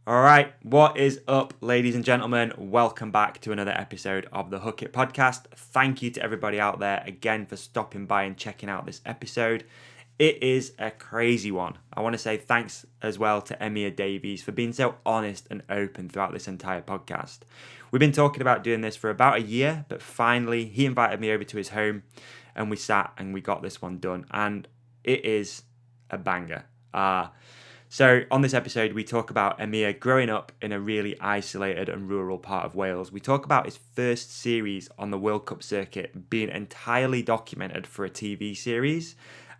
All right, what is up, ladies and gentlemen? Welcome back to another episode of the Hook It podcast. Thank you to everybody out there again for stopping by and checking out this episode. It is a crazy one. I want to say thanks as well to Emyr Davies for being so honest and open throughout this entire podcast. We've been talking about doing this for about a year, but finally he invited me over to his home and we sat and we got this one done, and it is a banger. So on this episode, we talk about Emyr growing up in a really isolated and rural part of Wales. We talk about his first series on the World Cup circuit being entirely documented for a TV series.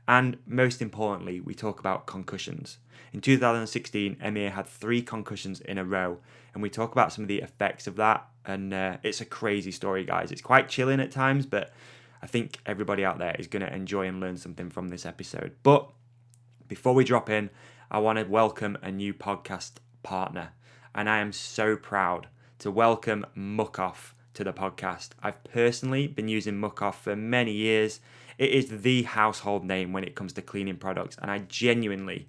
And most importantly, we talk about concussions. In 2016, Emyr had 3 concussions in a row. And we talk about some of the effects of that. And it's a crazy story, guys. It's quite chilling at times, but I think everybody out there is going to enjoy and learn something from this episode. But before we drop in, I want to welcome a new podcast partner, and I am so proud to welcome Muc-Off to the podcast. I've personally been using Muc-Off for many years. It is the household name when it comes to cleaning products, and I genuinely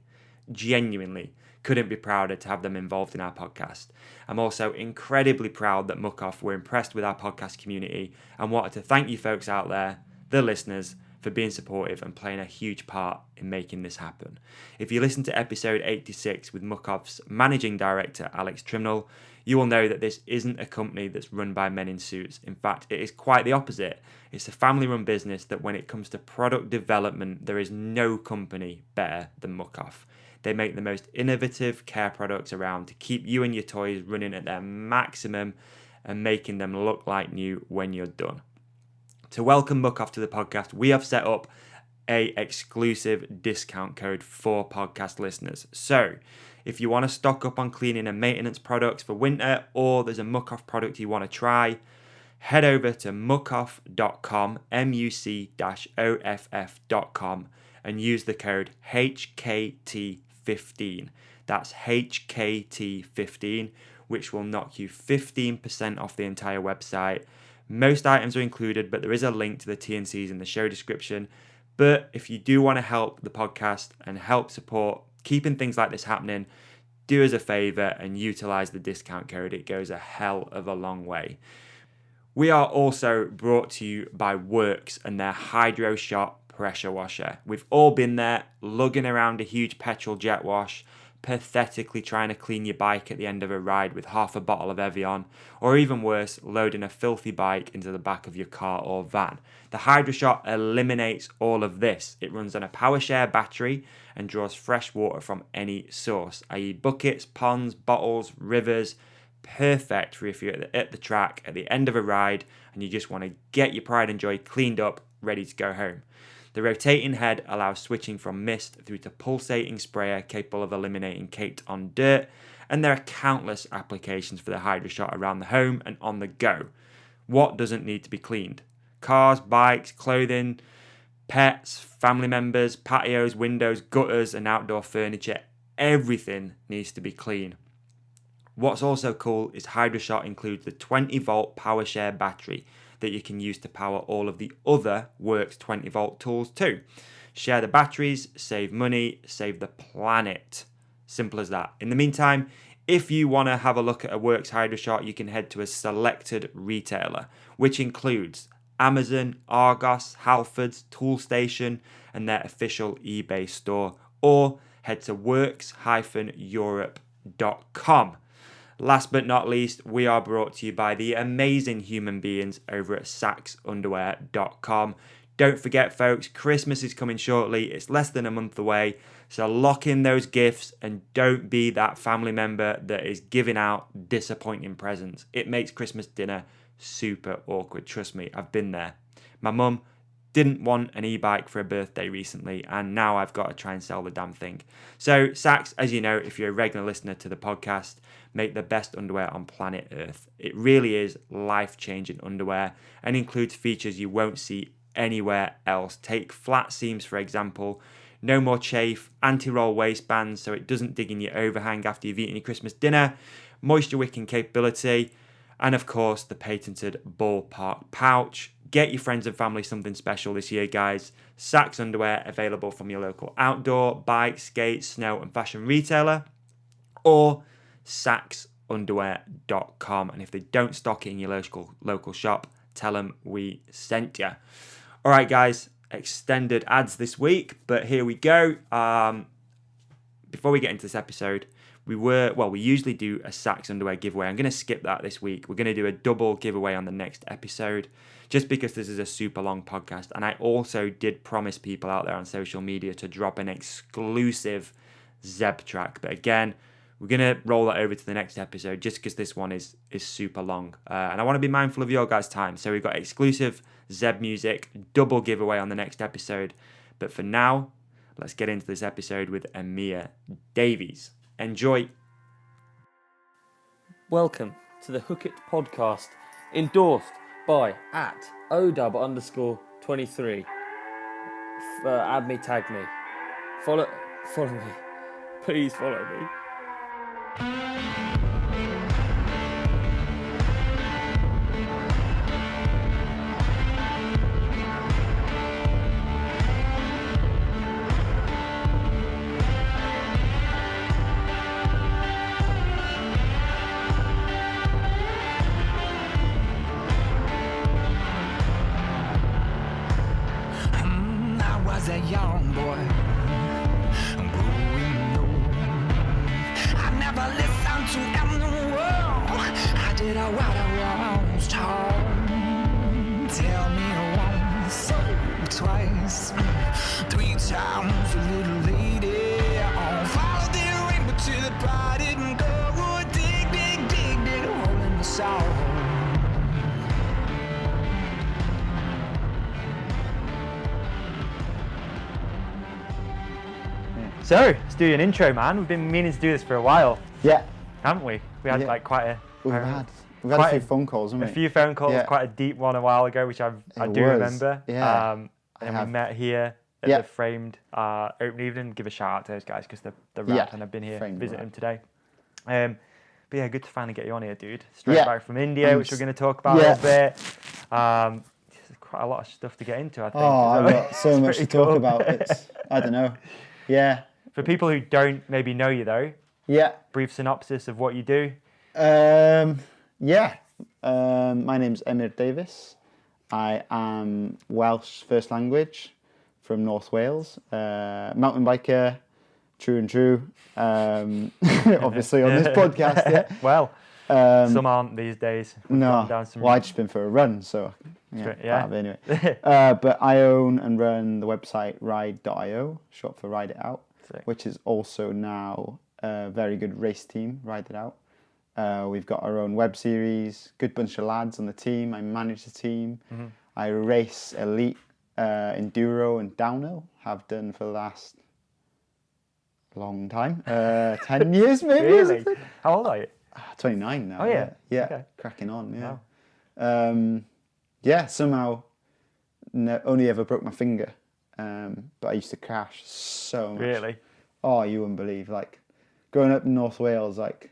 couldn't be prouder to have them involved in our podcast. I'm also incredibly proud that Muc-Off were impressed with our podcast community and wanted to thank you folks out there, the listeners, for being supportive and playing a huge part in making this happen. If you listen to episode 86 with Muc-Off's managing director, Alex Trimnell, you will know that this isn't a company that's run by men in suits. In fact, it is quite the opposite. It's a family-run business that when it comes to product development, there is no company better than Muc-Off. They make the most innovative care products around to keep you and your toys running at their maximum and making them look like new when you're done. To welcome Muc-Off to the podcast, we have set up a exclusive discount code for podcast listeners. So if you want to stock up on cleaning and maintenance products for winter, or there's a Muc-Off product you want to try, head over to mucoff.com, muc-off.com, and use the code HKT15. That's HKT15, which will knock you 15% off the entire website. Most items are included, but there is a link to the T&Cs in the show description. But if you do want to help the podcast and help support keeping things like this happening, do us a favor and utilize the discount code. It goes a hell of a long way. We are also brought to you by Works and their Hydro Shot pressure washer. We've all been there, lugging around a huge petrol jet wash, pathetically trying to clean your bike at the end of a ride with half a bottle of Evian, or even worse, loading a filthy bike into the back of your car or van. The HydroShot eliminates all of this. It runs on a PowerShare battery and draws fresh water from any source, i.e. buckets, ponds, bottles, rivers. Perfect for if you're at the track at the end of a ride and you just want to get your pride and joy cleaned up, ready to go home. The rotating head allows switching from mist through to pulsating sprayer capable of eliminating caked on dirt, and there are countless applications for the HydroShot around the home and on the go. What doesn't need to be cleaned? Cars, bikes, clothing, pets, family members, patios, windows, gutters and outdoor furniture. Everything needs to be clean. What's also cool is HydroShot includes the 20-volt PowerShare battery that you can use to power all of the other Works 20-volt tools too. Share the batteries, save money, save the planet. Simple as that. In the meantime, if you want to have a look at a Works HydroShot, you can head to a selected retailer, which includes Amazon, Argos, Halfords, Toolstation, and their official eBay store, or head to works-europe.com. Last but not least, we are brought to you by the amazing human beings over at saxunderwear.com. Don't forget, folks, Christmas is coming shortly. It's less than a month away. So lock in those gifts and don't be that family member that is giving out disappointing presents. It makes Christmas dinner super awkward. Trust me, I've been there. My mum didn't want an e-bike for a birthday recently, and now I've got to try and sell the damn thing. So Sax, as you know, if you're a regular listener to the podcast, make the best underwear on planet Earth. It really is life-changing underwear and includes features you won't see anywhere else. Take flat seams, for example. No more chafe, anti-roll waistbands so it doesn't dig in your overhang after you've eaten your Christmas dinner, moisture wicking capability, and of course the patented ballpark pouch. Get your friends and family something special this year, guys. Sax underwear available from your local outdoor, bike, skate, snow and fashion retailer. Or saxunderwear.com. And if they don't stock it in your local shop, tell them we sent you. All right, guys, extended ads this week, but here we go. Before we get into this episode, we usually do a Sax underwear giveaway. I'm going to skip that this week. We're going to do a double giveaway on the next episode, just because this is a super long podcast. And I also did promise people out there on social media to drop an exclusive Zeb track. But again, we're going to roll that over to the next episode, just because this one is super long. And I want to be mindful of your guys' time. So we've got exclusive Zeb music, double giveaway on the next episode. But for now, let's get into this episode with Emyr Davies. Enjoy. Welcome to the Hook It podcast, endorsed by @ODub_23. Add me, tag me. Follow me. Please follow me. A young boy, growing old. I never listened to anyone. I did what I was told. Tell me once, so twice, 3 times, a little lady. Follow the rainbow to the party and go dig, hole in the soul. So, let's do an intro, man. We've been meaning to do this for a while. Yeah. Haven't we? We had like quite a... We've had a few phone calls, haven't we? A few phone calls, quite a deep one a while ago, which I do remember. Yeah. And we met here at the Framed open evening. Give a shout out to those guys, because they're rad, and I've been here visiting them today. But yeah, good to finally get you on here, dude. Straight back from India, which we're going to talk about a little bit. There's quite a lot of stuff to get into, I think. Oh, I've got so much to talk about. I don't know. Yeah. For people who don't maybe know you, though, brief synopsis of what you do. My name's Emyr Davies. I am Welsh first language from North Wales. Mountain biker, true and true. Obviously on this podcast, Well, some aren't these days. No. I've just been for a run, so anyway. But I own and run the website ride.io, short for Ride It Out, which is also now a very good race team, Ride It Out. We've got our own web series, good bunch of lads on the team. I manage the team. Mm-hmm. I race elite enduro and downhill, have done for the last long time, 10 years maybe. Really? How old are you? 29 now. Oh yeah. Okay. Cracking on, Wow. Somehow only ever broke my finger, but I used to crash so much. Really? Oh, you wouldn't believe. Like, growing up in North Wales, like,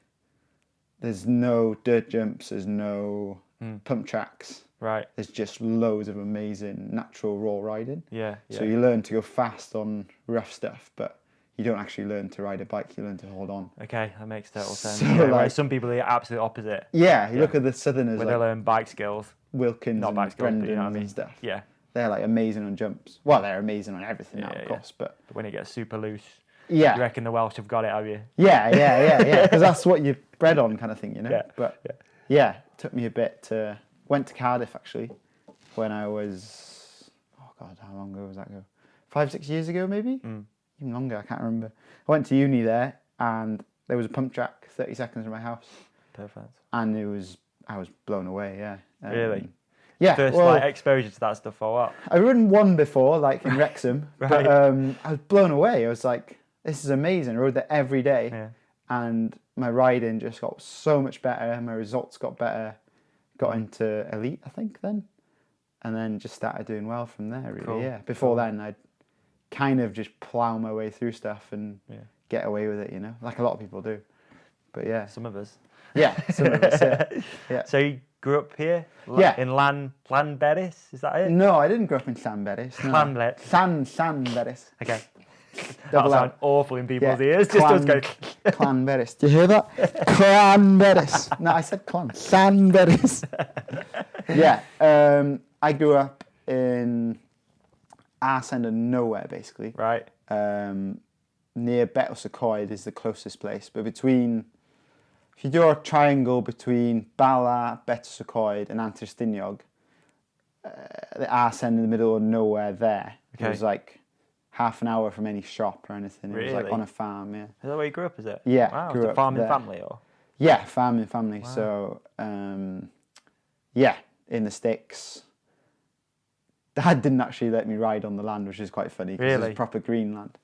there's no dirt jumps, there's no pump tracks. Right. There's just loads of amazing natural raw riding. Yeah. So you learn to go fast on rough stuff, but you don't actually learn to ride a bike, you learn to hold on. Okay, that makes total sense. So, whereas some people are the absolute opposite. Yeah, you look at the Southerners, where they learn bike skills. Wilkins not and bike skills, Brendan, you know what I mean? And stuff. Yeah. They're like amazing on jumps. Well, they're amazing on everything now, of course, but when it gets super loose, you reckon the Welsh have got it, have you? Yeah. Because that's what you're bred on, kind of thing, you know? Yeah. But it took me a bit to... Went to Cardiff, actually, when I was... Oh, God, how long ago was that ago? 5-6 years ago, maybe? Even longer, I can't remember. I went to uni there, and there was a pump track 30 seconds from my house. Perfect. And I was blown away, Really? Yeah. First exposure to that stuff or what? I run one before, like in Wrexham, Right. but I was blown away. I was like, this is amazing. I rode there every day, and my riding just got so much better. My results got better. Got into elite, I think, then. And then just started doing well from there, really, Cool. Before then, I'd kind of just plough my way through stuff and get away with it, you know, like a lot of people do. But yeah. Some of us. Yeah, some of us, yeah. So you grew up here? In Llanberis, is that it? No, I didn't grow up in Llanberis. No. Llanberis. Llanberis. Okay. That'll sound awful in people's ears. Just us go. Llanberis. Do you hear that? Llanberis. No, I said clan. Llanberis. Yeah. I grew up in arse end of nowhere, basically. Right. Near Betws is the closest place. But if you draw a triangle between Bala, Betws and Antirstiniog, the arse end in the middle of nowhere there. Okay. It was like half an hour from any shop or anything. Really? It was like on a farm, yeah. Is that where you grew up, is it? Yeah. Wow, was it a farming family or? Yeah, farming family. Wow. So, in the sticks. Dad didn't actually let me ride on the land, which is quite funny. Because it was proper green land.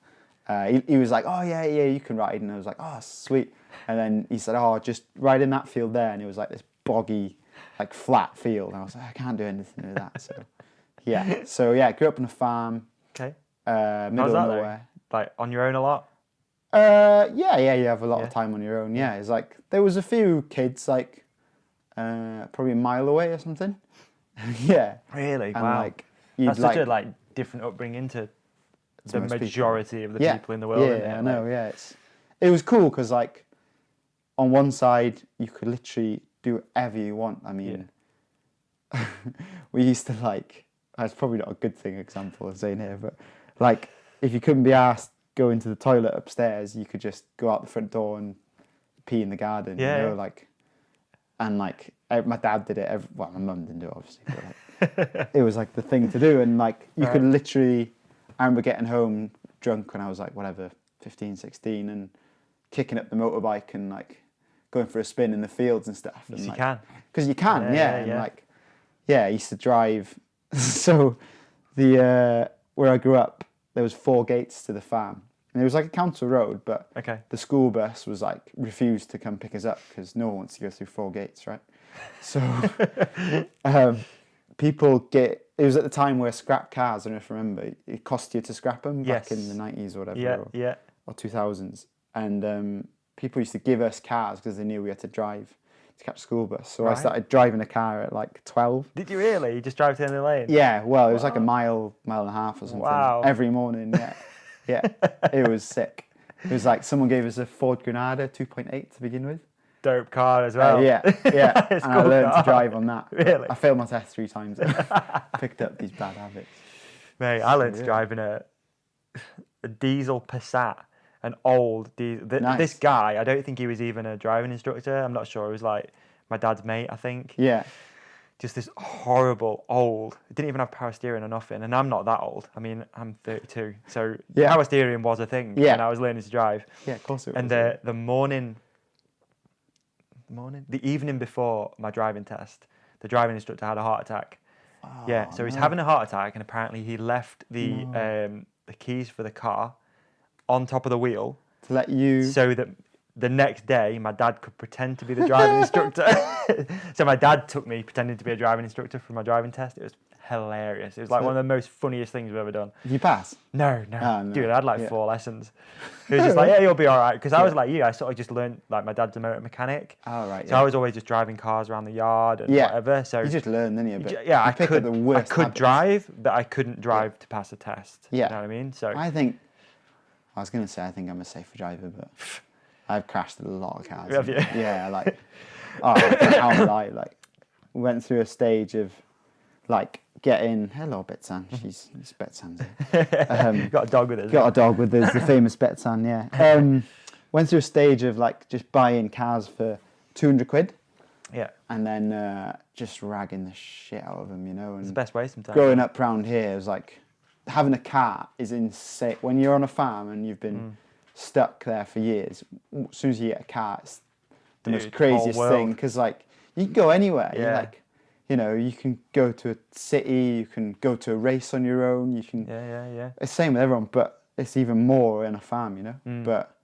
He was like, oh, yeah, you can ride. And I was like, oh, sweet. And then he said, oh, just ride in that field there. And it was like this boggy, like flat field. And I was like, I can't do anything with that. So, yeah. Grew up on a farm. Okay. Middle of nowhere. Like on your own a lot? Yeah, you have a lot of time on your own. Yeah, it's like, there was a few kids, like, probably a mile away or something. Yeah. Really? And wow. Like, that's such a different upbringing to the majority of the people in the world. Yeah, I know. Yeah, it was cool because like on one side you could literally do whatever you want. I mean, we used to like. That's probably not a good example of saying here, but like if you couldn't be asked go into the toilet upstairs, you could just go out the front door and pee in the garden. Yeah. You know, like, and like my dad did it. My mum didn't do it obviously, but like. It was like the thing to do, and like you could literally. I remember getting home drunk when I was like 15, 16, and kicking up the motorbike and like going for a spin in the fields and stuff. Because you can. Because you can, and like I used to drive. So where I grew up, there was 4 gates to the farm, and it was like a council road, but the school bus was like refused to come pick us up because no one wants to go through 4 gates, right? So. It was at the time where scrap cars, I don't know if you remember, it cost you to scrap them back in the 90s or whatever, or 2000s. And people used to give us cars because they knew we had to drive to catch a school bus. So I started driving a car at like 12. Did you really? You just drive to the end of the lane? Yeah, well, it was like a mile and a half or something. Wow. Every morning, yeah. It was sick. It was like someone gave us a Ford Granada 2.8 to begin with. Dope car as well. Yeah. And I learned to drive on that. Really? I failed my test 3 times. Picked up these bad habits. Mate, I learned to drive in a diesel Passat, an old diesel. Nice. This guy, I don't think he was even a driving instructor. I'm not sure. He was like my dad's mate, I think. Yeah. Just this horrible old. It didn't even have power steering or nothing. And I'm not that old. I mean, I'm 32. So power steering was a thing when I was learning to drive. Yeah, of course it was. And the evening before my driving test, the driving instructor had a heart attack. Oh, so he's having a heart attack, and apparently he left the keys for the car on top of the wheel to let you, so that the next day my dad could pretend to be the driving instructor. So my dad took me pretending to be a driving instructor for my driving test. It was hilarious. It was like one of the most funniest things we've ever done. Did you pass? No. Dude, I had like 4 lessons. It was just like, yeah, you'll be all right. Because I was like you, I sort of just learned, like my dad's a motor mechanic. Oh, right. So I was always just driving cars around the yard and whatever. So you just learn, didn't you? But I could drive, but I couldn't drive to pass a test. Yeah. You know what I mean? So I think I'm a safer driver, but I've crashed a lot of cars. Have you? Yeah, like, how did I, like, went through a stage of, like, getting, hello, Betsan, it's Betsan's here. Got a dog with us. Got a dog with us, the famous Betsan, yeah. Went through a stage of, like, just buying cars for 200 quid. Yeah. And then just ragging the shit out of them, you know. And it's the best way sometimes. Growing up round here, it was like, having a car is insane. When you're on a farm and you've been stuck there for years, as soon as you get a car, it's the most craziest thing. Because, like, you can go anywhere. Yeah. You're like, you know, you can go to a city, you can go to a race on your own, you can... Yeah. It's the same with everyone, but it's even more in a farm, you know? But,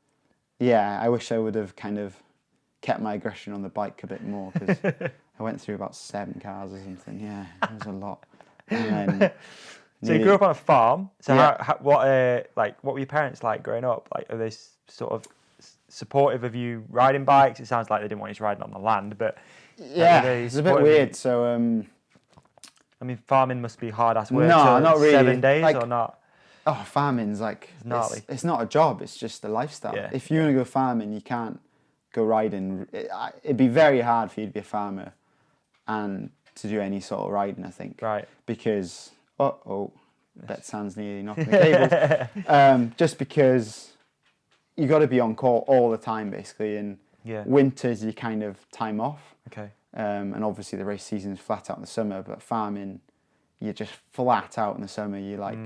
yeah, I wish I would have kind of kept my aggression on the bike a bit more, because I went through about 7 cars or something. Yeah, it was a lot. And then... So you grew up on a farm. So what were your parents like growing up? Like, are they sort of supportive of you riding bikes? It sounds like they didn't want you to ride on the land, but yeah, it's a bit weird. So I mean, farming must be hard ass work. No, not really. 7 days like, or not? Oh, farming's like gnarly. It's not a job. It's just a lifestyle. Yeah. If you want to go farming, you can't go riding. It'd be very hard for you to be a farmer and to do any sort of riding, I think. Right. Because that sounds nearly knocking the cables. Just because you got to be on call all the time, basically. And winters, you kind of time off. Okay. And obviously the race season's flat out in the summer, but farming, you're just flat out in the summer. You like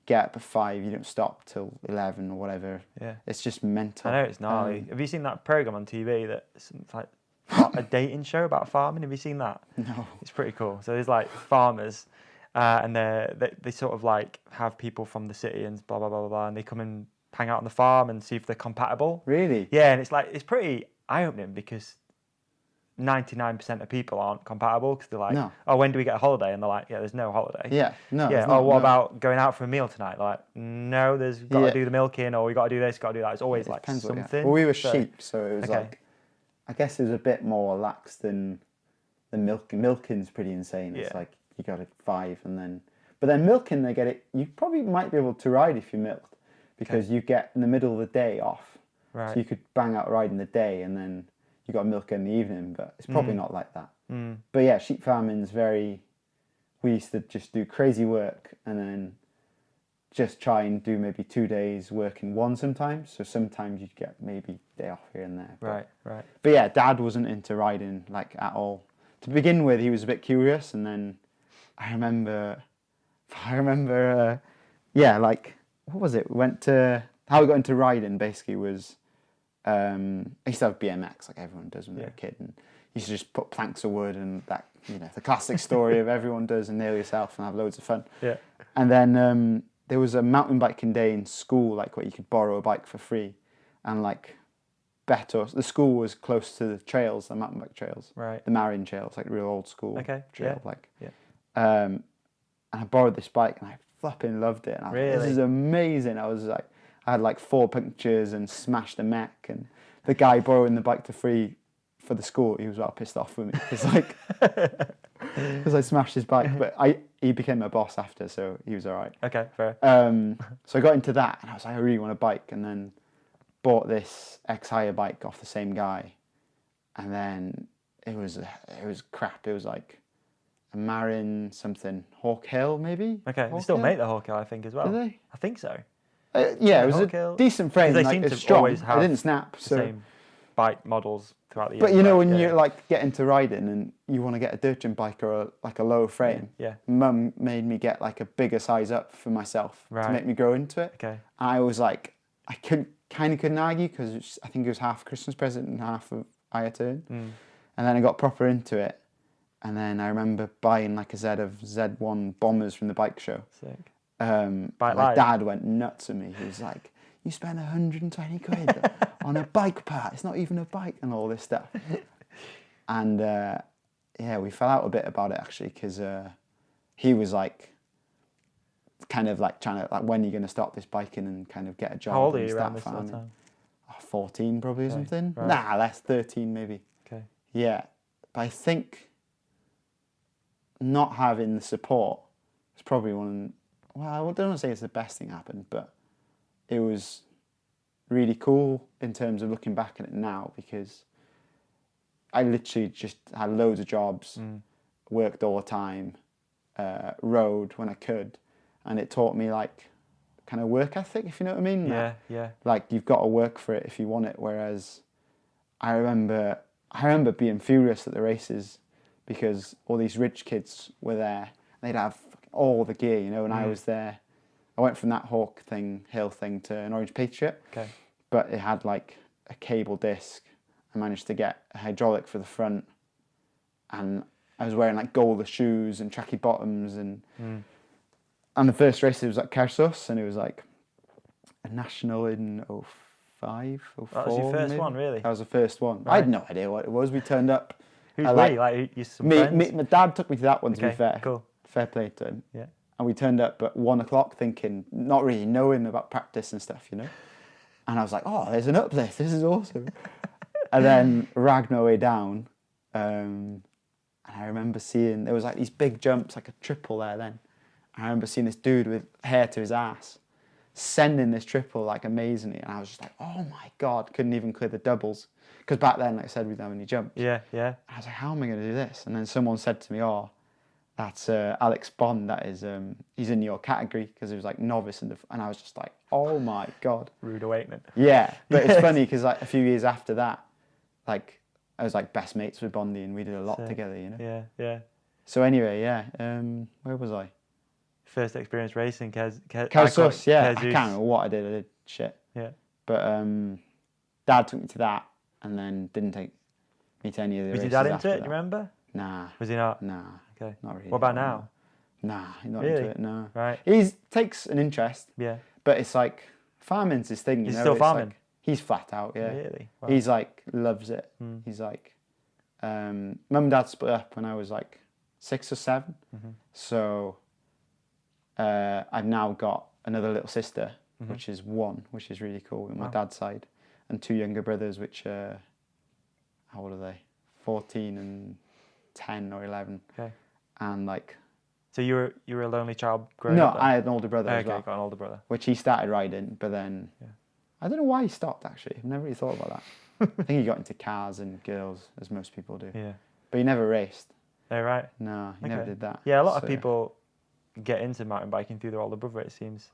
get up at 5, you don't stop till 11 or whatever. Yeah. It's just mental. I know it's gnarly. Have you seen that program on TV that's like a dating show about farming? Have you seen that? No. It's pretty cool. So there's like farmers, and they sort of like have people from the city and blah blah blah blah blah, and they come and hang out on the farm and see if they're compatible. Really? Yeah, and it's pretty eye opening because 99% of people aren't compatible because they're like, oh, when do we get a holiday? And they're like, yeah, there's no holiday. Yeah, no. Yeah. Not, what about going out for a meal tonight? They're like, no, there's got to do the milking, or we got to do this, got to do that. It's always like something. Well, we were sheep, so it was like, I guess it was a bit more lax than the milking. Milking's pretty insane. It's like you got it 5 and then, but then milking they get it. You probably might be able to ride if you milked because you get in the middle of the day off. Right. So you could bang out riding the day and then you got milk in the evening, but it's probably not like that. But yeah, sheep farming's very. We used to just do crazy work and then just try and do maybe 2 days work in one sometimes. So sometimes you'd get maybe a day off here and there. But, Right. But yeah, Dad wasn't into riding like at all. To begin with, he was a bit curious, and then I remember, like what was it? We went to how we got into riding. Basically, was I used to have BMX like everyone does when they're a kid, and you used to just put planks of wood and that the classic story of everyone does and nail yourself and have loads of fun. Yeah. And then there was a mountain biking day in school, like where you could borrow a bike for free, and like the school was close to the trails, the mountain bike trails, right? The Marion trails, like real old school trail, yeah. And I borrowed this bike and I flipping loved it. And I was like, this is amazing. I had like 4 punctures and smashed a mech, and the guy borrowing the bike for free for the school, he was well pissed off with me. It's like because I smashed his bike, but he became a boss after, so he was all right. Okay, fair. So I got into that, and I was like, I really want a bike, and then bought this X-Hire bike off the same guy, and then it was crap. It was like a Marin something Hawk Hill maybe. Okay, they still make the Hawk Hill, I think, as well. Do they? I think so. Yeah, it was a decent frame. They like, seem it's to strong. always have it didn't snap. So. Same bike models throughout the year. But you know when you like get into riding and you want to get a dirt gym bike or like a lower frame. Yeah. Mum made me get like a bigger size up for myself to make me grow into it. Okay. I was like, I couldn't argue because I think it was half a Christmas present and half of I had to earn. And then I got proper into it, and then I remember buying like a set of Z1 bombers from the bike show. Sick. My dad went nuts at me. He was like, you spent 120 quid on a bike part. It's not even a bike and all this stuff. And we fell out a bit about it actually because he was like, kind of like trying to like, when are you going to stop this biking and kind of get a job? How old are and you start around this sort of time? 14 probably or something. Right. Nah, less, 13 maybe. Okay. Yeah, but I think not having the support was probably well, I don't want to say it's the best thing happened, but it was really cool in terms of looking back at it now because I literally just had loads of jobs, worked all the time, rode when I could, and it taught me like kind of work ethic, if you know what I mean. Yeah. Like you've got to work for it if you want it. Whereas I remember being furious at the races because all these rich kids were there. They'd have all the gear, and I was there. I went from that Hill thing to an Orange Patriot. Okay. But it had like a cable disc. I managed to get a hydraulic for the front, and I was wearing like gold shoes and tracky bottoms, and the first race it was at Kersos, and it was like a national in 05, 04. That was your first maybe. one, really? That was the first one. Right. I had no idea what it was. We turned up. Who's we? Like some friends? My dad took me to that one, to be fair. Cool. Fair play to him. Yeah. And we turned up at 1 o'clock thinking, not really knowing about practice and stuff, And I was like, oh, there's an uplift. This is awesome. And then ragged my way down. And I remember seeing, there was like these big jumps, like a triple there then. I remember seeing this dude with hair to his ass. sending this triple like amazingly, and I was just like, oh my God, couldn't even clear the doubles. Because back then, like I said, we didn't have any jumps. Yeah, yeah. I was like, how am I going to do this? And then someone said to me, oh, that's Alex Bond, that is, he's in your category, because he was like novice, and I was just like, oh my God. Rude awakening. Yeah, but it's funny because like a few years after that, like I was like best mates with Bondy, and we did a lot together, you know? Yeah, yeah. So anyway, yeah, where was I? First experience racing, Kez yeah. I can't remember what I did shit. Yeah. But Dad took me to that, and then didn't take me to any of the races. Was your dad into it, that. do you remember? Nah. Was he not? Nah. Okay. Not really. What about now? Nah, he's not Really? into it, no. Right. He takes an interest. Yeah. But it's like, farming's his thing, you know? He's still it's farming? Like, he's flat out, yeah. Really? Wow. He's like, loves it. He's like, Mum and Dad split up when I was like 6 or 7. Mm-hmm. So I've now got another little sister, which is 1, which is really cool on my dad's side, and 2 younger brothers, which how old are they? 14 and 10 or 11. Okay. And like. So you were a lonely child growing up? No, I had an older brother as well. Okay, got an older brother. Which he started riding, but then I don't know why he stopped. Actually, I've never really thought about that. I think he got into cars and girls, as most people do. Yeah. But he never raced. Oh, right. No, he never did that. Yeah, a lot of people get into mountain biking through their older brother, it seems.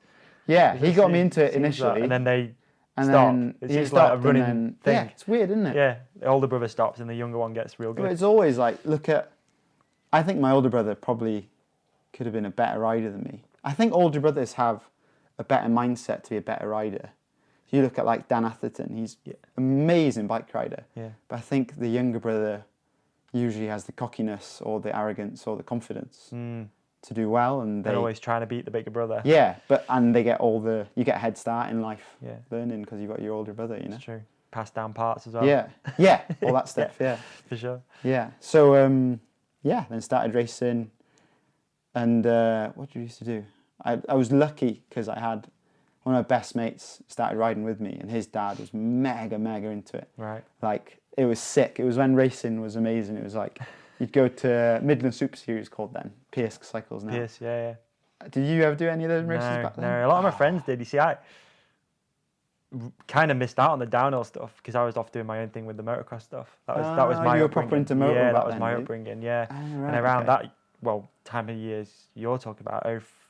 Yeah, he got me into it initially. And then they stop. Then it he seems stopped, like a running thing. Yeah, it's weird, isn't it? Yeah, the older brother stops and the younger one gets real good. But it's always like, I think my older brother probably could have been a better rider than me. I think older brothers have a better mindset to be a better rider. If you look at like Dan Atherton, he's amazing bike rider. Yeah. But I think the younger brother usually has the cockiness or the arrogance or the confidence to do well, and they're always trying to beat the bigger brother. Yeah, and they get you get a head start in life learning because you've got your older brother, you know. That's true. Pass down parts as well. Yeah, all that stuff. Yeah, for sure. Yeah. So then started racing, and what did we used to do? I was lucky because I had one of my best mates started riding with me, and his dad was mega into it. Right. Like, it was sick. It was when racing was amazing. It was like, you'd go to Midland Super Series called then, Pierce Cycles now. Pierce, yeah. Did you ever do any of those races back then? No, a lot of my friends did. You see, I kind of missed out on the downhill stuff because I was off doing my own thing with the motocross stuff. That was my you were proper into motor Yeah, back that was then, my were you? upbringing, yeah. Right, and around that, time of years you're talking about,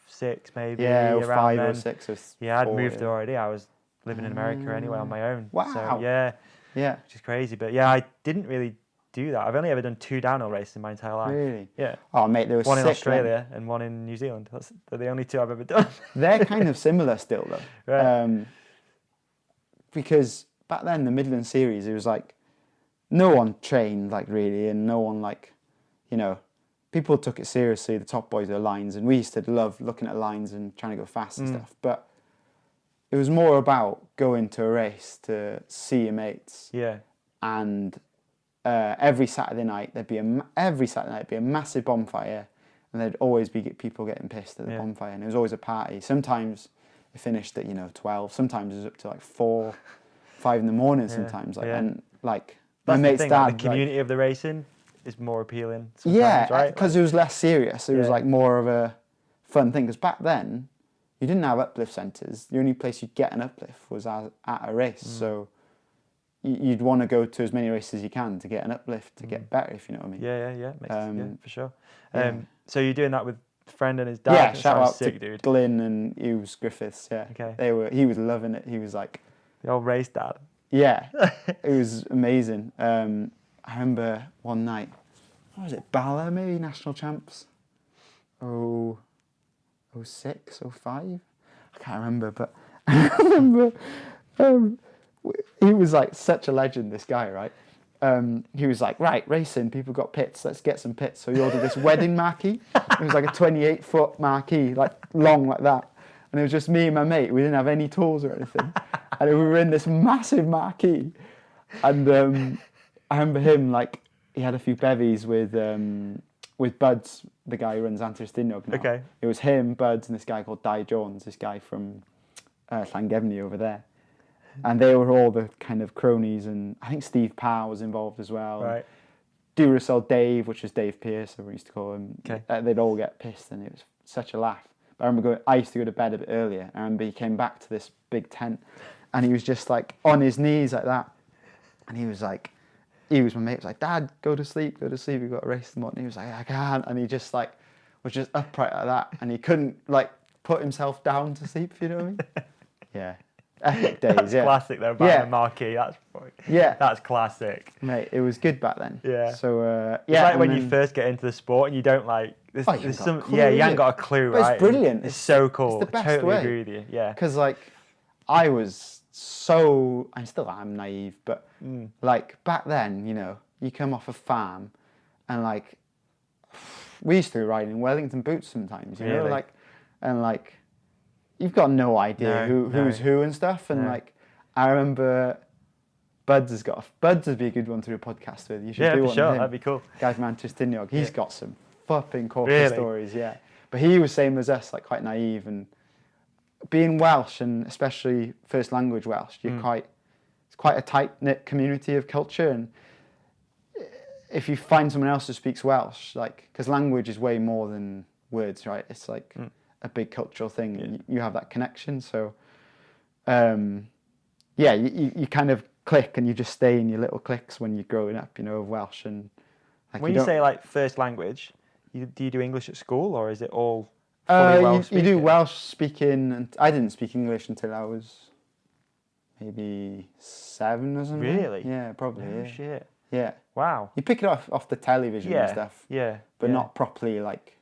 06 maybe. Yeah, around 05, then. 06, 04. Yeah, I'd moved already. I was living in America anyway on my own. Wow. So, yeah, which is crazy. But yeah, I didn't really do that. I've only ever done 2 downhill races in my entire life. Really? Yeah. Oh, mate, they were one sick in Australia and one in New Zealand. They're the only 2 I've ever done. They're kind of similar still, though. Right. Because back then, the Midland Series, it was like, no one trained, like, really, and no one, like, you know, people took it seriously, the top boys, their lines, and we used to love looking at lines and trying to go fast and stuff. But it was more about going to a race to see your mates. Yeah. And every Saturday night there'd be a massive bonfire, and there'd always be people getting pissed at the bonfire, and it was always a party. Sometimes it finished at 12. Sometimes it was up to like 4, 5 in the morning. Sometimes and like that's my mate's the thing, dad. Like, the community of the racing is more appealing. Right? Because it was less serious. It was like more of a fun thing. Because back then you didn't have uplift centres. The only place you'd get an uplift was at a race. So you'd want to go to as many races as you can to get an uplift to get better, if you know what I mean. Yeah. Makes sense, for sure. So you're doing that with a friend and his dad? Yeah, shout out sick, to dude. Glyn and Hughes Griffiths. Yeah, okay. He was loving it. He was like the old race dad. Yeah, it was amazing. I remember one night, what was it, Bala maybe, national champs? 06, 05? I can't remember, but I remember he was like such a legend, this guy, right? He was like, right, racing, people got pits, let's get some pits. So he ordered this wedding marquee. It was like a 28-foot marquee, like long like that. And it was just me and my mate. We didn't have any tools or anything. And we were in this massive marquee. And I remember him, like, he had a few bevies with Buds, the guy who runs Anterstiniog now. Okay. It was him, Buds, and this guy called Di Jones, this guy from Llanberis over there. And they were all the kind of cronies, and I think Steve Parr was involved as well. Right. Duracell Dave, which was Dave Pearce, we used to call him. Okay. They'd all get pissed, and it was such a laugh. I used to go to bed a bit earlier. I remember he came back to this big tent, and he was just like on his knees like that, and my mate was like, Dad, go to sleep, we've got a race in the morning. He was like, I can't, and he just like was just upright like that, and he couldn't like put himself down to sleep, if you know what I mean? Yeah. Epic days, that's classic though, back in the marquee. That's classic. Mate, it was good back then. Yeah. So it's like when you first get into the sport and you don't like you ain't got a clue, but right? It's brilliant. It's so cool. It's the best I totally way. agree with you. Yeah. Because like I still am naive, but like back then, you know, you come off a farm and like we used to be riding Wellington boots sometimes, you know, like, and like you've got no idea who's who and stuff. And like, I remember Buds would be a good one to do a podcast with. You should do one sure. with him. That'd be cool. Guy from Antistiniog. He's got some flipping corker stories, yeah. But he was same as us, like quite naive, and being Welsh and especially first language Welsh, it's quite a tight knit community of culture. And if you find someone else who speaks Welsh, like, because language is way more than words, right? It's like a big cultural thing. Yeah. You have that connection. So, you kind of click and you just stay in your little cliques when you're growing up, you know, of Welsh. And like, when you say like first language, do you do English at school, or is it all fully Welsh speaking? You do Welsh speaking, and I didn't speak English until I was maybe 7 or something. Really? Yeah, probably. Oh, shit. Yeah. Wow. You pick it off the television and stuff. Yeah. But not properly. Like,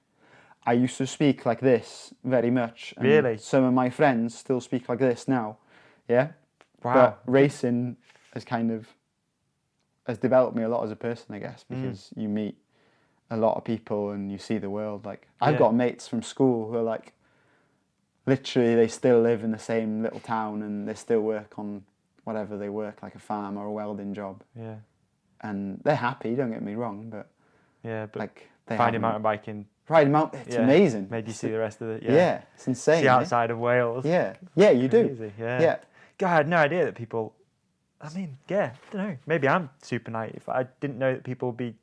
I used to speak like this very much. And really? Some of my friends still speak like this now. Yeah. Wow. But racing has developed me a lot as a person, I guess, because you meet a lot of people and you see the world. Like, I've got mates from school who are like, literally, they still live in the same little town and they still work on whatever they work, like a farm or a welding job. Yeah. And they're happy, don't get me wrong, but like, they riding mountain biking. Riding mountain, it's amazing. Made you see the rest of it. Yeah, it's insane. See outside of Wales. Yeah, you do. Yeah. God, I had no idea that people. I mean, I don't know. Maybe I'm super naive. I didn't know that people would be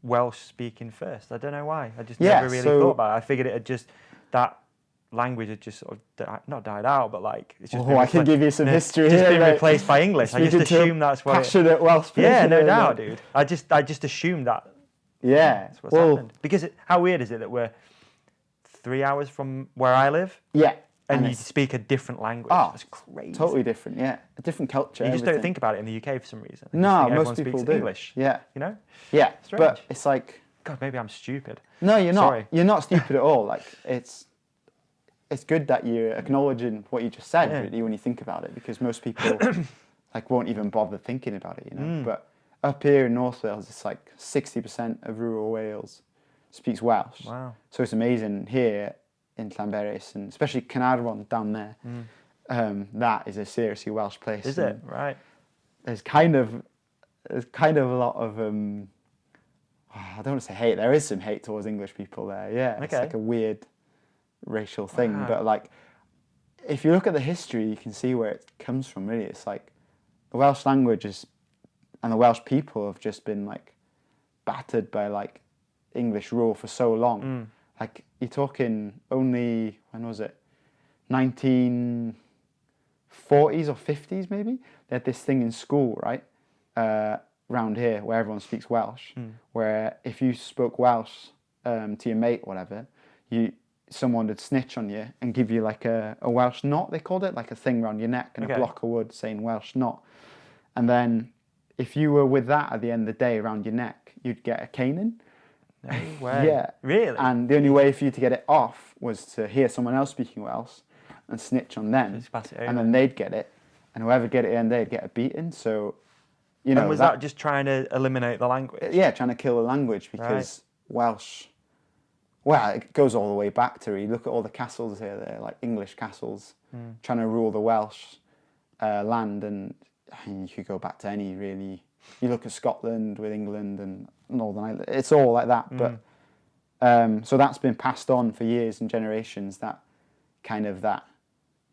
Welsh speaking first. I don't know why. I just never really thought about it. I figured it had just that language had just sort of not died out, but like it's just. I can give you some history here. Just been replaced by English. I just assumed that's what. Passionate Welsh person. Yeah, no doubt, dude. I just assumed that. Yeah, that's what's happened. Because how weird is it that we're 3 hours from where I live? Yeah. And you speak a different language. Oh, it's crazy. Totally different, yeah. A different culture. You just don't think about it in the UK for some reason. No, most people do. English. Yeah. You know? Yeah. Strange. But it's like... God, maybe I'm stupid. No, you're not. Sorry. You're not stupid at all. Like, it's good that you're acknowledging what you just said, really, when you think about it, because most people like won't even bother thinking about it, you know? But up here in North Wales, it's like 60% of rural Wales speaks Welsh. Wow. So it's amazing here in Llanberis, and especially Caernarfon down there. That is a seriously Welsh place. Is it? Right. There's kind of a lot of I don't want to say hate. There is some hate towards English people there. Yeah, it's like a weird racial thing. But like, if you look at the history, you can see where it comes from. Really, it's like the Welsh language and the Welsh people have just been like battered by like English rule for so long. Like, you're talking only, when was it? 1940s or 50s maybe? They had this thing in school, right? Around here where everyone speaks Welsh. Where if you spoke Welsh to your mate or whatever, someone would snitch on you and give you like a Welsh knot, they called it, like a thing around your neck and a block of wood saying Welsh knot. And then if you were with that at the end of the day around your neck, you'd get a caning. No way. Yeah. Really? And the only way for you to get it off was to hear someone else speaking Welsh and snitch on them. Just pass it over. And then they'd get it. And whoever get it in, they'd get a beating. So, you know. And was that just trying to eliminate the language? Yeah, trying to kill the language because Welsh, well, it goes all the way back to, you look at all the castles here, they're like English castles, trying to rule the Welsh land. And you could go back to any, really. You look at Scotland with England and Northern Ireland, it's all like that. But so that's been passed on for years and generations, that kind of that,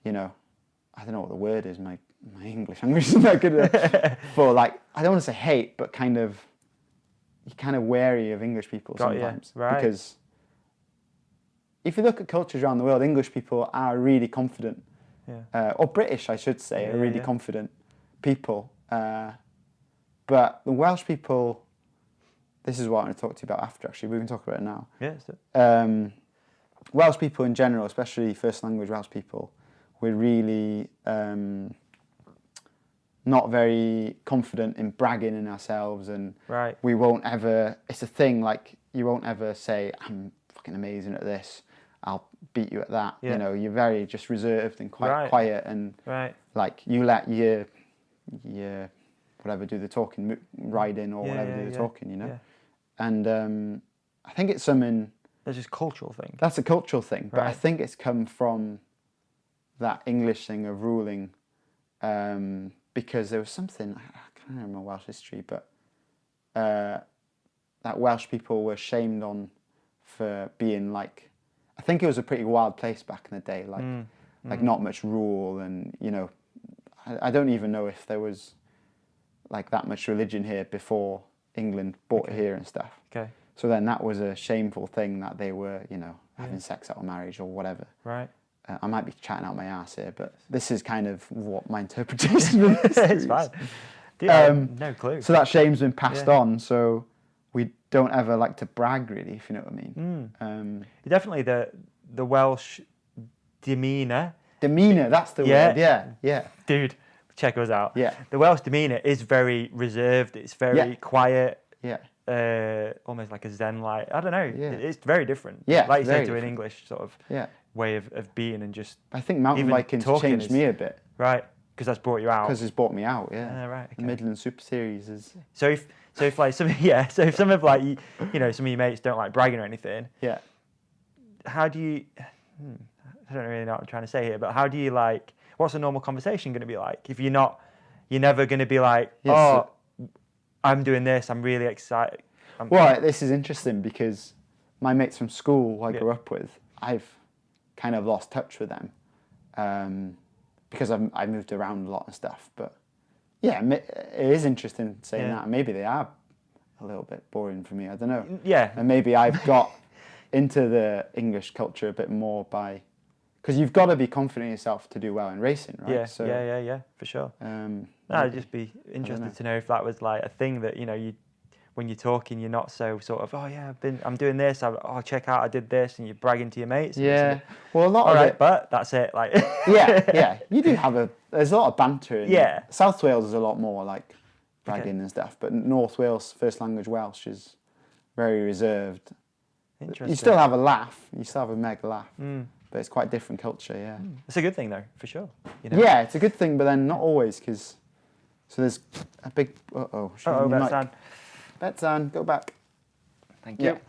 you know, I don't know what the word is, my English language is not good for, like, I don't want to say hate, but kind of, you're kind of wary of English people sometimes. Right. Because, if you look at cultures around the world, English people are really confident, or British, I should say, are really confident people. But the Welsh people, this is what I'm going to talk to you about after, actually. We can talk about it now. Yeah, that's it. Welsh people in general, especially first language Welsh people, we're really not very confident in bragging in ourselves, and we won't ever, it's a thing, like, you won't ever say, I'm fucking amazing at this, I'll beat you at that. You know, you're very just reserved and quite quiet, and like, you let your whatever do the talking, riding or whatever do the talking, you know. Yeah. And I think it's something... That's just a cultural thing. That's a cultural thing, but I think it's come from that English thing of ruling, because there was something, I can't remember Welsh history, but that Welsh people were shamed on for being like, I think it was a pretty wild place back in the day, like not much rule, and, you know, I don't even know if there was like that much religion here before England bought it here and stuff. Okay. So then that was a shameful thing that they were, you know, having sex out of marriage or whatever. Right. I might be chatting out my ass here, but this is kind of what my interpretation of this is. It's fine. Dude, no clue. So that shame's been passed on, so we don't ever like to brag, really, if you know what I mean. Definitely the Welsh demeanour. Demeanour, that's the word, yeah. Dude, check us out. Yeah. The Welsh demeanour is very reserved, it's very quiet. Yeah. Almost like a Zen-like, I don't know, Yeah. it's very different. Yeah, like you say, to different. an English sort of Yeah. way of being, and just... I think mountain biking's changed me a bit. Right, because that's brought you out. Because it's brought me out, Right, okay. The Midland Super Series is... So if like some if some of like you know, some of your mates don't like bragging or anything, how do you... I don't really know what I'm trying to say here, but how do you like... What's a normal conversation going to be like? If you're never going to be like, I'm doing this, I'm really excited. Well, this is interesting because my mates from school I grew up with, I've kind of lost touch with them because I moved around a lot and stuff. But yeah, it is interesting saying that. Maybe they are a little bit boring for me, I don't know. Yeah. And maybe I've got into the English culture a bit more by... Because you've got to be confident in yourself to do well in racing, right? Yeah, so, yeah, for sure. I'd just be interested to know if that was like a thing that, you know, when you're talking, you're not so sort of, I'm doing this, check out, I did this, and you're bragging to your mates. Yeah. Well, a lot of it. But that's it. Like. yeah. You do have there's a lot of banter. South Wales is a lot more like bragging and stuff, but North Wales, first language Welsh, is very reserved. Interesting. You still have a laugh. You still have a mega laugh. But it's quite different culture, yeah. It's a good thing, though, for sure. You know? Yeah, it's a good thing, but then not always, because... So there's a big... Betsan, go back. Thank you.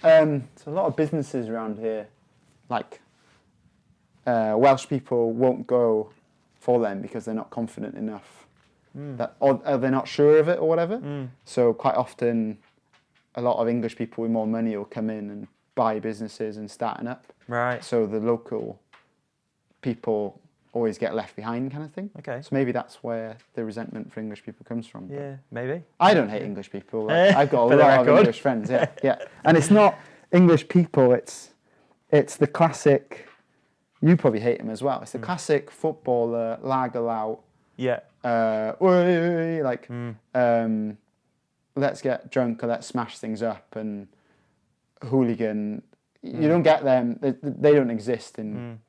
So a lot of businesses around here, like, Welsh people won't go for them because they're not confident enough. Or they're not sure of it or whatever. So quite often, a lot of English people with more money will come in and buy businesses and starting up. Right. So the local people always get left behind, kind of thing. Okay. So maybe that's where the resentment for English people comes from. Yeah, maybe. I don't hate English people. Like, I've got a lot of English friends. Yeah. And it's not English people. It's the classic. You probably hate him as well. It's the classic footballer, lager out. Yeah. Let's get drunk or let's smash things up, and hooligan. You don't get them. They don't exist in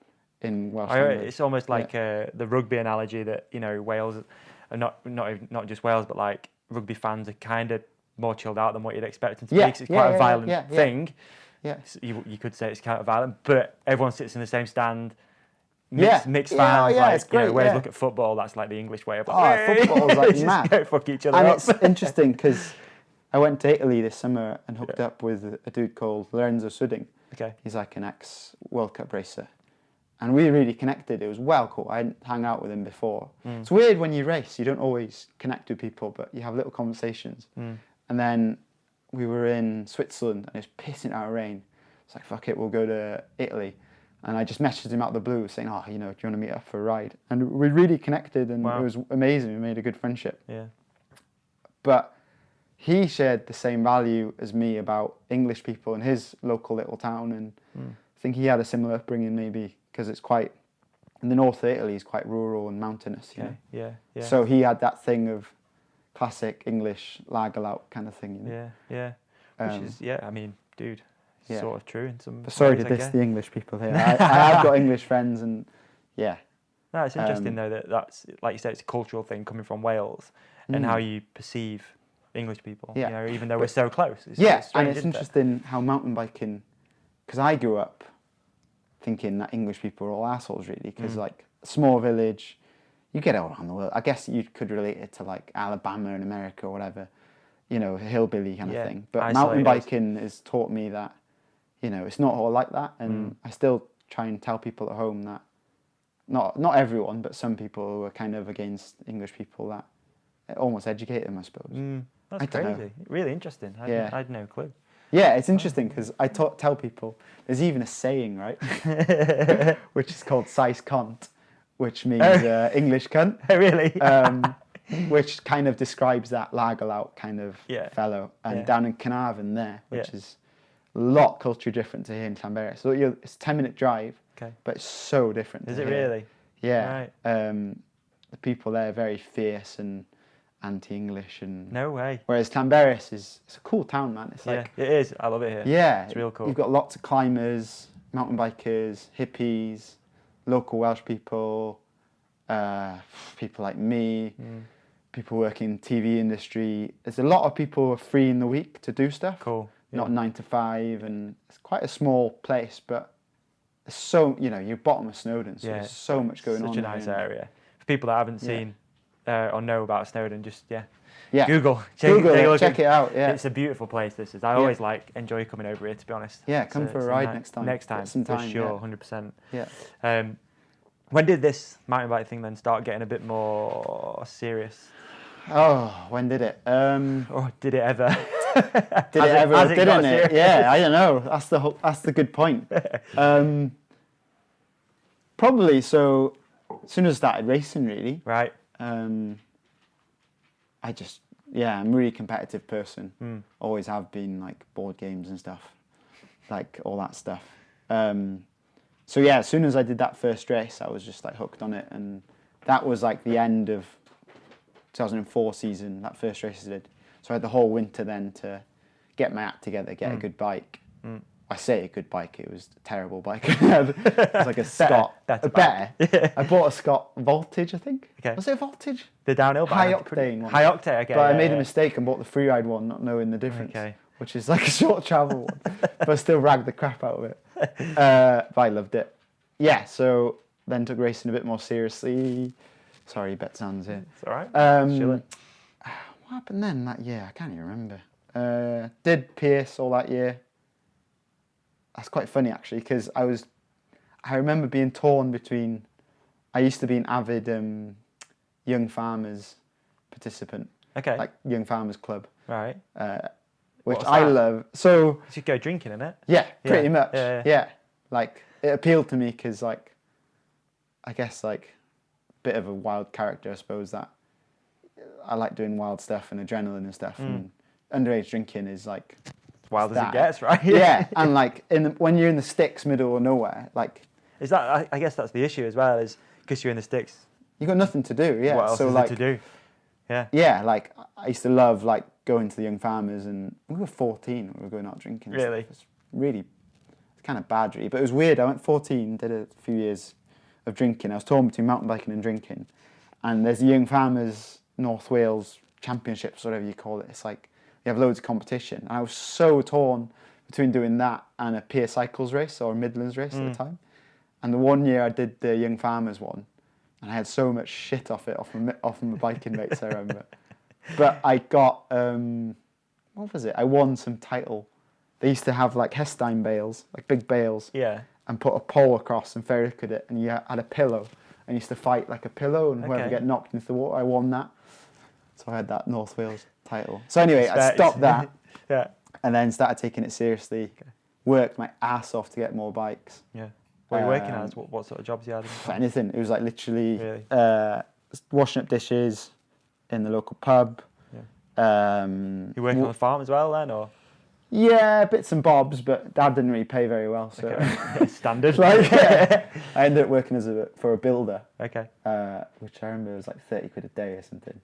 Welsh language. It's almost like the rugby analogy that, you know, Wales, are not just Wales, but like rugby fans are kind of more chilled out than what you'd expect them to be. Because it's quite a violent thing. Yeah. So you could say it's kind of violent, but everyone sits in the same stand. Mixed fans. It's great. Whereas look at football, that's like the English way of football's like mad. Go fuck each other and up. It's interesting because I went to Italy this summer and hooked up with a dude called Lorenzo Sudding. Okay. He's like an ex-World Cup racer. And we really connected. It was well cool. I hadn't hung out with him before. It's weird when you race. You don't always connect with people, but you have little conversations. And then we were in Switzerland and it was pissing out of rain. It's like, fuck it, we'll go to Italy. And I just messaged him out of the blue saying, do you want to meet up for a ride? And we really connected and it was amazing. We made a good friendship. Yeah. But he shared the same value as me about English people in his local little town. And I think he had a similar upbringing maybe because it's quite, in the north of Italy is quite rural and mountainous, you know? Yeah. So he had that thing of classic English lager out kind of thing, you know? Yeah. Which is, I mean, dude, it's sort of true in some But sorry ways, to I diss guess. the English people here. I have got English friends and, yeah. No, it's interesting though that's, like you said, it's a cultural thing coming from Wales and how you perceive English people, you know, even though we're so close. It's strange, and it's interesting how mountain biking, because I grew up thinking that English people are all assholes really, because like small village, you get all around the world. I guess you could relate it to like Alabama in America or whatever, you know, hillbilly kind of thing. But mountain biking has taught me that, you know, it's not all like that, and I still try and tell people at home that not everyone, but some people who are kind of against English people, that almost educate them, I suppose. That's crazy. Really interesting. I had no clue. Yeah, it's interesting because I tell people, there's even a saying, right? Which is called Sais Cunt, which means English cunt. Really? Which kind of describes that lagerlout kind of fellow. And down in Carnarvon there, which is a lot culture different to here in Llanberis. So it's a 10-minute drive, but it's so different. Is it really? Yeah. Right. The people there are very fierce and anti-English, and no way. Whereas Llanberis it's a cool town, man. It's like it is. I love it here. Yeah, it's real cool. You've got lots of climbers, mountain bikers, hippies, local Welsh people, people like me, people working in the TV industry. There's a lot of people who are free in the week to do stuff. Cool. Not 9 to 5, and it's quite a small place, but it's so, you know, you're bottom of Snowdon, so there's so much going on. Such a nice area. For people that haven't seen or know about Snowdon, just Google check it out. Yeah, it's a beautiful place. This is. I always enjoy coming over here, to be honest. Yeah, come for a ride next time. Next time, some time, for sure, 100%. Yeah. When did this mountain bike thing then start getting a bit more serious? Oh, when did it? Or did it ever? Did it ever? Didn't it? Yeah, I don't know. That's the good point. Probably. So, as soon as I started racing, really. Right. I'm a really competitive person. Always have been, like board games and stuff, like all that stuff. So yeah, as soon as I did that first race, I was just like hooked on it, and that was like the end of 2004 season. That first race I did, so I had the whole winter then to get my act together, get a good bike. I say a good bike, it was a terrible bike. It was like a Scott, better. Yeah. I bought a Scott Voltage, I think. Okay. Was it a Voltage? The downhill bike? High octane one. High octane, okay. But I made a mistake and bought the freeride one, not knowing the difference. Okay. Which is like a short travel one. But I still ragged the crap out of it. But I loved it. Yeah, so then took racing a bit more seriously. Sorry, Betsan's here. It's alright. Chilling. What happened then that year? I can't even remember. Did Pierce all that year. That's quite funny actually, because I remember being torn between, I used to be an avid Young Farmers participant. Okay. Like Young Farmers Club. Right. Which I love. So you go drinking in it? Yeah, pretty much. Yeah. Like, it appealed to me because, like, I guess, like, a bit of a wild character, I suppose, that I like doing wild stuff and adrenaline and stuff. And underage drinking is, like... wild as it gets, right? Yeah, and, like, when you're in the sticks, middle of nowhere, like... Is that... I guess that's the issue as well, is because you're in the sticks. You got nothing to do, yeah. What else is there to do? Yeah. Yeah, like, I used to love, like, going to the Young Farmers, and we were 14 when we were going out drinking. Really? It's really... kind of bad really, but it was weird. I went 14, did a few years of drinking. I was torn between mountain biking and drinking, and there's the Young Farmers North Wales Championships, whatever you call it. It's like you have loads of competition, and I was so torn between doing that and a Pier Cycles race or a Midlands race at the time. And the one year I did the Young Farmers one, and I had so much shit off my biking mates, I remember. But I got what was it? I won some title. They used to have like Hestein bales, like big bales, and put a pole across and ferried it, and you had a pillow, and you used to fight like a pillow, and whoever get knocked into the water, I won that. So I had that North Wales title. So anyway, I stopped that, and then started taking it seriously. Worked my ass off to get more bikes. Yeah. What were you working as? What sort of jobs you had? Anything. It was like literally washing up dishes in the local pub. Yeah. You working on the farm as well then, or? Yeah, bits and bobs, but Dad didn't really pay very well, so standard. I ended up working for a builder. Okay. Which I remember was like 30 quid a day or something.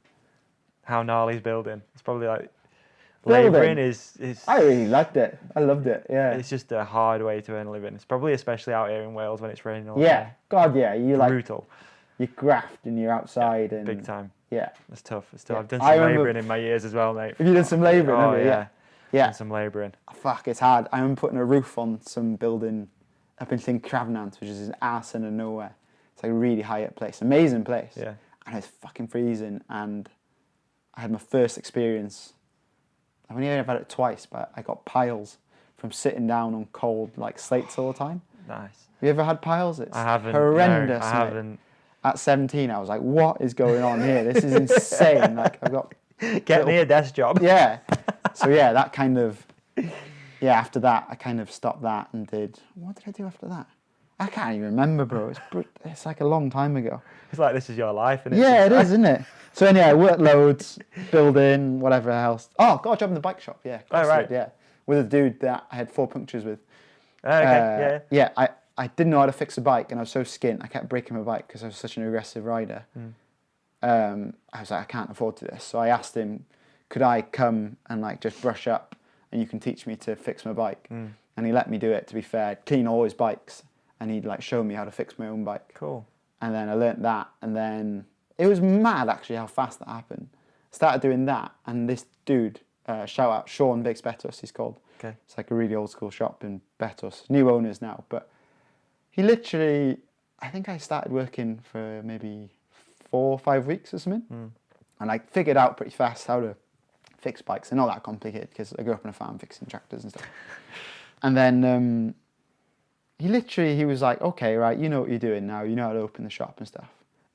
How gnarly's building? It's probably like Building. labouring is. I really liked it. I loved it. Yeah. It's just a hard way to earn a living. It's probably especially out here in Wales when it's raining all the Yeah. time. God, yeah. You Brutal. you graft and you're outside and Big time. Yeah. It's tough. It's tough. Yeah. I've done some labouring in my years as well, mate. Have you done some labouring? Oh, Have you? yeah. Yeah. Done some labouring. Fuck, it's hard. I remember putting a roof on some building up in Llangravnant, which is an arse in nowhere. It's like a really high up place. Amazing place. Yeah. And it's fucking freezing. And I had my first experience. I've only ever had it twice, but I got piles from sitting down on cold like slates all the time. Nice. Have you ever had piles? It's I haven't. horrendous. No, I haven't. At 17, I was like, what is going on here? This is insane. Like, I've got... Get me a desk job. Yeah. So, yeah, that kind of... Yeah, after that, I kind of stopped that and did... What did I do after that? I can't even remember, bro. It's like a long time ago. It's like this is your life, isn't it? Yeah, it is, isn't it? So, anyway, I worked loads, building, whatever else. Oh, got a job in the bike shop, yeah. Oh, right. Yeah. With a dude that I had 4 punctures with. Okay, Yeah, I didn't know how to fix a bike, and I was so skint. I kept breaking my bike because I was such an aggressive rider. I was like, I can't afford to do this. So I asked him, could I come and like just brush up, and you can teach me to fix my bike? And he let me do it. To be fair, clean all his bikes, and he'd like show me how to fix my own bike. Cool. And then I learnt that, and then it was mad actually how fast that happened. Started doing that, and this dude, shout out Sean Biggs Betos, he's called. Okay. It's like a really old school shop in Betos, new owners now, but he literally, I think I started working for maybe 4 or 5 weeks or something, and I figured out pretty fast how to fix bikes. They're not that complicated because I grew up on a farm fixing tractors and stuff. And then he was like, okay, right, you know what you're doing now, you know how to open the shop and stuff.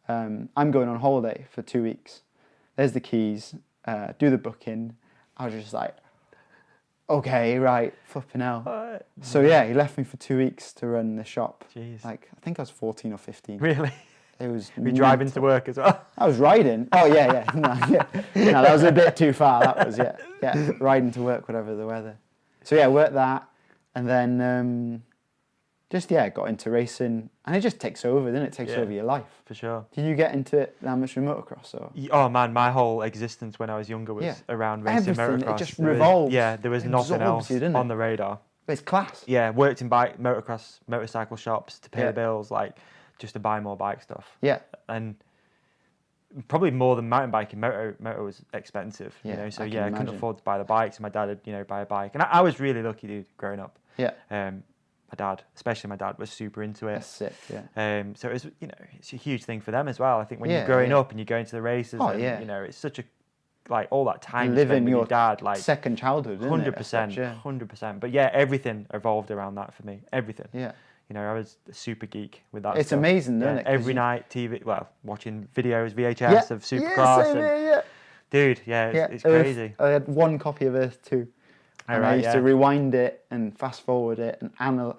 I'm going on holiday for 2 weeks. There's the keys, do the booking. I was just like, okay, right, flipping hell. What? So yeah, he left me for 2 weeks to run the shop. Jeez. Like, I think I was 14 or 15. Really? It was Be driving to work as well? I was riding. Oh, yeah. No, that was a bit too far. That was, yeah, riding to work, whatever the weather. So yeah, worked that, and then got into racing, and it just takes over, doesn't it? It takes over your life. For sure. Did you get into it that much with motocross? Or? Oh man, my whole existence when I was younger was around racing Everything, motocross. It just revolved. There was nothing else on the radar. It's class. Yeah, worked in motocross, motorcycle shops to pay the bills, like just to buy more bike stuff. Yeah. And probably more than mountain biking. Motor was expensive, Yeah, you know. So I I couldn't afford to buy the bikes. And my dad would, buy a bike. And I was really lucky, dude, growing up. Yeah. My dad, especially my dad, was super into it. That's sick. Yeah. So it was, it's a huge thing for them as well. I think when you're growing up and you're going to the races, it's such a all that time you spend with your dad, like second childhood, isn't 100%, 100%. But yeah, everything evolved around that for me. Everything. Yeah. I was a super geek with that. It's stuff. amazing, isn't it? Every night, TV, watching videos, VHS of Supercross. Dude, it's crazy. I had one copy of Earth 2. And I used to rewind it and fast forward it and analyze.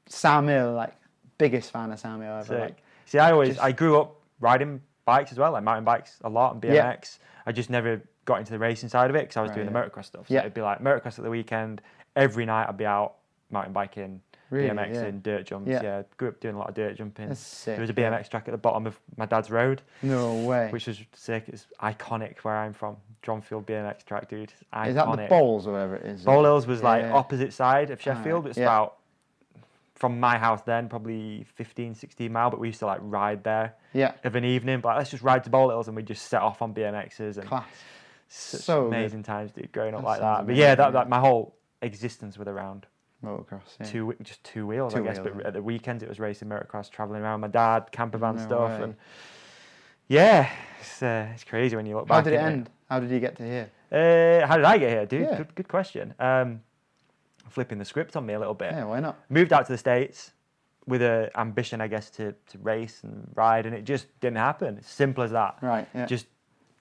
Sam Hill, like, biggest fan of Sam Hill ever. Like, see, I grew up riding bikes as well, like mountain bikes a lot and BMX. Yeah. I just never got into the racing side of it because I was doing the motocross stuff. So it'd be like motocross at the weekend. Every night I'd be out mountain biking, BMXing, dirt jumps. Yeah, grew up doing a lot of dirt jumping. That's sick. There was a BMX track at the bottom of my dad's road. No way. Which was sick. It's iconic where I'm from. Dronfield BMX track, dude. Iconic. Is that the Bowls or whatever it is? Bowl Hills was opposite side of Sheffield. It's about, from my house then, probably 15, 16 mile, but we used to ride there of an evening. But let's just ride to Bowl Hills and we just set off on BMXs. And class. So amazing times, dude, growing up like that. But that my whole existence was around motocross. Just two wheels, I guess. But at the weekends it was racing motocross, travelling around my dad, camper van stuff. And it's crazy when you look back. How did it end? How did you get to here? How did I get here, dude? Yeah. Good question. Flipping the script on me a little bit. Yeah, why not? Moved out to the States with an ambition, I guess, to race and ride, and it just didn't happen. It's simple as that. Right. Yeah. Just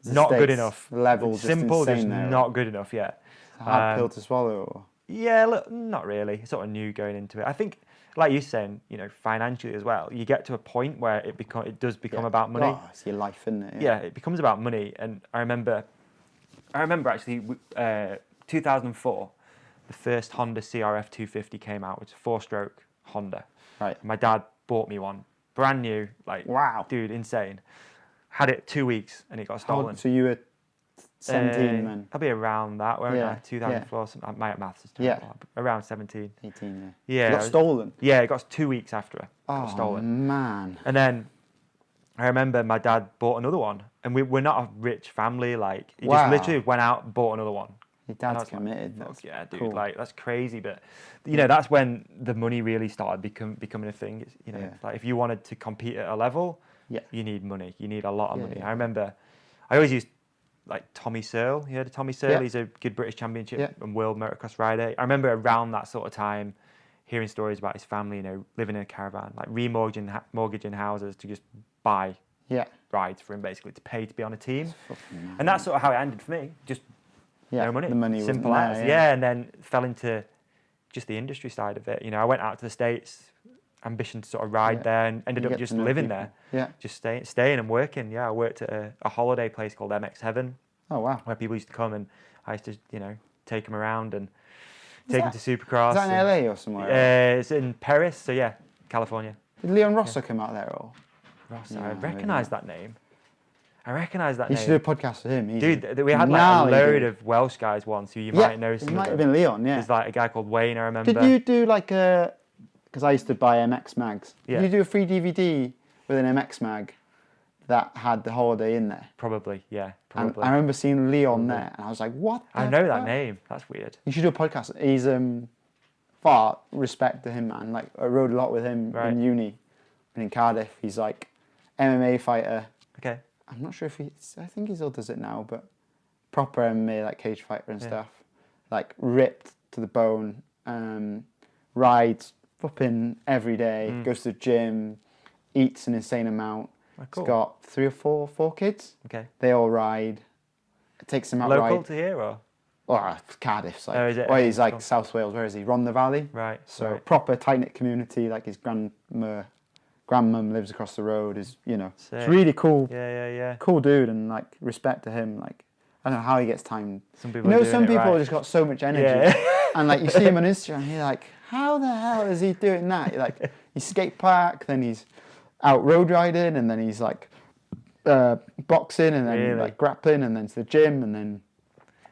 not good enough. Level simple, just just there, not good enough yet. Hard pill to swallow. Or? Yeah, look, not really. Sort of new going into it. I think, like you're saying, financially as well, you get to a point where it does become about money. Oh, it's your life, isn't it? Yeah, it becomes about money. And I remember actually 2004, the first Honda CRF 250 came out, which is a 4-stroke Honda. Right. My dad bought me one, brand new, like, wow, dude, insane. Had it 2 weeks and it got stolen. So you were 17 then? I'll be around that, won't I? 2004. My maths is terrible. Around 17. 18, yeah. It got stolen? Yeah, it got 2 weeks after it got Oh, stolen. man. And then I remember my dad bought another one. And we're not a rich family. Like, he just literally went out and bought another one. Your dad's committed. Like, that's yeah, dude, cool. like, that's crazy. But, you know, that's when the money really started becoming a thing. It's, you know, like, if you wanted to compete at a level, you need money. You need a lot of money. I remember, I always used, like, Tommy Searle. You heard of Tommy Searle? He's a good British Championship and world motocross rider. I remember around that sort of time hearing stories about his family, you know, living in a caravan, like mortgaging houses to just buy rides for him, basically, to pay to be on a team. And that's sort of how it ended for me. Just no money. The money simple wasn't as. there, And then fell into just the industry side of it. You know, I went out to the States, ambition to sort of ride there, and ended up just living there. Just staying and working. Yeah, I worked at a holiday place called MX Heaven. Oh, wow. Where people used to come, and I used to, you know, take them around and take them to Supercross. Is that in LA or somewhere? It's in Paris, so yeah, California. Did Leon Rosso come out there? Or? Rosso, I recognise that name. You should do a podcast with him. Dude, we had like a load of Welsh guys once who you might know. It might have been Leon, There's like a guy called Wayne, I remember. Did you do like a... Because I used to buy MX mags. Yeah. Did you do a free DVD with an MX mag that had the holiday in there? Probably, yeah. And I remember seeing Leon there, and I was like, what the I know that fuck? name. That's weird. You should do a podcast. He's... far respect to him, man. Like, I rode a lot with him in uni and in Cardiff. He's like MMA fighter. Okay. I'm not sure if I think he still does it now, but proper MMA, like cage fighter and stuff. Like, ripped to the bone, rides flipping every day, goes to the gym, eats an insane amount. Oh, cool. He's got 3 or 4 kids. Okay. They all ride. It takes him out Local to here, or? Oh, Cardiff's like, is it? Well, he's like South Wales. Where is he? Rhondda Valley. Right. So proper tight knit community. Like his grandmum lives across the road. Is it's really cool. Yeah. Cool dude, and like respect to him. Like I don't know how he gets time. Some people. Some people have just got so much energy, and like you see him on Instagram, and you're like, how the hell is he doing that? You're like he's skate park, then he's out road riding, and then he's like boxing, and then like grappling, and then to the gym, and then.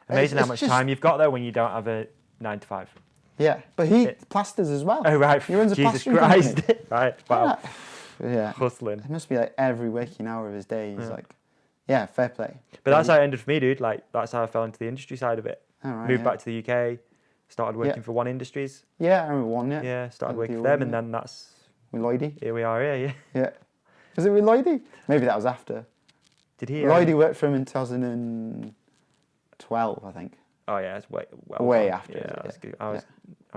Amazing how much time you've got though when you don't have a 9 to 5. Yeah, but he plasters as well. Oh right, he runs a Jesus plastering Christ! company. Right, wow. Yeah, hustling. It must be like every waking hour of his day. He's like, yeah, fair play. But that's how it ended for me, dude. Like that's how I fell into the industry side of it. Moved back to the UK, started working for One Industries. Yeah, I remember One. Yeah, started working for them, and then that's with Lloydie. Here we are. Yeah. Was it with Lloydie? Maybe that was after. Did he? Lloydie worked for him in 2012, I think. Oh yeah, it's way after. Yeah, I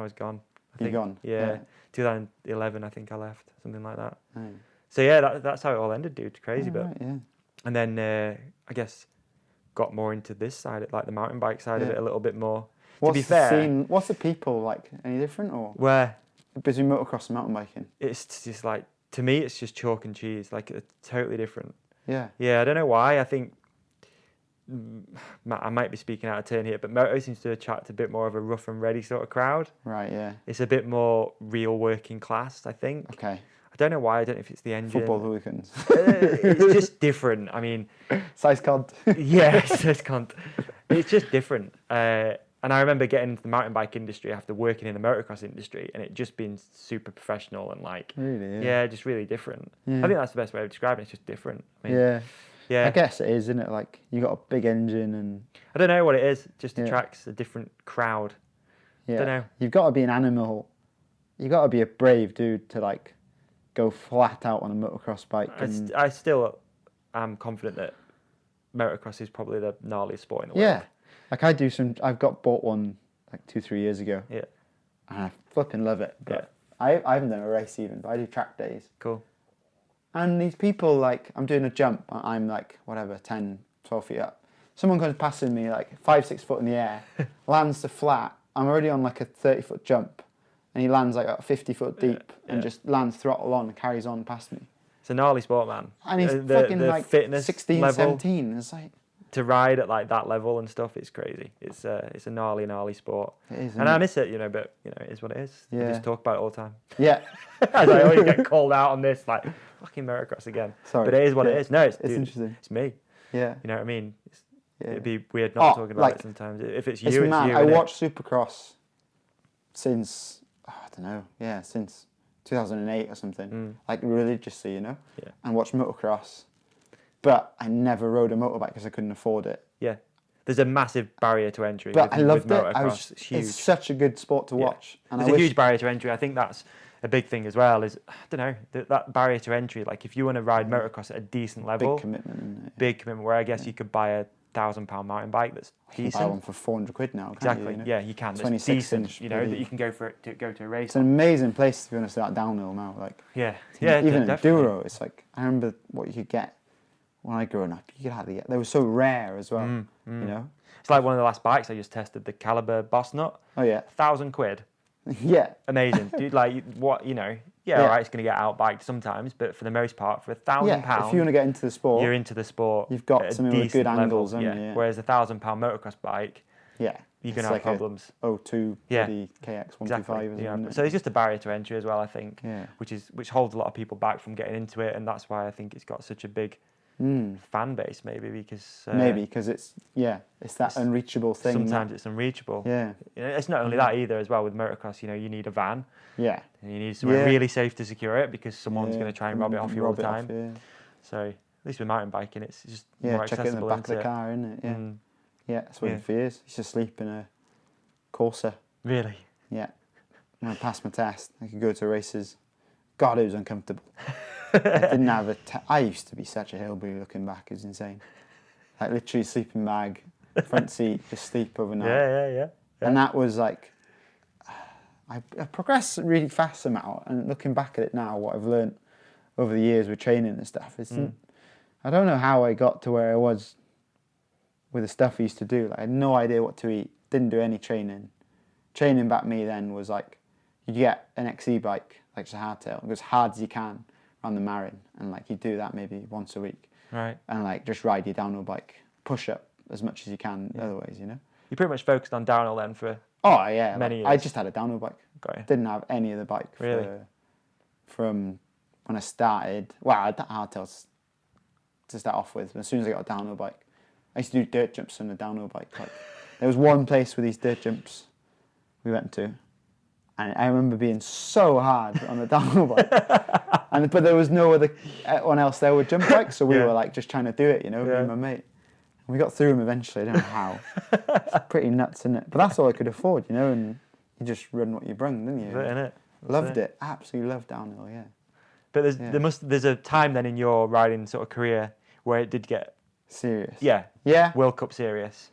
was gone. You're gone. Yeah, 2011, I think I left, something like that. So yeah, that's how it all ended, dude. Crazy, and then I guess got more into this side, like the mountain bike side of it, a little bit more. To be fair, what's the people like? Any different or where between motocross and mountain biking? It's just like, to me, it's just chalk and cheese. Like it's totally different. Yeah. Yeah, I don't know why. I think. I might be speaking out of turn here, but moto seems to attract a bit more of a rough and ready sort of crowd. Right, yeah. It's a bit more real working class, I think. Okay. I don't know why. I don't know if it's the engine. Football hooligans. It's just different. I mean... Size cunt. Yeah, size cunt. It's just different. And I remember getting into the mountain bike industry after working in the motocross industry, and it just being super professional and like... Really, yeah, just really different. Yeah. I think that's the best way of describing it. It's just different. I mean, yeah, I guess it is, isn't it? Like, you got a big engine and... I don't know what it is. It just attracts a different crowd. Yeah. I don't know. You've got to be an animal. You've got to be a brave dude to, like, go flat out on a motocross bike. I still am confident that motocross is probably the gnarliest sport in the world. Yeah. Like, I've bought one, like, 2-3 years ago. Yeah. And I flipping love it. But I haven't done a race even, but I do track days. Cool. And these people, like, I'm doing a jump, I'm like, whatever, 10, 12 feet up. Someone comes passing me, like, 5-6 foot in the air, lands to flat. I'm already on, like, a 30-foot jump. And he lands, like, 50 foot deep and just lands throttle on and carries on past me. It's a gnarly sport, man. And he's fucking, like, 16, level. 17. It's like... to ride at like that level and stuff, it's crazy. It's a gnarly sport. It is, and I miss it, but it is what it is. Yeah. I just talk about it all the time. Yeah. As I always get called out on this, like fucking motocross again. Sorry. But it is what it is. No, it's interesting. It's me. Yeah. You know what I mean? Yeah. It'd be weird not talking about it sometimes. If it's you, it's mad. you. I watched Supercross since I don't know. Yeah, since 2008 or something. Like religiously, Yeah. And watched motocross, but I never rode a motorbike because I couldn't afford it. Yeah. There's a massive barrier to entry. But I loved it. It's huge. It's such a good sport to watch. And there's a huge barrier to entry. I think that's a big thing as well. Is I don't know that barrier to entry. Like if you want to ride motocross at a decent level, big commitment. Isn't it? Big commitment. Where I guess you could buy a £1,000 mountain bike that's decent. You can buy one for £400 now. Exactly. You, Yeah, you can. That's 26 decent. inch. That you can go to a race. It's an amazing place to be honest. That downhill now, like even enduro. It's like I remember what you could get when I grew up. You could hardly get. They were so rare as well. It's like one of the last bikes I just tested, the Caliber Boss Nut. Oh yeah, £1,000. Yeah, amazing, dude. Like what Yeah, all right, it's going to get outbiked sometimes, but for the most part, for £1,000, if you want to get into the sport, you're into the sport. You've got something with good angles, haven't you? Whereas a £1,000 motocross bike, you're going to have problems. O2, the KX125, exactly. So it's just a barrier to entry as well, I think, which holds a lot of people back from getting into it, and that's why I think it's got such a big fan base, maybe because it's that unreachable thing. Sometimes it's unreachable. Yeah, it's not only that either as well with motocross. You need a van. Yeah, and you need somewhere really safe to secure it because someone's going to try and rob it off you all the time. So at least with mountain biking, it's just more accessible. Check it in the back of the car, isn't it? Yeah, that's what it is. He's just sleep in a Corsa. Really? Yeah. When I passed my test, I could go to races. God, it was uncomfortable. I didn't have I used to be such a hillbilly looking back. It's insane. Like literally sleeping bag, front seat, just sleep overnight. Yeah. And that was like, I progressed really fast somehow. And looking back at it now, what I've learned over the years with training and stuff, I don't know how I got to where I was with the stuff I used to do. Like, I had no idea what to eat, didn't do any training. Training back me then was like, you get an XC bike, like just a hardtail, go as hard as you can around the Marin, and like you do that maybe once a week. Right. And like just ride your downhill bike, push up as much as you can otherwise, You pretty much focused on downhill then for many years. I just had a downhill bike. Got you. Didn't have any other bike from when I started. Well, I had hardtails to start off with. As soon as I got a downhill bike, I used to do dirt jumps on a downhill bike. Like, there was one place with these dirt jumps we went to, and I remember being so hard on the downhill bike. But there was no other one else there with jump bikes, so we were like just trying to do it, me and my mate. And we got through them eventually. I don't know how. It's pretty nuts, isn't it? But that's all I could afford, and you just run what you brung, didn't you? That's it, innit? Loved it. Absolutely loved downhill. Yeah. But there's a time then in your riding sort of career where it did get serious. Yeah. World Cup serious.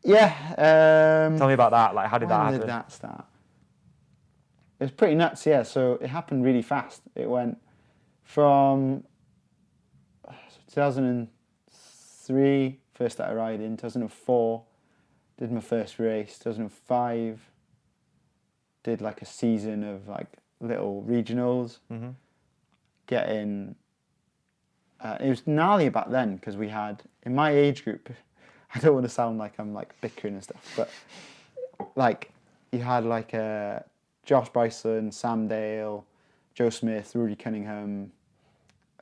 Yeah. Tell me about that. Like, how did that happen? When did that start? It was pretty nuts, yeah. So it happened really fast. It went from 2003, first started riding, 2004, did my first race, 2005, did like a season of like little regionals, getting... it was gnarly back then because we had, in my age group, I don't want to sound like I'm like bickering and stuff, but like you had like Josh Bryson, Sam Dale, Joe Smith, Rudy Cunningham.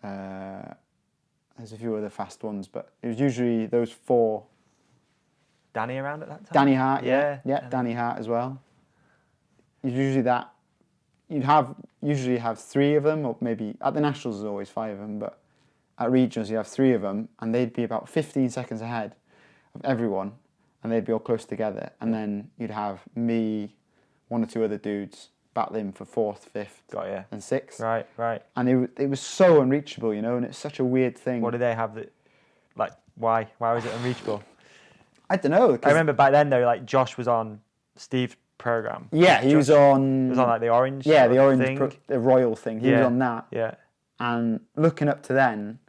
There's a few other fast ones, but it was usually those four. Danny around at that time? Danny Hart, yeah, Danny Hart as well. Usually that, usually have three of them, or maybe, at the Nationals there's always five of them, but at regionals you have three of them, and they'd be about 15 seconds ahead of everyone, and they'd be all close together, and then you'd have me, one or two other dudes battling for fourth, fifth, and sixth. Right. And it was so unreachable, and it's such a weird thing. What did they have that, like, why was it unreachable? I don't know. I remember back then though, like Josh was on Steve's program. Yeah, he was on like the orange. Yeah, the orange thing. The royal thing. He was on that. Yeah. And looking up to then,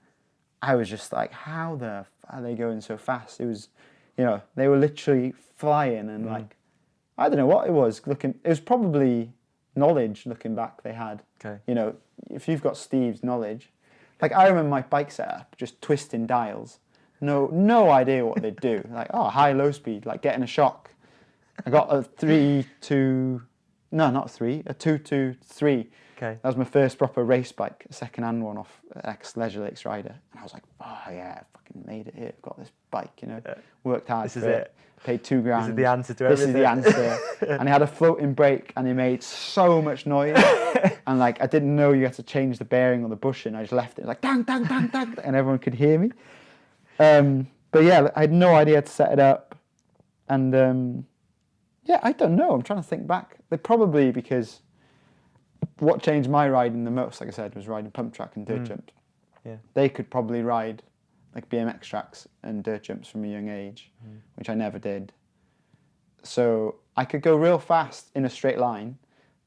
I was just like, how the f are they going so fast? It was, they were literally flying and like, I don't know what it was. It was probably knowledge looking back they had. Okay. If you've got Steve's knowledge, like I remember my bike setup just twisting dials no idea what they'd do. Like, high, low speed, like getting a shock. I got a 2-2-3. Okay. That was my first proper race bike, a second-hand one off ex-Leisure Lakes rider. And I was like, I fucking made it here. I've got this bike, Worked hard for it. Paid $2,000. This is the answer to everything. This is the answer. And it had a floating brake, and it made so much noise. And like, I didn't know you had to change the bearing on the bushing. I just left it like, dang, dang, dang, dang, and everyone could hear me. But yeah, I had no idea how to set it up. And I don't know. I'm trying to think back. They probably, because what changed my riding the most, like I said, was riding pump track and dirt jumps. Yeah. They could probably ride like BMX tracks and dirt jumps from a young age, which I never did. So I could go real fast in a straight line,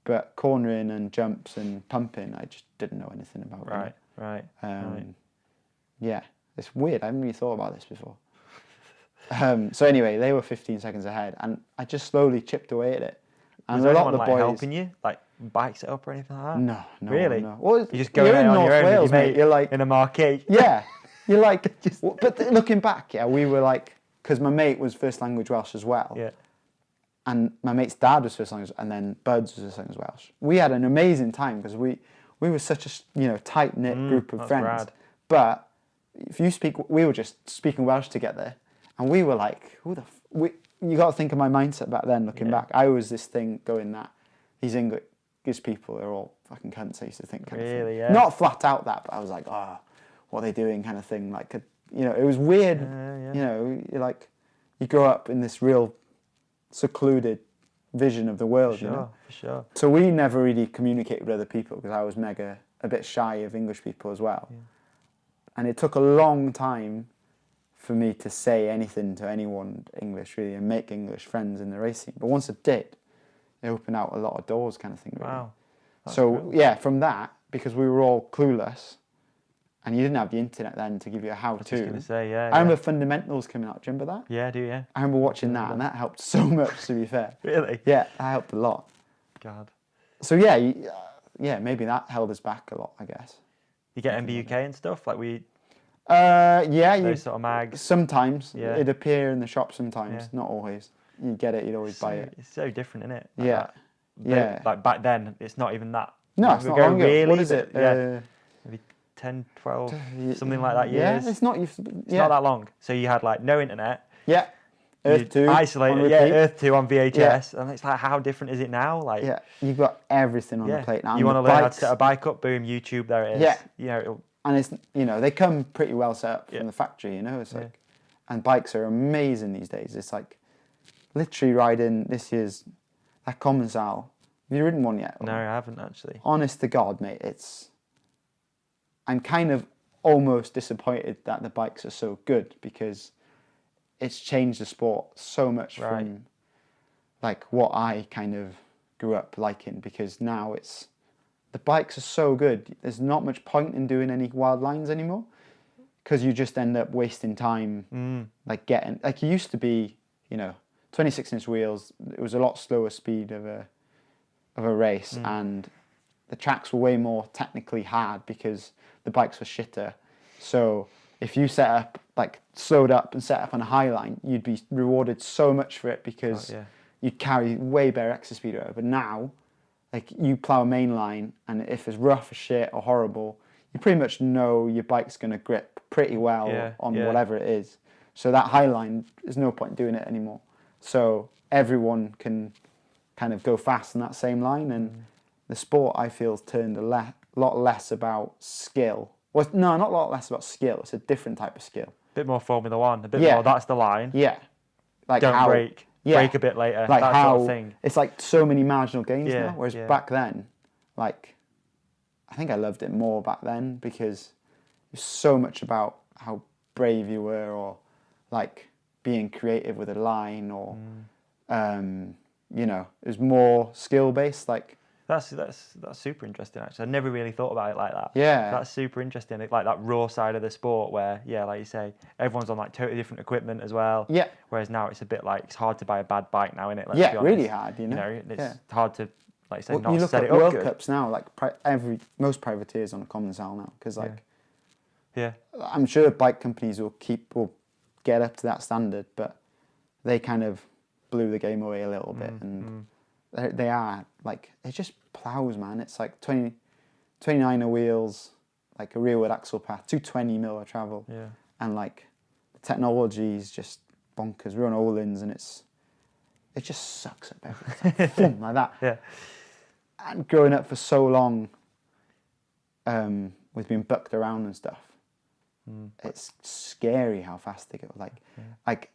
but cornering and jumps and pumping, I just didn't know anything about. Right. Yeah, it's weird. I haven't really thought about this before. So anyway, they were 15 seconds ahead, and I just slowly chipped away at it. And was a lot of the like boys helping you, like bikes it up or anything like that? No, really. No. Well, you just going in on North your own Wales, with your mate, you're like in a marquee. Yeah, you're like. But looking back, we were like, because my mate was first language Welsh as well. Yeah. And my mate's dad was first language, and then Bud's was first language Welsh. We had an amazing time because we were such a tight knit group of friends. Rad. But if you we were just speaking Welsh together, and we were like, you got to think of my mindset back then. Looking back, I was this thing going that these English people are all fucking cunts. I used to think kind of thing. Yeah. Not flat out that, but I was like, what are they doing, kind of thing. Like, it was weird. You're like, you grow up in this real secluded vision of the world. For sure. So we never really communicated with other people because I was a bit shy of English people as well. Yeah. And it took a long time for me to say anything to anyone English really and make English friends in the racing. But once I did, it opened out a lot of doors, kind of thing. Really. Wow. So cool. From that, because we were all clueless, and you didn't have the internet then to give you a how-to. I was just going to say, I remember Fundamentals coming out. Do you remember that? Yeah, I do. Yeah. I remember watching that, and that helped so much. To be fair. Really? Yeah, that helped a lot. God. So maybe that held us back a lot, I guess. You get MBUK and stuff like we. Those sort of mags. Sometimes it'd appear in the shop. Sometimes, not always. You'd get it. You'd always buy it. It's so different, isn't it? Like Like back then, it's not even that. No, it's not long ago. What is it? Maybe 10, 12, something like that years. Yeah, it's not that long. So you had like no internet. Yeah. Earth 2 isolated. Earth 2 on VHS, and it's like, how different is it now? Like, you've got everything on the plate now. You want to learn how to set a bike up? Boom, YouTube, there it is. Yeah. And it's they come pretty well set up from the factory. It's like, and bikes are amazing these days. It's like literally riding this year's that Commensal. Have you ridden one yet? No, I haven't actually. Honest to God, mate, I'm kind of almost disappointed that the bikes are so good because it's changed the sport so much from like what I kind of grew up liking, because now the bikes are so good. There's not much point in doing any wild lines anymore because you just end up wasting time like you used to be, 26-inch wheels. It was a lot slower speed of a race, and the tracks were way more technically hard because the bikes were shitter. So if you slowed up and set up on a high line, you'd be rewarded so much for it because you'd carry way better extra speed over. But now, like, you plough a main line, and if it's rough as shit or horrible, you pretty much know your bike's going to grip pretty well on whatever it is. So that high line, there's no point in doing it anymore. So everyone can kind of go fast in that same line, and the sport, I feel, has turned a lot less about skill. Well, no, not a lot less about skill. It's a different type of skill. A bit more Formula One. A bit more, that's the line. Yeah. Like don't brake. Yeah. Brake a bit later. Like that sort of thing. It's like so many marginal gains now. Whereas back then, like, I think I loved it more back then because it was so much about how brave you were, or like being creative with a line, or it was more skill based. Like, That's super interesting, actually. I never really thought about it like that. Yeah. That's super interesting. Like that raw side of the sport where, like you say, everyone's on like totally different equipment as well. Yeah. Whereas now it's a bit like, it's hard to buy a bad bike now, innit? Let's be honest. Really hard, It's hard to, like you say, you set look at it up World good. Cups now, like most privateers on a Commensal now, because like, Yeah. I'm sure bike companies will get up to that standard, but they kind of blew the game away a little bit, and they are like, it just plows, man. It's like 29er wheels, like a rearward axle path, 220mm of travel, and like the technology is just bonkers. We're on Olin's, and it just sucks up everything like that. Yeah. And growing up for so long, with being bucked around and stuff, it's scary how fast they go. Like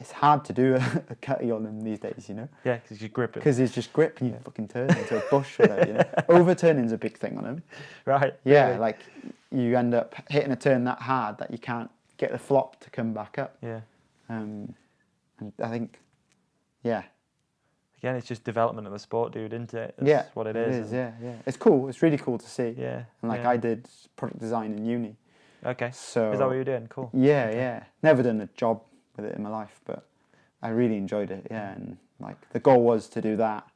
it's hard to do a cutty on them these days, you know? Yeah, because you grip it. Because it's just grip and you fucking turn into a bush with it, you know? Overturning's a big thing on them. Right. Yeah, really. like you end up hitting a turn that hard that you can't get the flop to come back up. Yeah. And I think, yeah. Again, it's just development of the sport, dude, isn't it? That's what it is. It is, yeah. It's cool. It's really cool to see. Yeah. And I did product design in uni. Okay. So is that what you're doing? Cool. Yeah, okay. yeah. Never done a job with it in my life, but I really enjoyed it. Yeah, and like the goal was to do that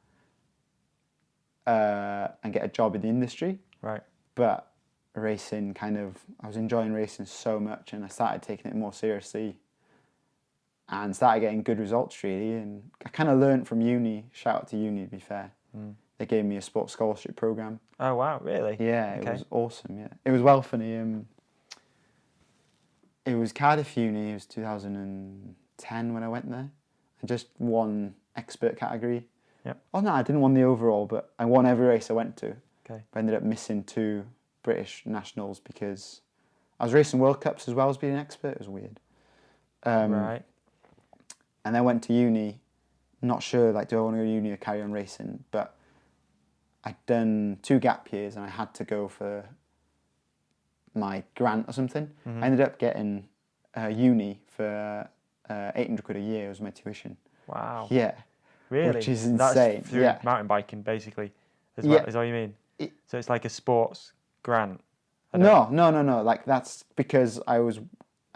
and get a job in the industry. Right. But racing I was enjoying racing so much, and I started taking it more seriously and started getting good results, really. And I kind of learned from uni. Shout out to uni, to be fair. They gave me a sports scholarship program. Oh wow, really? Yeah, okay. It was awesome. Yeah, it was well funny. It was Cardiff Uni. It was 2010 when I went there. I just won expert category. Yep. Oh no, I didn't win the overall, but I won every race I went to. Okay. But I ended up missing 2 British nationals because I was racing World Cups as well as being an expert. It was weird. Right. And then I went to uni. Not sure, like, do I want to go to uni or carry on racing? But I'd done 2 gap years and I had to go for my grant or something. I ended up getting uni for 800 quid a year was my tuition. Wow. Yeah. Really? Which is insane. That's through yeah. mountain biking, basically, as well, is what you mean? So it's like a sports grant? No. Like, that's because I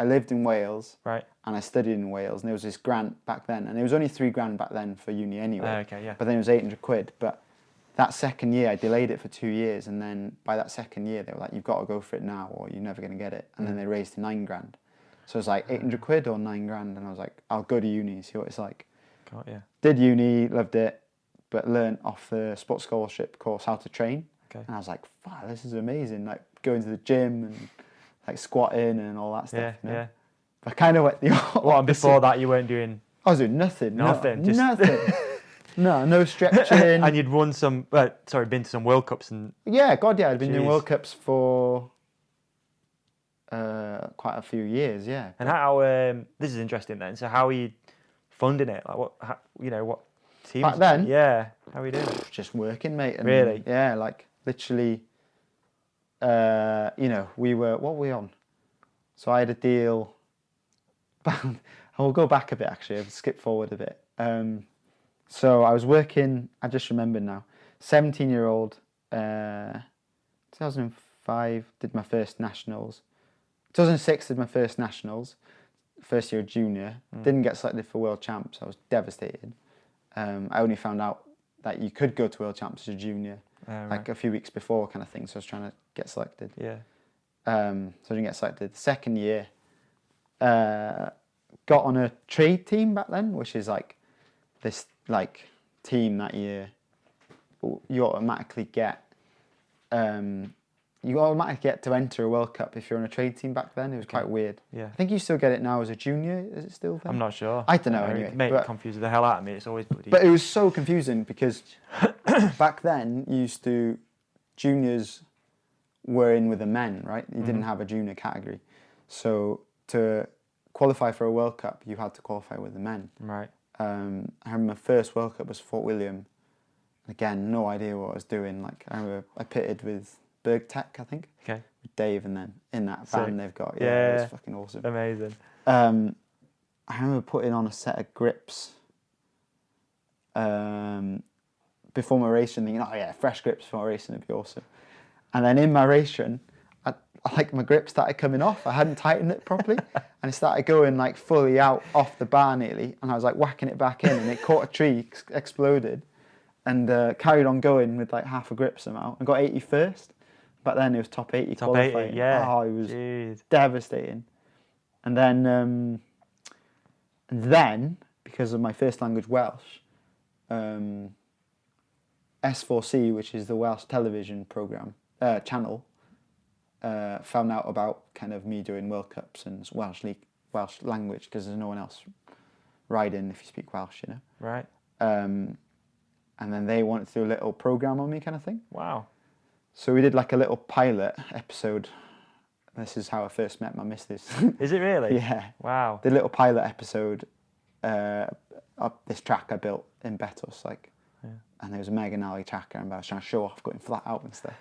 lived in Wales. Right. And I studied in Wales, and there was this grant back then. And it was only £3,000 back then for uni anyway. Okay, yeah. But then it was 800 quid. But that second year, I delayed it for 2 years. And then by that second year, they were like, you've got to go for it now or you're never going to get it. And then they raised to £9,000. So it was like 800 quid or £9,000. And I was like, I'll go to uni, see what it's like. Got you. Did uni, loved it, but learned off the sports scholarship course how to train. Okay. And I was like, wow, this is amazing. Like going to the gym and like squatting and all that stuff. Yeah, you know? yeah. I kind of went the opposite. Well, and before that, you weren't doing... I was doing nothing. Nothing. Just... Nothing. No stretching. And you'd been to some World Cups and... Yeah, God, yeah. I'd been doing World Cups for quite a few years, yeah. And how... this is interesting then. So how are you funding it? Like what teams... Back then? Yeah. How are you doing it? Just working, mate. And, really? Yeah, like literally, we were... What were we on? So I had a deal... I'll go back a bit, actually. I'll skip forward a bit. So I was working, I just remembered now, 17-year-old, 2005, did my first nationals. 2006 did my first nationals, first year of junior. Didn't get selected for World Champs. I was devastated. I only found out that you could go to World Champs as a junior, like a few weeks before kind of thing. So I was trying to get selected. Yeah. So I didn't get selected. The second year, got on a trade team back then, which is like this like team that you automatically get. You automatically get to enter a World Cup if you're on a trade team back then. It was quite weird. Yeah. I think you still get it now as a junior. Is it still there? I'm not sure. I don't know anyway. Mate, it confuses the hell out of me. It's always bloody... But it was so confusing because back then juniors were in with the men, right? You didn't have a junior category. So to qualify for a World Cup, you had to qualify with the men. Right. I remember my first World Cup was Fort William. Again, no idea what I was doing. Like I remember I pitted with Berg Tech, I think. Okay. With Dave, and then in that van they've got. Yeah, it was fucking awesome. Amazing. I remember putting on a set of grips before my racing, thinking, oh yeah, fresh grips before my racing would be awesome. And then in my racing, my grip started coming off. I hadn't tightened it properly, and it started going like fully out off the bar nearly. And I was like whacking it back in, and it caught a tree, exploded, and carried on going with like half a grip somehow. I got 81st. Back then it was top 80 Top qualifying. 80, yeah. Oh, it was devastating. And then And then, because of my first language Welsh, S4C, which is the Welsh television channel, found out about kind of me doing World Cups and Welsh language, because there's no one else riding if you speak Welsh, you know. Right. And then they wanted to do a little program on me, kind of thing. Wow. So we did like a little pilot episode. This is how I first met my missus. Is it really? Yeah. Wow. The little pilot episode up this track I built in Betos, and there was a mega gnarly tracker, and I was trying to show off going flat out and stuff.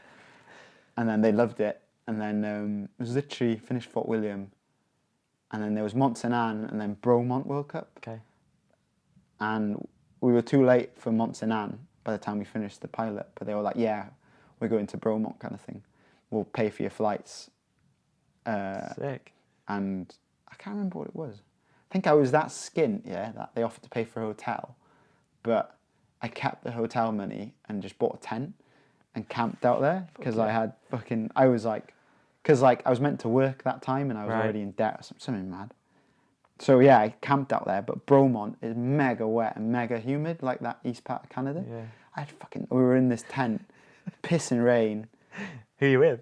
And then they loved it, and then it was literally finished Fort William, and then there was Mont Saint Anne, and then Bromont World Cup. Okay. And we were too late for Mont Saint Anne by the time we finished the pilot, but they were like, yeah, we're going to Bromont kind of thing. We'll pay for your flights. Sick. And I can't remember what it was. I think I was that skint, that they offered to pay for a hotel, but I kept the hotel money and just bought a tent and camped out there, because I had I was meant to work that time, and I was already in debt or something mad. So yeah, I camped out there, but Bromont is mega wet and mega humid, like that east part of Canada. Yeah. We were in this tent, pissing rain. Who are you with?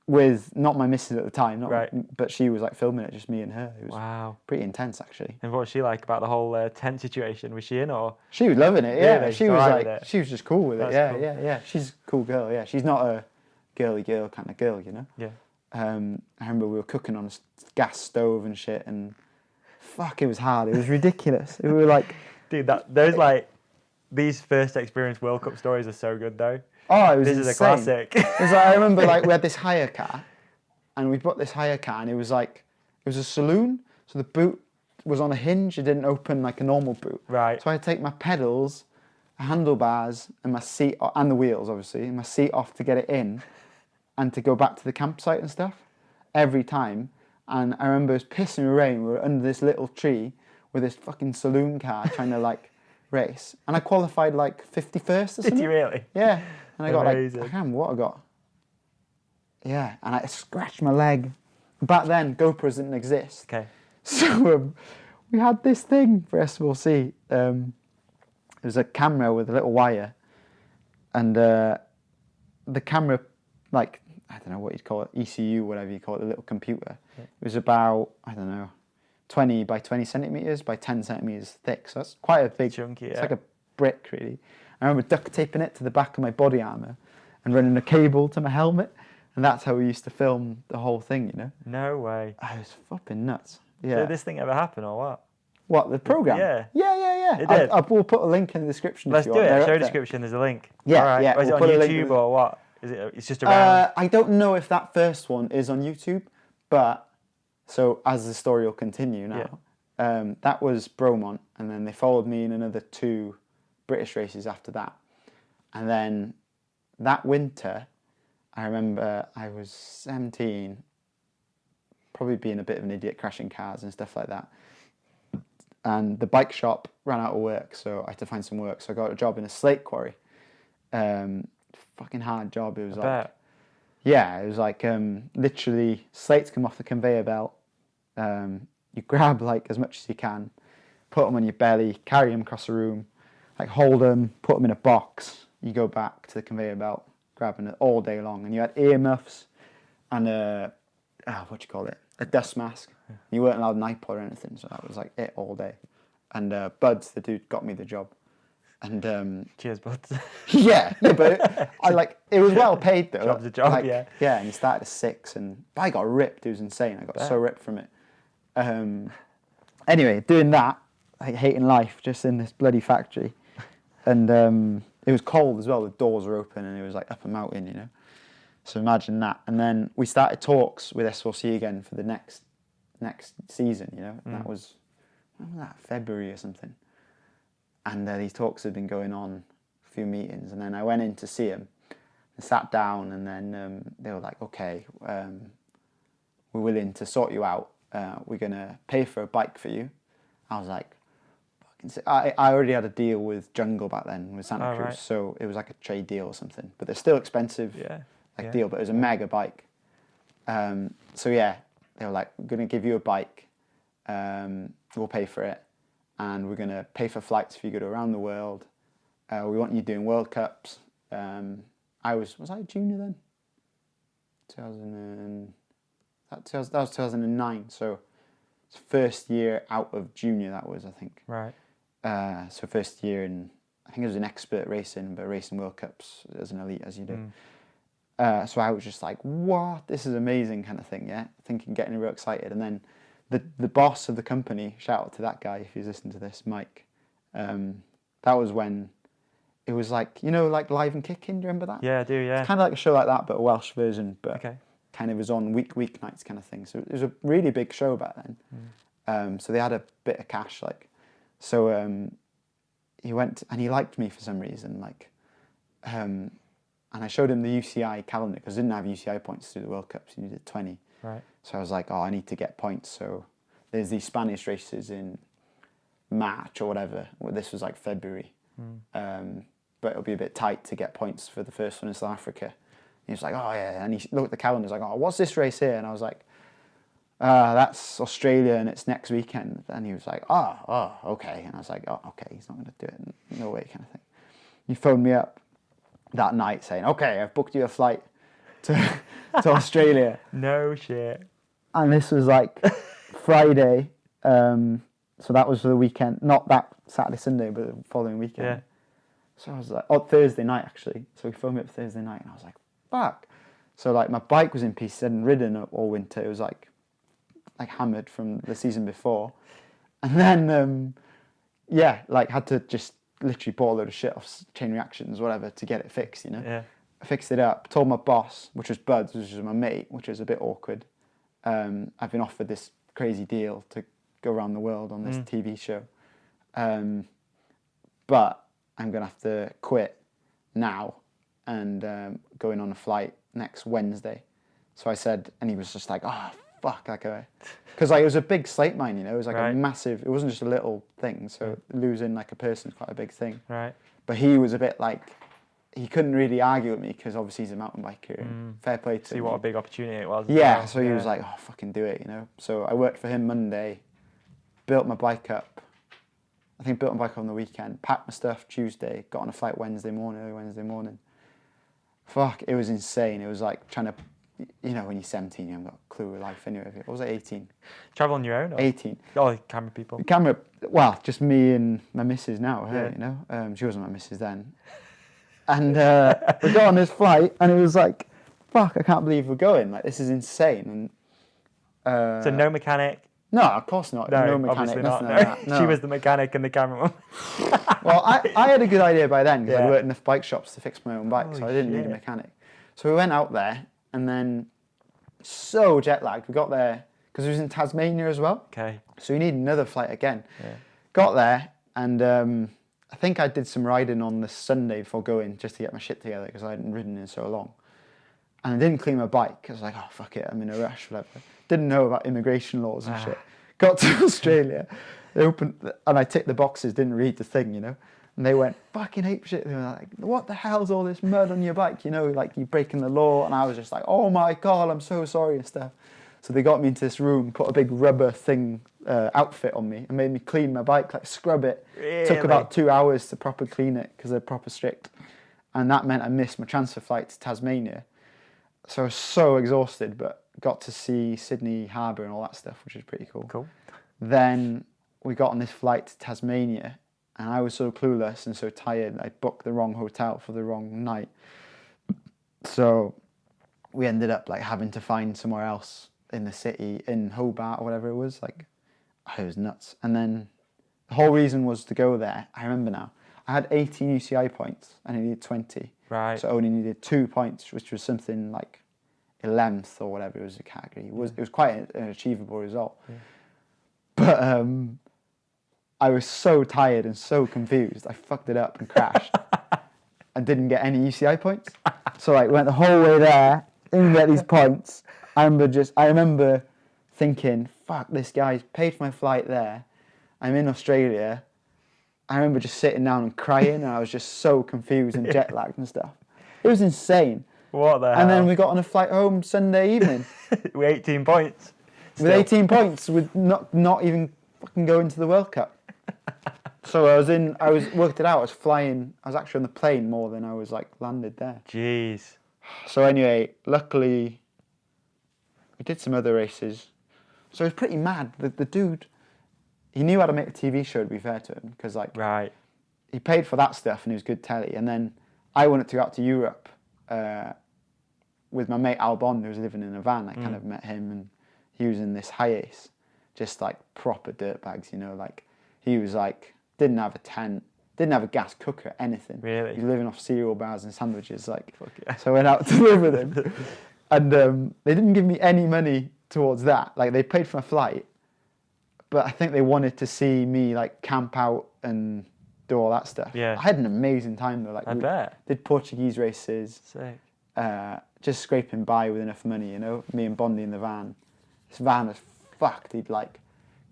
With not my missus at the time, Right. but she was like filming it, just me and her. It was Wow. pretty intense, actually. And what was she like about the whole tent situation? Was she in, or? She was loving it, yeah. Really? She All was right like, with it? she was just cool with it. That's Yeah, cool. yeah. She's a cool girl, yeah. She's not a girly girl kind of girl, you know? Yeah. I remember we were cooking on a gas stove and shit, and fuck, it was hard. It was ridiculous. We were like... Dude, these first experience World Cup stories are so good, though. Oh, it was This insane. is a classic. It was like, I remember we had this hire car, and we bought this hire car, and it was a saloon, so the boot was on a hinge. It didn't open like a normal boot. Right. So I had to take my pedals, handlebars, and my seat, and the wheels, obviously, and my seat off to get it in, and to go back to the campsite and stuff every time. And I remember it was pissing with rain. We were under this little tree with this fucking saloon car trying to race, and I qualified 51st or something. Did you really? Yeah, and I got Amazing. I can't remember what I got. Yeah, and I scratched my leg. Back then, GoPros didn't exist. Okay. So we had this thing for S4C. It was a camera with a little wire, and the camera, I don't know what you'd call it, ECU, whatever you call it, the little computer. Yeah. It was about, I don't know, 20 by 20 centimetres by 10 centimetres thick. So that's quite a big, chunky, it's like a brick, really. I remember duct taping it to the back of my body armour and running a cable to my helmet. And that's how we used to film the whole thing, you know? No way. I was flipping nuts. Yeah. Did this thing ever happen, or what? What, the programme? Yeah. Yeah. It did. We'll put a link in the description. Let's if you do want. it. They're Show up there. description, there's a link. Yeah, All right. yeah. Is it We'll on put a link in YouTube the- or what? Is it? It's just around. I don't know if that first one is on YouTube, but so as the story will continue now, that was Bromont, and then they followed me in another 2 British races after that. And then that winter, I remember I was 17, probably being a bit of an idiot, crashing cars and stuff like that. And the bike shop ran out of work, so I had to find some work. So I got a job in a slate quarry. Fucking hard job. It was it was literally slates come off the conveyor belt. You grab as much as you can, put them on your belly, carry them across the room, hold them, put them in a box. You go back to the conveyor belt, grabbing it all day long. And you had earmuffs and a dust mask. Yeah. You weren't allowed an iPod or anything, so that was it all day. And Buds, the dude, got me the job. And cheers, Buds. yeah, but it was well paid though. Job's a job, yeah. Yeah, and he started at 6, and I got ripped. It was insane. I got so ripped from it. Anyway, doing that, hating life, just in this bloody factory, and it was cold as well. The doors were open, and it was up a mountain, you know. So imagine that. And then we started talks with S4C again for the next season, you know. And that was, when was that, February or something. And these talks had been going on, a few meetings, and then I went in to see him and sat down, and then they were like, okay, we're willing to sort you out. We're going to pay for a bike for you. I was like, I already had a deal with Jungle back then, with Santa Cruz, right. So it was like a trade deal or something. But they're still expensive, deal, but it was a mega bike. So yeah, they were like, we're going to give you a bike. we'll pay for it, and we're going to pay for flights for you to go around the world. We want you doing World Cups. Was I a junior then? That was 2009. So it's first year out of junior. That was, I think. Right. So first year in, I think it was an expert racing, but racing World Cups as an elite as you do. So I was just like, what? This is amazing kind of thing, yeah? Getting real excited. And then the boss of the company, shout out to that guy if he's listening to this, Mike. That was when it was like, like Live and Kicking, do you remember that? Yeah, I do, yeah. It's kind of like a show like that, but a Welsh version, but kind of was on weeknights kind of thing. So it was a really big show back then. So they had a bit of cash, like. So he went, and he liked me for some reason, like, and I showed him the UCI calendar, because I didn't have UCI points to do the World Cups, you needed 20. Right. So I was like, I need to get points. So there's these Spanish races in March or whatever. Well, this was like February. But it'll be a bit tight to get points for the first one in South Africa. And he was like, oh yeah. And he looked at the calendar, he's like, oh, what's this race here? And I was like, that's Australia and it's next weekend. And he was like, oh, okay. And I was like, oh, okay, he's not going to do it. No way, kind of thing. He phoned me up that night saying, okay, I've booked you a flight to Australia. No shit. And this was like Friday. So that was for the weekend, not that Saturday, Sunday, but the following weekend. Yeah. So I was like, Thursday night actually. So he phoned me up Thursday night and I was like, fuck. So like my bike was in pieces. I hadn't ridden all winter. It was like hammered from the season before. And then, had to just literally bought a load of shit off Chain Reactions, whatever, to get it fixed, Yeah. I fixed it up, told my boss, which was Buds, which was my mate, which was a bit awkward. I've been offered this crazy deal to go around the world on this TV show. But I'm going to have to quit now and going on a flight next Wednesday. So I said, and he was just like, oh, fuck, because it was a big slate mine, it was like a massive, it wasn't just a little thing, so losing like a person is quite a big thing. Right. But he was a bit like, he couldn't really argue with me because obviously he's a mountain biker and fair play to him. See what a big opportunity it was. Yeah, so he was like, oh, fucking do it, So I worked for him Monday, built my bike up. I think built my bike up on the weekend, packed my stuff Tuesday, got on a flight early Wednesday morning. Fuck, it was insane. It was like trying to, when you're 17, you haven't got a clue of life anyway. What was it, 18? Travel on your own? Or? 18. Oh, camera people. Well, just me and my missus now, her, she wasn't my missus then. And we got on this flight, and it was like, fuck, I can't believe we're going. Like, this is insane. And so no mechanic? No, of course not. No mechanic, nothing like that. No. She was the mechanic and the cameraman. Well, I had a good idea by then because I'd worked in enough bike shops to fix my own bike, so I didn't need a mechanic. So we went out there, and then so jet lagged. We got there because it was in Tasmania as well. Okay. So we need another flight again. Yeah. Got there, and I think I did some riding on the Sunday before going just to get my shit together because I hadn't ridden in so long. And I didn't clean my bike. I was like, oh, fuck it, I'm in a rush, whatever. Didn't know about immigration laws and shit. Got to Australia, they opened, and I ticked the boxes, didn't read the thing, And they went, fucking ape shit. They were like, what the hell's all this mud on your bike? Like you're breaking the law. And I was just like, oh my God, I'm so sorry and stuff. So they got me into this room, put a big rubber thing, outfit on me and made me clean my bike, like scrub it. Really? Took about 2 hours to proper clean it because they're proper strict. And that meant I missed my transfer flight to Tasmania. So I was so exhausted, but got to see Sydney Harbour and all that stuff, which was pretty cool. Cool. Then we got on this flight to Tasmania, and I was so clueless and so tired. I booked the wrong hotel for the wrong night. So we ended up like having to find somewhere else in the city, in Hobart or whatever it was. Like, it was nuts. And then the whole reason was to go there. I remember now. I had 18 UCI points and I needed 20. Right. So I only needed 2 points, which was something like 11th or whatever it was a category. It was quite an achievable result. Yeah. But I was so tired and so confused. I fucked it up and crashed and didn't get any UCI points. So I went the whole way there, didn't get these points. I remember thinking, fuck, this guy's paid for my flight there. I'm in Australia. I remember just sitting down and crying, and I was just so confused and jet lagged and stuff. It was insane. What the hell? And then we got on a flight home Sunday evening. With 18 points. With 18 points, with not even fucking going to the World Cup. So worked it out. I was flying. I was actually on the plane more than I was like landed there. Jeez. So anyway, luckily, we did some other races. So it was pretty mad. The dude, he knew how to make a TV show, to be fair to him, because like he paid for that stuff and he was good telly. And then I wanted to go out to Europe with my mate Al Bond, who was living in a van. I kind of met him, and he was in this Hiace, just like proper dirtbags, you know. Like he was like didn't have a tent, didn't have a gas cooker, anything. Really? He was living off cereal bars and sandwiches. Like, yeah. So I went out to live with him, and they didn't give me any money towards that. Like they paid for my flight, but I think they wanted to see me like camp out and do all that stuff. Yeah. I had an amazing time though. Like I bet. Did Portuguese races. Sick. Just scraping by with enough money, you know. Me and Bondy in the van. This van was fucked. He'd like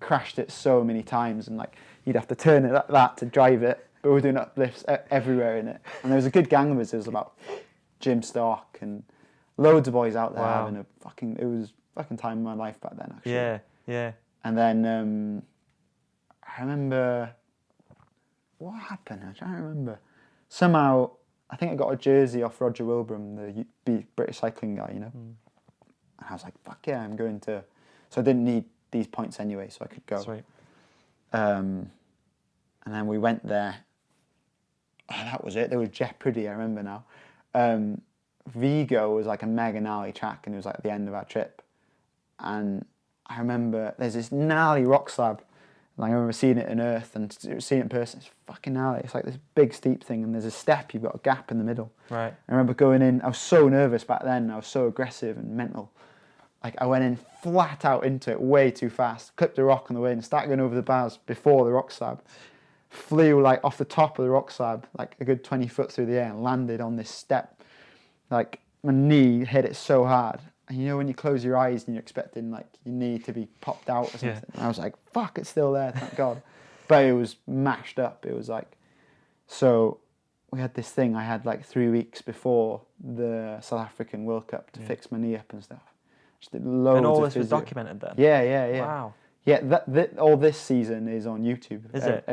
crashed it so many times, and like you'd have to turn it like that to drive it. But we were doing uplifts everywhere in it, and there was a good gang of us. There was about Jim Stark and loads of boys out there having a fucking. It was fucking time of my life back then, actually. Yeah, yeah. And then I remember what happened. I'm trying to remember. Somehow, I think I got a jersey off Roger Wilbraham, the British cycling guy, you know. And I was like, fuck yeah, I'm going to. So I didn't need these points anyway, so I could go. Sweet. And then we went there. Oh, that was it. There was Jeopardy, I remember now. Vigo was like a mega gnarly track, and it was like at the end of our trip. And I remember there's this gnarly rock slab. And I remember seeing it in Earth and seeing it in person. It's fucking gnarly. It's like this big steep thing, and there's a step. You've got a gap in the middle. Right. I remember going in. I was so nervous back then. I was so aggressive and mental. Like I went in flat out into it way too fast. Clipped a rock on the way and started going over the bars before the rock slab. Flew like off the top of the rock slab, like a good 20 foot through the air, and landed on this step. Like my knee hit it so hard. And you know when you close your eyes and you're expecting like your knee to be popped out or something. Yeah. And I was like, fuck, it's still there, thank God. But it was mashed up. It was like, so we had this thing I had like 3 weeks before the South African World Cup to fix my knee up and stuff. Just did loads and all of this was documented then? Yeah. Wow. Yeah, that all this season is on YouTube. Is it?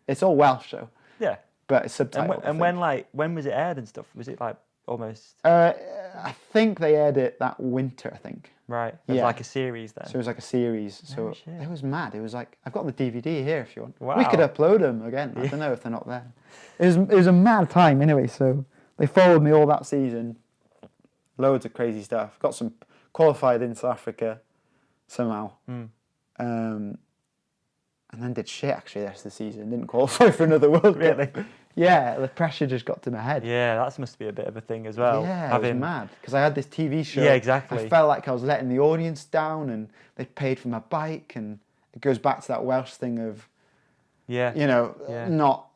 It's all Welsh though. Yeah. But it's subtitled. And when was it aired and stuff? Was it like almost? I think they aired it that winter. I think. Right. It was like a series then. So it was like a series. So it was mad. It was like I've got the DVD here if you want. Wow. We could upload them again. I don't know if they're not there. It was a mad time anyway. So they followed me all that season. Loads of crazy stuff. Got some qualified in South Africa somehow. And then did shit actually the rest of the season. Didn't qualify for another World Cup. Really? Yeah, the pressure just got to my head. Yeah, that must be a bit of a thing as well. Yeah, it was mad because I had this TV show. Yeah, exactly. I felt like I was letting the audience down, and they paid for my bike, and it goes back to that Welsh thing of, not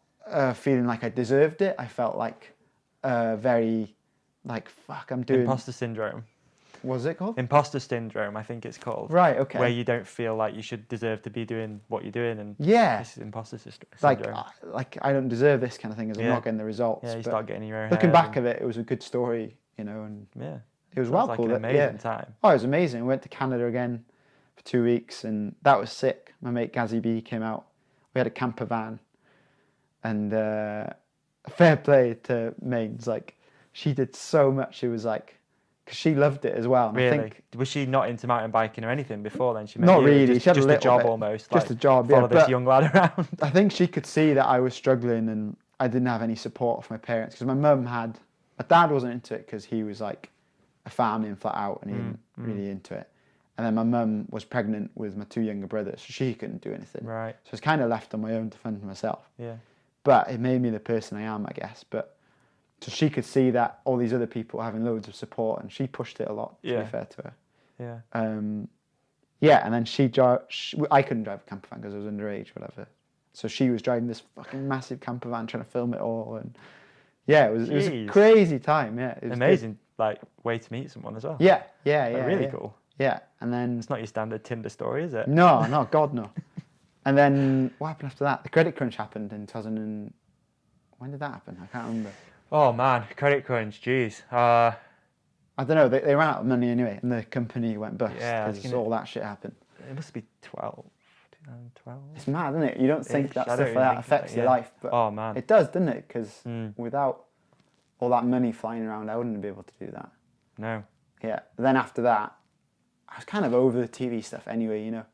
feeling like I deserved it. I felt like very, like fuck, I'm doing imposter syndrome. What's it called? Imposter syndrome, I think it's called. Right, okay. Where you don't feel like you should deserve to be doing what you're doing, and this is imposter syndrome. Like I don't deserve this kind of thing, as I'm not getting the results. Yeah, you start getting your own. Looking back at it, it was a good story, and it was well cool. Like an amazing time. Oh, it was amazing. We went to Canada again for 2 weeks, and that was sick. My mate Gazzy B came out. We had a camper van, and fair play to Mains. Like she did so much. It was like. Because she loved it as well. And really? I think, was she not into mountain biking or anything before then? She not really. She had just a a job bit. Almost. Just like, a job, follow this young lad around. I think she could see that I was struggling and I didn't have any support from my parents. Because my dad wasn't into it because he was like a farming flat out and he wasn't really into it. And then my mum was pregnant with my 2 younger brothers, so she couldn't do anything. Right. So I was kind of left on my own to fend for myself. Yeah. But it made me the person I am, I guess. But so she could see that all these other people having loads of support, and she pushed it a lot, to be fair to her. Yeah. And then I couldn't drive a camper van because I was underage, whatever. So she was driving this fucking massive camper van, trying to film it all, and it was a crazy time. Yeah, it was amazing, like way to meet someone as well. Yeah, really cool. Yeah, and then it's not your standard Tinder story, is it? No, God no. And then what happened after that? The credit crunch happened in 2000. When did that happen? I can't remember. Oh man, credit crunch, jeez. I don't know, they ran out of money anyway, and the company went bust because all that shit happened. It must be 12. 12. It's mad, isn't it? You don't think that I stuff don't like even that think affects about your yeah. life, but Oh, man. it does, doesn't it? Because Mm. without all that money flying around, I wouldn't be able to do that. No. Yeah. Then after that, I was kind of over the TV stuff anyway, you know,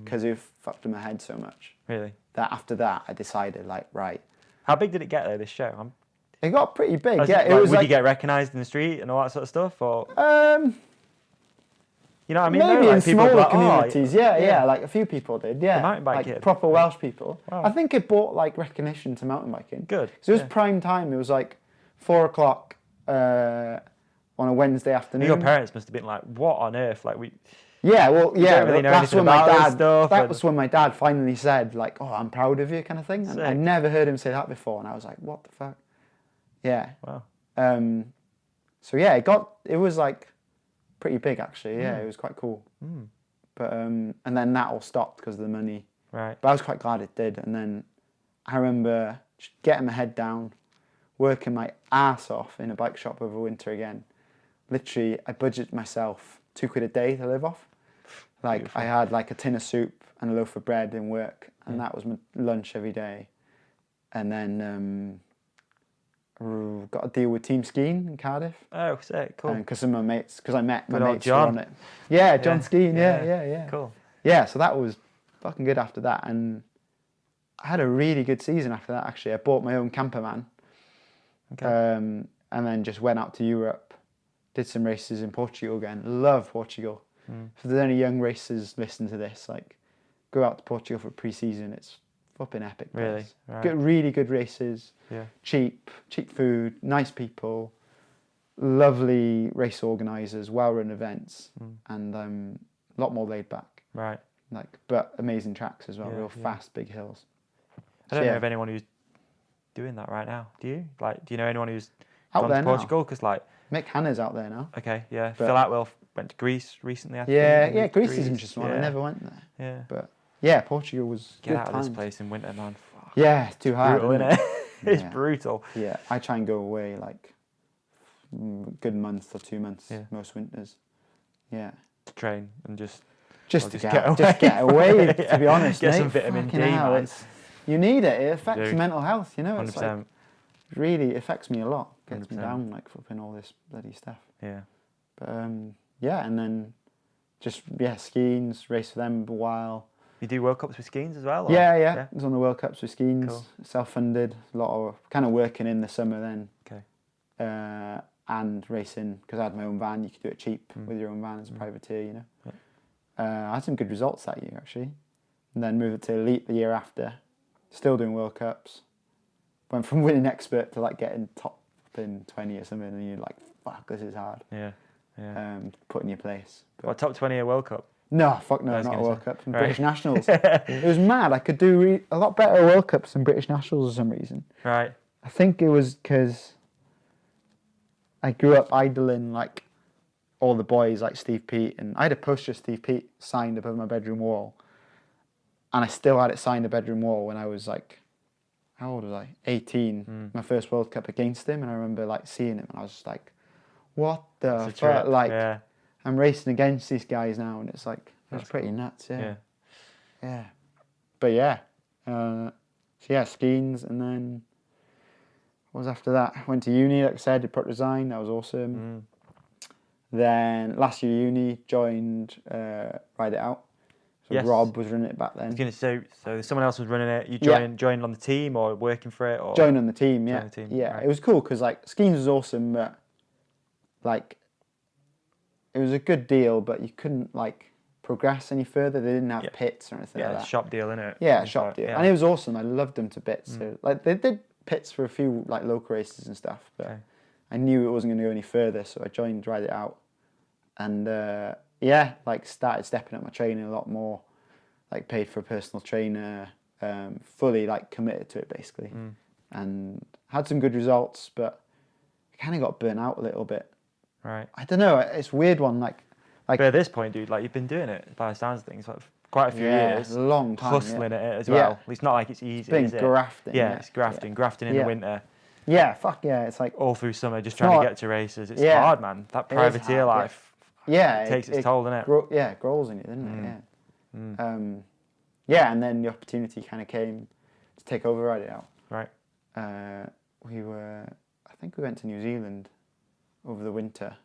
because it fucked in my head so much. Really? That after that, I decided, like, right. How big did it get, though, this show? It got pretty big, It it was would like... you get recognised in the street and all that sort of stuff? Or you know what I mean? Maybe like in people smaller like, communities, yeah, like a few people did, yeah. The mountain bike like kid. proper Welsh people. Wow. I think it brought like recognition to mountain biking. Good. So it was prime time. It was like 4:00 on a Wednesday afternoon. Your parents must have been like, "What on earth?" Like we. Yeah, well, yeah. Don't really know that's anything when my about this dad. stuff That and- was when my dad finally said, like, "Oh, I'm proud of you," kind of thing. And I Sick. never heard him say that before, and I was like, "What the fuck?" Yeah. Wow. So yeah, it was like pretty big actually. Yeah, it was quite cool. Mm. But and then that all stopped because of the money. Right. But I was quite glad it did. And then I remember just getting my head down, working my ass off in a bike shop over winter again. Literally, I budgeted myself £2 a day to live off. Like Beautiful. I had like a tin of soup and a loaf of bread in work, and that was my lunch every day. And then got a deal with Team Skiing in Cardiff. Oh, sick. Cool. Because of my mates, because I met my Good old mates who were John. on it. Yeah, John Skiing. Yeah. Cool. Yeah, so that was fucking good after that, and I had a really good season after that. Actually, I bought my own camper van, and then just went out to Europe, did some races in Portugal again. Love Portugal. If there's any young racers listening to this, like, go out to Portugal for pre-season. It's flipping epic. Really? Place. Right. Good, really good races. Yeah. Cheap food, nice people, lovely race organisers, well-run events, and a lot more laid back. Right. Like, but amazing tracks as well, Yeah, real yeah. fast, big hills. I don't So, know of anyone who's doing that right now. Do you? Like, do you know anyone who's Out gone there to now. Portugal? Because like, Mick Hanna's out there now. okay, yeah. But- Phil Atwell went to Greece recently. I Yeah, think. yeah, Greece is an interesting one. I never went there. Yeah. But yeah, Portugal was Get good out of times. this place in winter, man. Fuck. Yeah, it's too hard. Brutal, isn't innit? it? It's Yeah. brutal. Yeah, I try and go away like good month or 2 months Yeah. most winters. Yeah. To train and just Just Well, to just get away, to Yeah. be honest. Get mate. some vitamin Fucking D, hell, man. you need it. It affects Dude. your mental health, you know? It's 100%. like, really affects me a lot. Gets me 100%. down, like, flipping all this bloody stuff. Yeah. But, yeah, and then just, skiing, race for them a while. You do World Cups with Skeens as well? Or? Yeah. I was on the World Cups with skiing, Cool. self-funded, a lot of kind of working in the summer then. Okay. And racing, because I had my own van, you could do it cheap with your own van as a privateer, you know. Yeah. I had some good results that year, actually. And then moved to Elite the year after, still doing World Cups. Went from winning expert to like getting top in 20 or something, and you're like, fuck, this is hard. Yeah. Putting your place. But What, top 20 at World Cup? no, fuck no, I was not a gonna World say. Cup. Right. British Nationals. It was mad. I could do a lot better World Cups than British Nationals for some reason. Right. I think it was because I grew up idling like all the boys like Steve Pete, and I had a poster of Steve Pete signed above my bedroom wall, and I still had it signed above my bedroom wall when I was like, how old was I? 18. My first World Cup against him, and I remember like seeing him, and I was just like, what the It's a trip. fuck? Like, Yeah. I'm racing against these guys now, and it's like, that's pretty nuts, yeah. But yeah, so yeah, skiings, and then what was after that? Went to uni, like I said, did product design, that was awesome. Then last year uni, joined Ride It Out. So Yes. Rob was running it back I then. was going to say, so someone else was running it. You Yeah. joined on the team or working for it? Or Joined on the team, yeah. Joined the team, Yeah, right. it was cool because like skiing was awesome, but like it was a good deal, but you couldn't like progress any further. They didn't have Yeah. pits or anything Yeah, like it's that. shop deal, innit? Yeah, It's shop like- deal, yeah. and it was awesome. I loved them to bits. So, like they did pits for a few like local races and stuff, but Okay. I knew it wasn't going to go any further, so I joined Ride It Out, and yeah, like started stepping up my training a lot more. Like paid for a personal trainer, fully like committed to it basically, and had some good results, but I kind of got burnt out a little bit. Right. I don't know. It's a weird one. Like But at this point, dude, like you've been doing it by the sounds of things, like for quite a few years. a long time, hustling yeah. at it as Yeah. well. It's not like it's easy, been is it? grafting, Yeah, yeah. it's grafting. Yeah. Grafting in Yeah. the winter, Yeah, fuck yeah. It's like all through summer, just trying not- to get to races. It's Yeah. hard, man. That It is privateer hard, yeah. life yeah, it takes its toll, doesn't it? Yeah, it grows in you, doesn't it? Yeah. yeah, and then the opportunity kind of came to take over Ride It Out. Right. I think we went to New Zealand over the winter,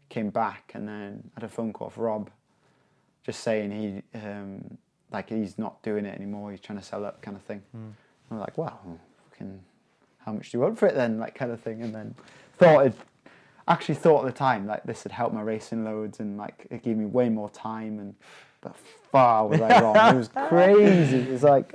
came back, and then had a phone call from Rob, just saying he's not doing it anymore. He's trying to sell up, kind of thing. I'm like, wow, how much do you want for it then, like kind of thing. And then thought at the time like this had helped my racing loads, and like it gave me way more time. But far was I wrong. It was crazy. It was like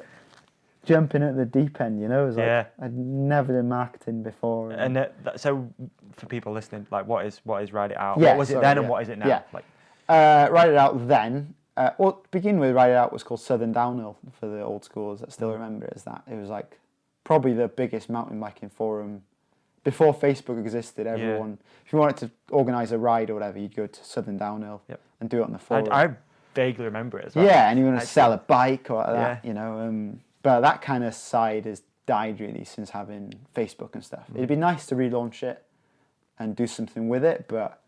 jumping at the deep end, you know. It was like I'd never done marketing before. And so for people listening, like what is Ride It Out? Yeah, what was it then, and what is it now? Yeah. Like, Ride It Out then. To begin with, Ride It Out was called Southern Downhill for the old schools that still remember it as that. It was like probably the biggest mountain biking forum before Facebook existed. Everyone, if you wanted to organise a ride or whatever, you'd go to Southern Downhill and do it on the forum. I vaguely remember it as well. Yeah, and you want to sell a bike or that, you know. But that kind of side has died really since having Facebook and stuff. It'd be nice to relaunch it and do something with it, but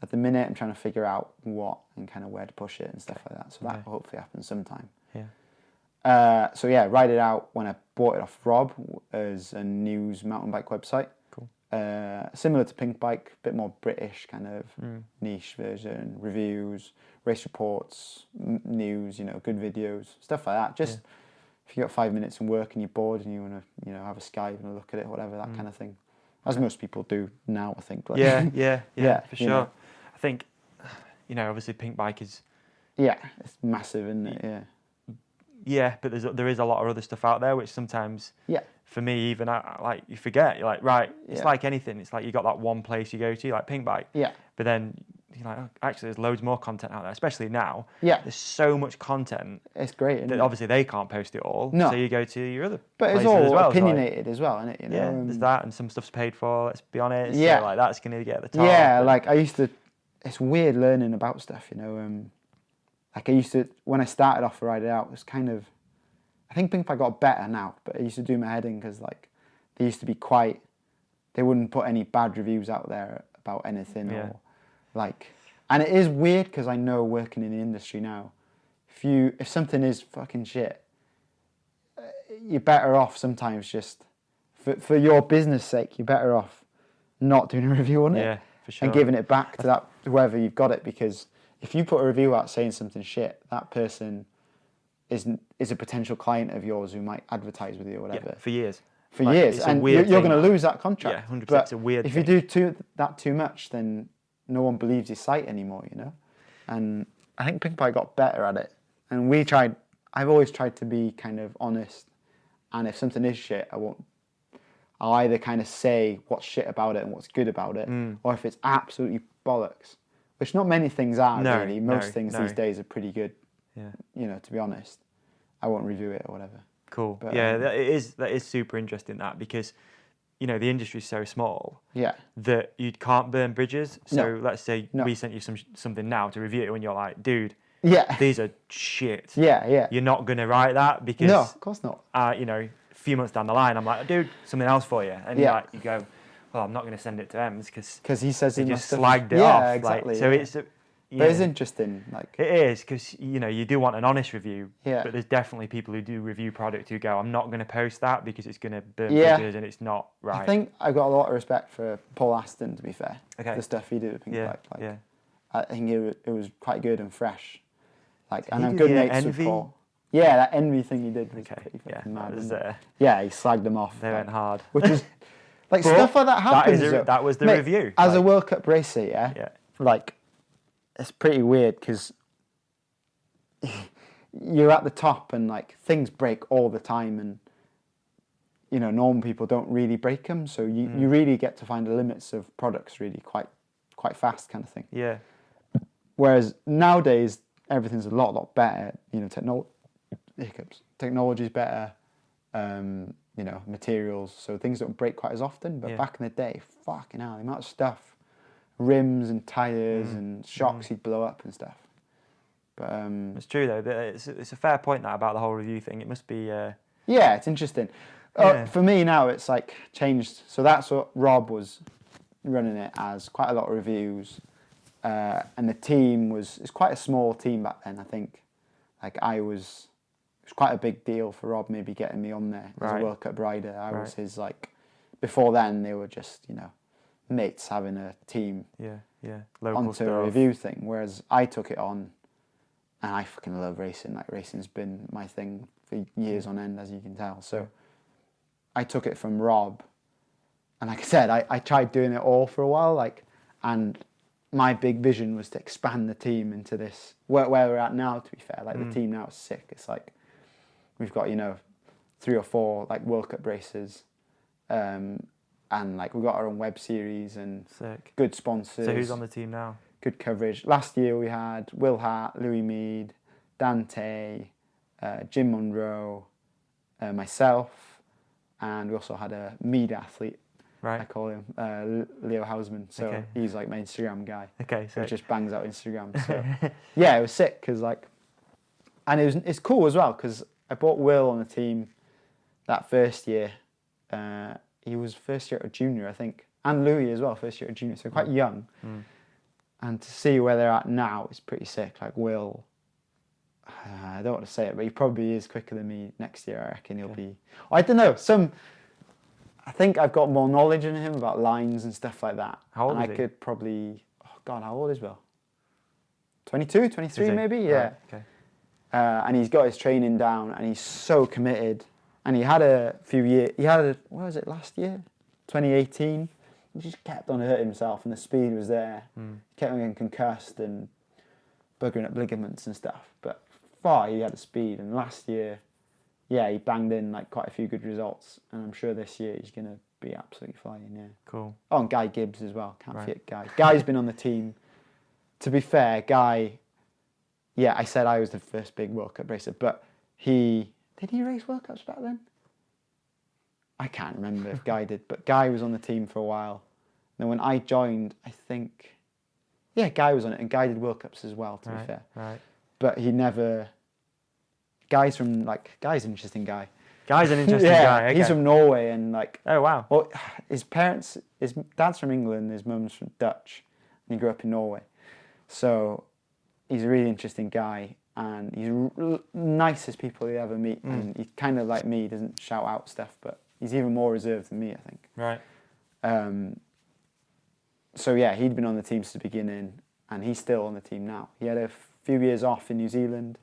at the minute I'm trying to figure out what and kind of where to push it and stuff like that. So that will hopefully happen sometime. Yeah. Ride It Out, when I bought it off Rob, as a news mountain bike website. Cool. Similar to Pink Bike, a bit more British kind of niche version, reviews, race reports, news, you know, good videos, stuff like that. Just if you got 5 minutes in work and you're bored and you want to, you know, have a Skype and a look at it, whatever, that kind of thing. As most people do now, I think. Like, yeah, for sure. Know. I think, you know, obviously Pink Bike is... Yeah, it's massive, isn't it? Yeah. Yeah, but there is a lot of other stuff out there which sometimes, for me even, like you forget. You're like, right, it's like anything. It's like you got that one place you go to, like Pink Bike. Yeah. But then you're like, oh, actually, there's loads more content out there, especially now. Yeah. There's so much content. It's great. That obviously they can't post it all. No. So you go to your other But places it's all as well. opinionated as well, isn't it? You know? Yeah, there's that, and some stuff's paid for, let's be honest. Yeah. So like that's going to get at the top. Yeah, like it's weird learning about stuff, you know. Like I used to, when I started off for Ride It Out, it was kind of, I think Pink Bike got better now, but it used to do my head in because like they used to be quite, they wouldn't put any bad reviews out there about anything or like, and it is weird because I know working in the industry now, if something is fucking shit, you're better off sometimes just, for your business sake, you're better off not doing a review on it. Yeah, for sure. And giving it back to that whoever you've got it, because if you put a review out saying something shit, that person is a potential client of yours who might advertise with you or whatever. Yeah, for years. For years. And you're going to lose that contract. Yeah, 100%. But it's a weird if thing. you do that too much, then no one believes your site anymore, you know? And I think Pink Bike got better at it. And I've always tried to be kind of honest. And if something is shit, I'll either kind of say what's shit about it and what's good about it, or if it's absolutely bollocks, which not many things are really. Most things these days are pretty good. Yeah. You know, to be honest, I won't review it or whatever. Cool. But, that is super interesting, that, because you know the industry's so small. Yeah. That you can't burn bridges. So let's say we sent you something now to review, and you're like, dude. Yeah. These are shit. Yeah. You're not gonna write that because no, of course not. You know, a few months down the line, I'm like, dude, something else for you, and you go, well, I'm not going to send it to Ems because he says he just slagged it off. Yeah, exactly. Like, so it's. But it's interesting. Like it is, because you know you do want an honest review. Yeah. But there's definitely people who do review product who go, I'm not going to post that because it's going to burn bridges and it's not right. I think I've got a lot of respect for Paul Aston, to be fair. Okay. The stuff he did with Pink Bike. Like, I think it was quite good and fresh. Like, and I'm good mates with Paul. Yeah, that envy thing he did was pretty fucking mad. He slagged them off. They went hard. Which is like stuff like that happens. That was the review. As a World Cup racer, like it's pretty weird because you're at the top and like things break all the time, and you know normal people don't really break them, so you really get to find the limits of products really quite fast, kind of thing. Yeah. Whereas nowadays everything's a lot better. You know, technology's better. You know, materials, so things don't break quite as often. But back in the day, fucking hell, the amount of stuff, rims and tires and shocks he'd blow up and stuff. But it's true though. It's a fair point that about the whole review thing. It must be. Yeah, it's interesting. For me now, it's like changed. So that's what Rob was running it as, quite a lot of reviews, and the team it's quite a small team back then. I think, like I was it was quite a big deal for Rob maybe getting me on there as a World Cup rider. I was his before then they were just mates having a team local onto stuff. a review thing, whereas I took it on and I fucking love racing. Like racing's been my thing for years on end, as you can tell. So I took it from Rob, and like I said, I tried doing it all for a while, and my big vision was to expand the team into this where we're at now. To be fair, the team now is sick. It's we've got 3 or 4 World Cup races, and we've got our own web series and sick. Good sponsors. So who's on the team now? Good coverage. Last year we had Will Hart, Louis Mead, Dante, Jim Monroe, myself, and we also had a Mead athlete. Right. I call him Leo Hausman. So he's my Instagram guy. Okay. So just bangs out Instagram. So yeah, it was sick because and it's cool as well because I brought Will on the team that first year. He was first year at junior, I think, and Louis as well, first year at junior. So quite young. And to see where they're at now is pretty sick. Will, I don't want to say it, but he probably is quicker than me next year. I reckon he'll be. I don't know. I think I've got more knowledge than him about lines and stuff like that. How old is he? I could probably. Oh God, how old is Will? 22, 23 maybe. Yeah. Right, okay. And he's got his training down, and he's so committed. And he had a few years. What was it last year? 2018. He just kept on hurting himself, and the speed was there. He kept on getting concussed and buggering up ligaments and stuff. But he had the speed, and last year, he banged in quite a few good results, and I'm sure this year he's gonna be absolutely flying. Yeah. Cool. Oh, and Guy Gibbs as well. Can't forget Guy. Guy's been on the team. To be fair, Guy. Yeah, I said I was the first big World Cup racer, but did he race World Cups back then? I can't remember if Guy did, but Guy was on the team for a while. And then when I joined, I think, Guy was on it, and Guy did World Cups as well, to be fair. Right. But he never. Guy's an interesting guy. Guy's an interesting guy. Okay. He's from Norway, and Oh wow. Well, his dad's from England, his mum's from Dutch, and he grew up in Norway. So he's a really interesting guy, and he's nicest people you ever meet. And he's kind of like me, he doesn't shout out stuff, but he's even more reserved than me, I think. Right. So he'd been on the team since the beginning, and he's still on the team now. He had a few years off in New Zealand.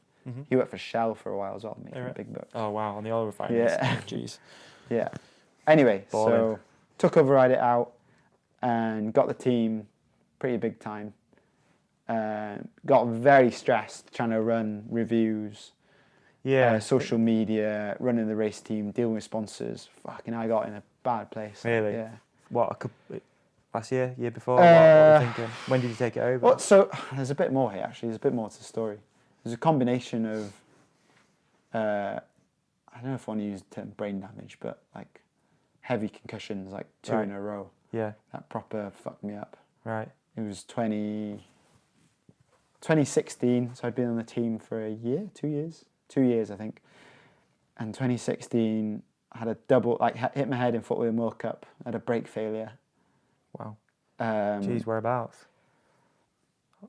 He worked for Shell for a while as well, making big bucks. Oh wow, on the oil refineries. Yeah. Jeez. Yeah. Anyway, Balling. so took over Ride It Out and got the team pretty big time. Got very stressed trying to run reviews, social media, running the race team, dealing with sponsors. Fucking, I got in a bad place. Really? Yeah. What, last year year before? What were you thinking? When did you take it over? Well, so there's a bit more here actually. There's a bit more to the story. There's a combination of, I don't know if I want to use the term brain damage, but heavy concussions, 2 in a row. Yeah. That proper fucked me up. Right. It was 2016, so I'd been on the team for a year, 2 years? 2 years, I think. And 2016, I had a double, hit my head in Football World Cup, I had a brake failure. Wow. Jeez, whereabouts?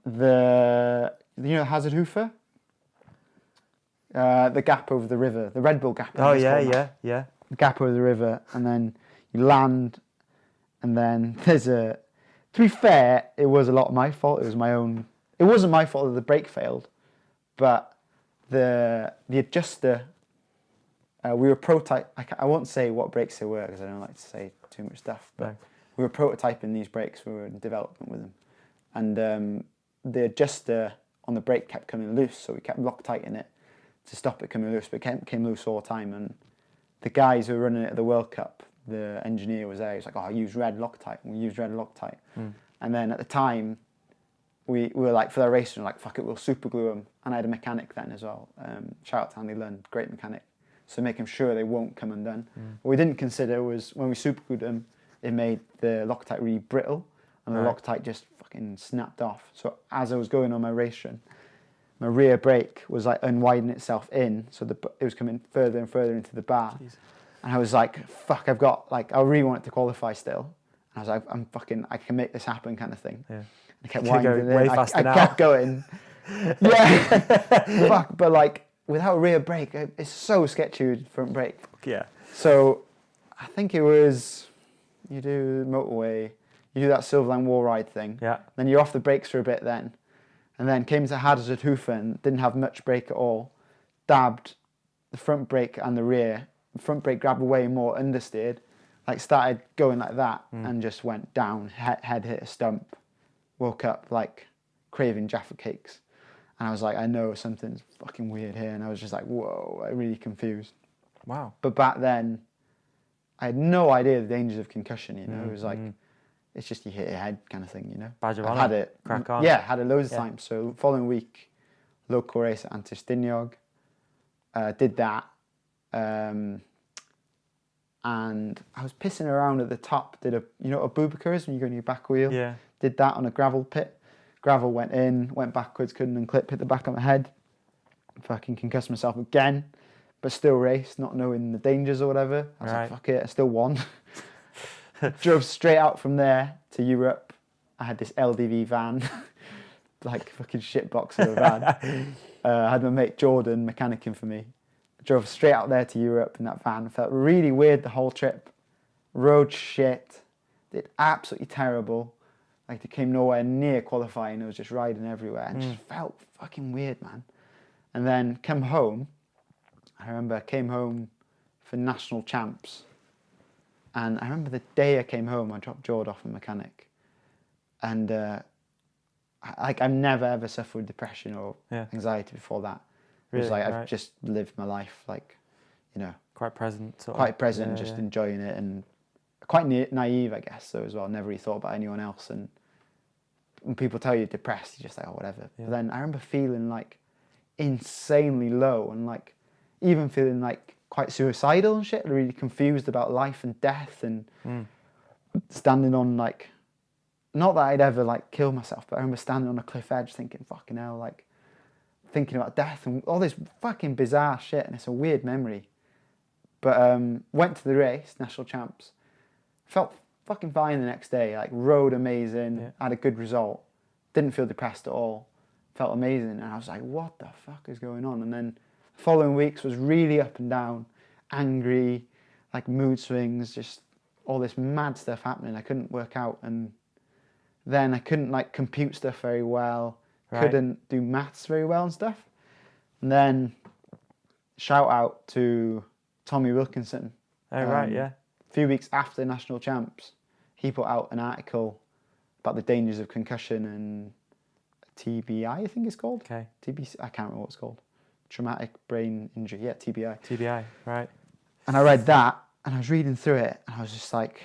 Hazard Hoofer? The gap over the river, the Red Bull gap. Oh yeah. The gap over the river, and then you land, and then there's a. To be fair, it was a lot of my fault. It was my own. It wasn't my fault that the brake failed, but the adjuster. We were I won't say what brakes they were because I don't like to say too much stuff. But we were prototyping these brakes. We were in development with them, and the adjuster on the brake kept coming loose, so we kept Loctiting it to stop it coming loose, but it came loose all the time. And the guys who were running it at the World Cup, the engineer was there. He was like, "Oh, I use red Loctite." And we used red Loctite. And then at the time, we were for the race, we were like, "Fuck it, we'll super glue them." And I had a mechanic then as well. Shout out to Andy Lund, great mechanic. So making sure they won't come undone. What we didn't consider was when we super glued them, it made the Loctite really brittle, and the Loctite just fucking snapped off. So as I was going on my race run, my rear brake was unwinding itself in, so it was coming further and further into the bar. Jeez. And I was like, fuck, I've got, I really wanted to qualify still. And I was like, I can make this happen kind of thing. Yeah. I kept winding in. I kept going. Yeah. Fuck, but without a rear brake, it's so sketchy with front brake. Yeah. So I think it was, you do motorway, you do that Silverline wall ride thing. Yeah. Then you're off the brakes for a bit then. And then came to Haderswood-Hufen, didn't have much brake at all. Dabbed the front brake and the rear. The front brake grabbed away more, understeered. Like started going like that and just went down, head hit a stump. Woke up like craving Jaffa cakes. And I was like, I know something's fucking weird here. And I was just like, whoa, I'm really confused. Wow. But back then, I had no idea the dangers of concussion, you know. It was like, it's just you hit your head kind of thing, you know. Badge of I've honour. had it. Crack on. Yeah, had it loads of times. So following week, local race at Antistyniog. Did that. And I was pissing around at the top. Did a, you know what a Bubaka is when you go on your back wheel? Yeah. Did that on a gravel pit. Gravel went in, went backwards, couldn't unclip, hit the back of my head. Fucking concussed myself again. But still raced, not knowing the dangers or whatever. I was like, fuck it, I still won. Drove straight out from there to Europe. I had this LDV van, like fucking shitbox of a van. I had my mate Jordan mechanicking for me. Drove straight out there to Europe in that van. Felt really weird the whole trip. Road shit. Did absolutely terrible. Like, it came nowhere near qualifying. I was just riding everywhere and just felt fucking weird, man. And then come home. I remember I came home for national champs. And I remember the day I came home, I dropped Jord off a mechanic. And I've never ever suffered depression or anxiety before that. It was like I've just lived my life, like, you know, quite present, just enjoying it, and quite naive, I guess, so as well. Never really thought about anyone else. And when people tell you you're depressed, you're just like, oh, whatever. But then I remember feeling like insanely low, and like even feeling like quite suicidal and shit, really confused about life and death, and standing on like, not that I'd ever like kill myself, but I remember standing on a cliff edge thinking, fucking hell, like thinking about death and all this fucking bizarre shit. And it's a weird memory. But went to the race, national champs, felt fucking fine the next day, like rode amazing, had a good result, didn't feel depressed at all, felt amazing. And I was like, what the fuck is going on? And then the following weeks was really up and down, angry, like mood swings, just all this mad stuff happening. I couldn't work out, and then I couldn't like compute stuff very well, couldn't do maths very well and stuff. And then shout out to Tommy Wilkinson. A few weeks after national champs, he put out an article about the dangers of concussion and TBI, I think it's called. Okay. TBC, I can't remember what it's called. Traumatic brain injury. Yeah, TBI. TBI, right. And I read that, and I was reading through it, and I was just like,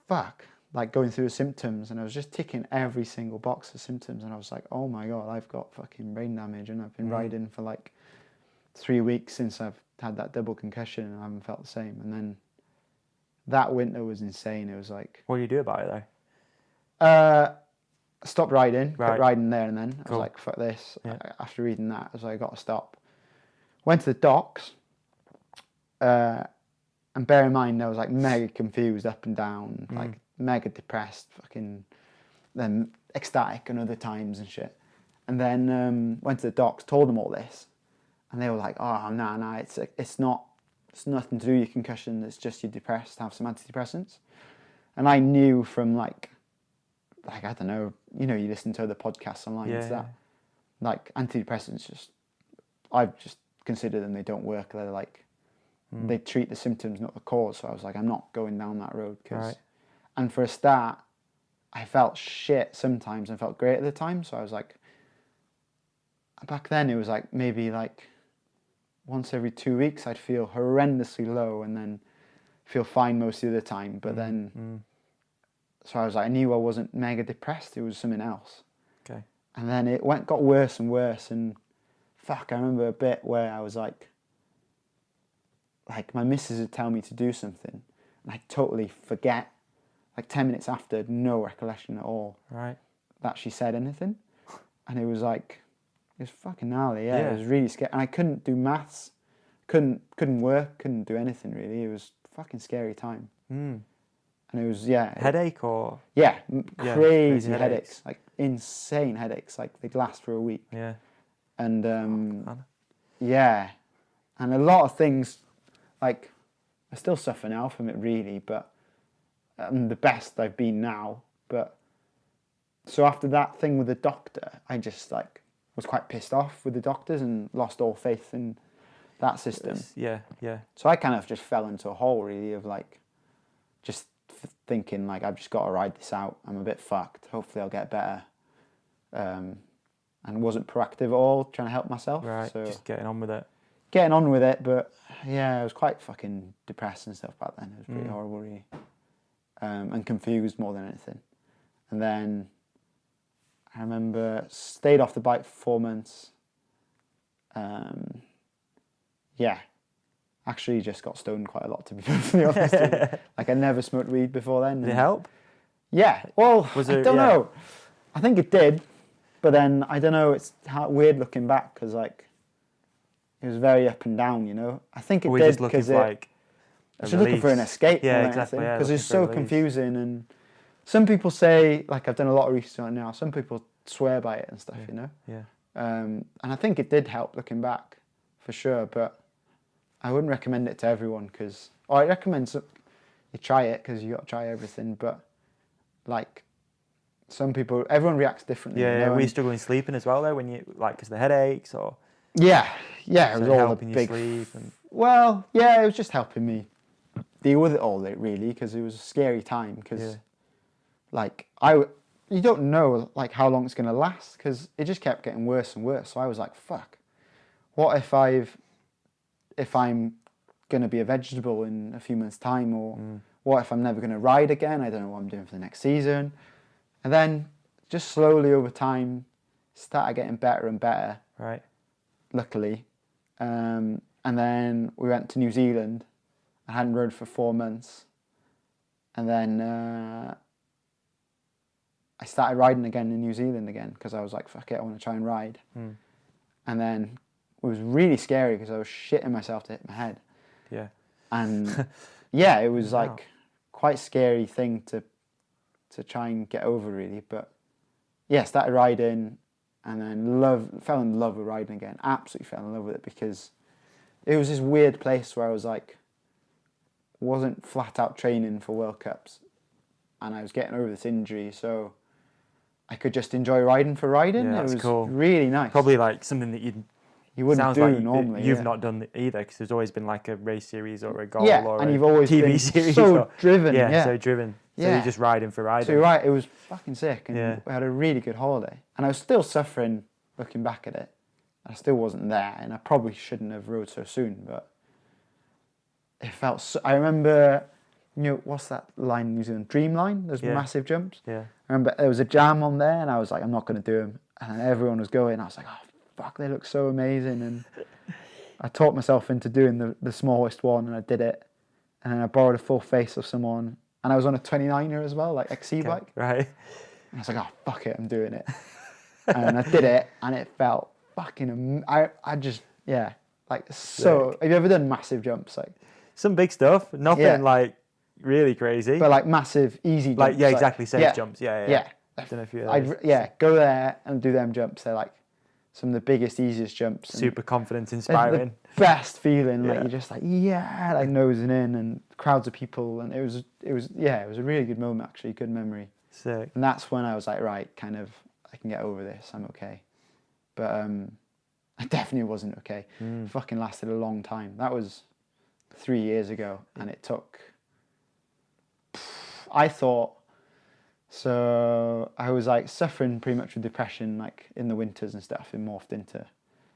fuck. Like going through the symptoms, and I was just ticking every single box of symptoms, and I was like, oh my God, I've got fucking brain damage, and I've been riding for like 3 weeks since I've had that double concussion, and I haven't felt the same. And then that winter was insane. It was like, what do you do about it though? I stopped riding, quit riding there and then. I was like, fuck this. After reading that, I was like, I got to stop. Went to the docks, and bear in mind, I was like mega confused up and down, like mega depressed, fucking then ecstatic on other times and shit. And then went to the docks, told them all this, and they were like, oh, nah, it's nothing to do with your concussion, it's just you're depressed, have some antidepressants. And I knew from like I don't know, you know, you listen to other podcasts online, like antidepressants, I've just considered them, they don't work, they're like, they treat the symptoms, not the cause. So I was like, I'm not going down that road. And for a start, I felt shit sometimes and felt great at the time. So I was like, back then it was like maybe like once every 2 weeks I'd feel horrendously low and then feel fine most of the time. But then, so I was like, I knew I wasn't mega depressed. It was something else. Okay. And then it got worse and worse. And fuck, I remember a bit where I was like my missus would tell me to do something and I'd totally forget. Like 10 minutes after, no recollection at all. Right. That she said anything. And it was like, it was fucking gnarly, It was really scary. And I couldn't do maths, couldn't work, couldn't do anything really. It was a fucking scary time. And it was, Headache or? Yeah, crazy headaches. Like insane headaches. Like they'd last for a week. Yeah. And yeah, and a lot of things, like, I still suffer now from it really, but I'm the best I've been now. But so after that thing with the doctor, I just like was quite pissed off with the doctors and lost all faith in that system. Yeah. So I kind of just fell into a hole really of like just thinking like I've just got to ride this out. I'm a bit fucked. Hopefully I'll get better. And wasn't proactive at all, trying to help myself. Right. So just getting on with it. But yeah, I was quite fucking depressed and stuff back then. It was pretty horrible, really. And confused more than anything. And then I remember stayed off the bike for 4 months. Yeah, actually just got stoned quite a lot, to be perfectly honest. Like I never smoked weed before then. Did it help? Yeah, well, I don't know. I think it did, but then I don't know. It's weird looking back because like it was very up and down, you know. I think it did because like I was looking for an escape. Yeah, exactly. Because it's so confusing, and some people say, like I've done a lot of research on it now. Some people swear by it and stuff, you know. Yeah. And I think it did help looking back, for sure. But I wouldn't recommend it to everyone because I recommend you try it because you got to try everything. But like some people, everyone reacts differently. Yeah, you know? Were you struggling sleeping as well though when you like because the headaches or? Yeah, it was all helping a big. You sleep and... Well, yeah, it was just helping me deal with it all, really, because it was a scary time. Because, like, you don't know like how long it's gonna last because it just kept getting worse and worse. So I was like, fuck, what if I'm gonna be a vegetable in a few months' time, or what if I'm never gonna ride again? I don't know what I'm doing for the next season. And then just slowly over time, started getting better and better. Right. Luckily. And then we went to New Zealand. I hadn't rode for 4 months. And then I started riding again in New Zealand again because I was like, fuck it, I want to try and ride. And then it was really scary because I was shitting myself to hit my head. Yeah. And yeah, it was like quite scary thing to try and get over really. But yeah, started riding. And then fell in love with riding again. Absolutely fell in love with it because it was this weird place where I was like, wasn't flat out training for World Cups, and I was getting over this injury, so I could just enjoy riding for riding. Yeah, that's it was cool. Really nice. Probably like something that you wouldn't do normally. You've not done either because there's always been like a race series or a goal or and a you've always TV been series. So driven. Yeah, so driven. So you're just riding for riding. So you're right, it was fucking sick, and we had a really good holiday. And I was still suffering looking back at it. I still wasn't there, and I probably shouldn't have rode so soon, but it felt so... I remember, you know, what's that line in New Zealand? Dream line? Those massive jumps? Yeah. I remember there was a jam on there, and I was like, I'm not going to do them. And everyone was going, I was like, oh, fuck, they look so amazing. And I taught myself into doing the smallest one, and I did it. And then I borrowed a full face of someone, and I was on a 29er as well, like XC bike. Right. And I was like, oh, fuck it, I'm doing it. And I did it, and it felt fucking... I just, yeah, like, so... Sick. Have you ever done massive jumps? Like some big stuff, nothing like really crazy. But like massive, easy jumps. Like, exactly, safe jumps, yeah. I don't know if you go there and do them jumps. They're like some of the biggest, easiest jumps. Super confident, inspiring. The best feeling, like you're just like, like nosing in and crowds of people. And it was a really good moment, actually, good memory. Sick. And that's when I was like, right, kind of, I can get over this, I'm okay. But I definitely wasn't okay. It fucking lasted a long time. That was 3 years ago, and it took... I thought... So I was like suffering pretty much with depression, like in the winters and stuff. It morphed into...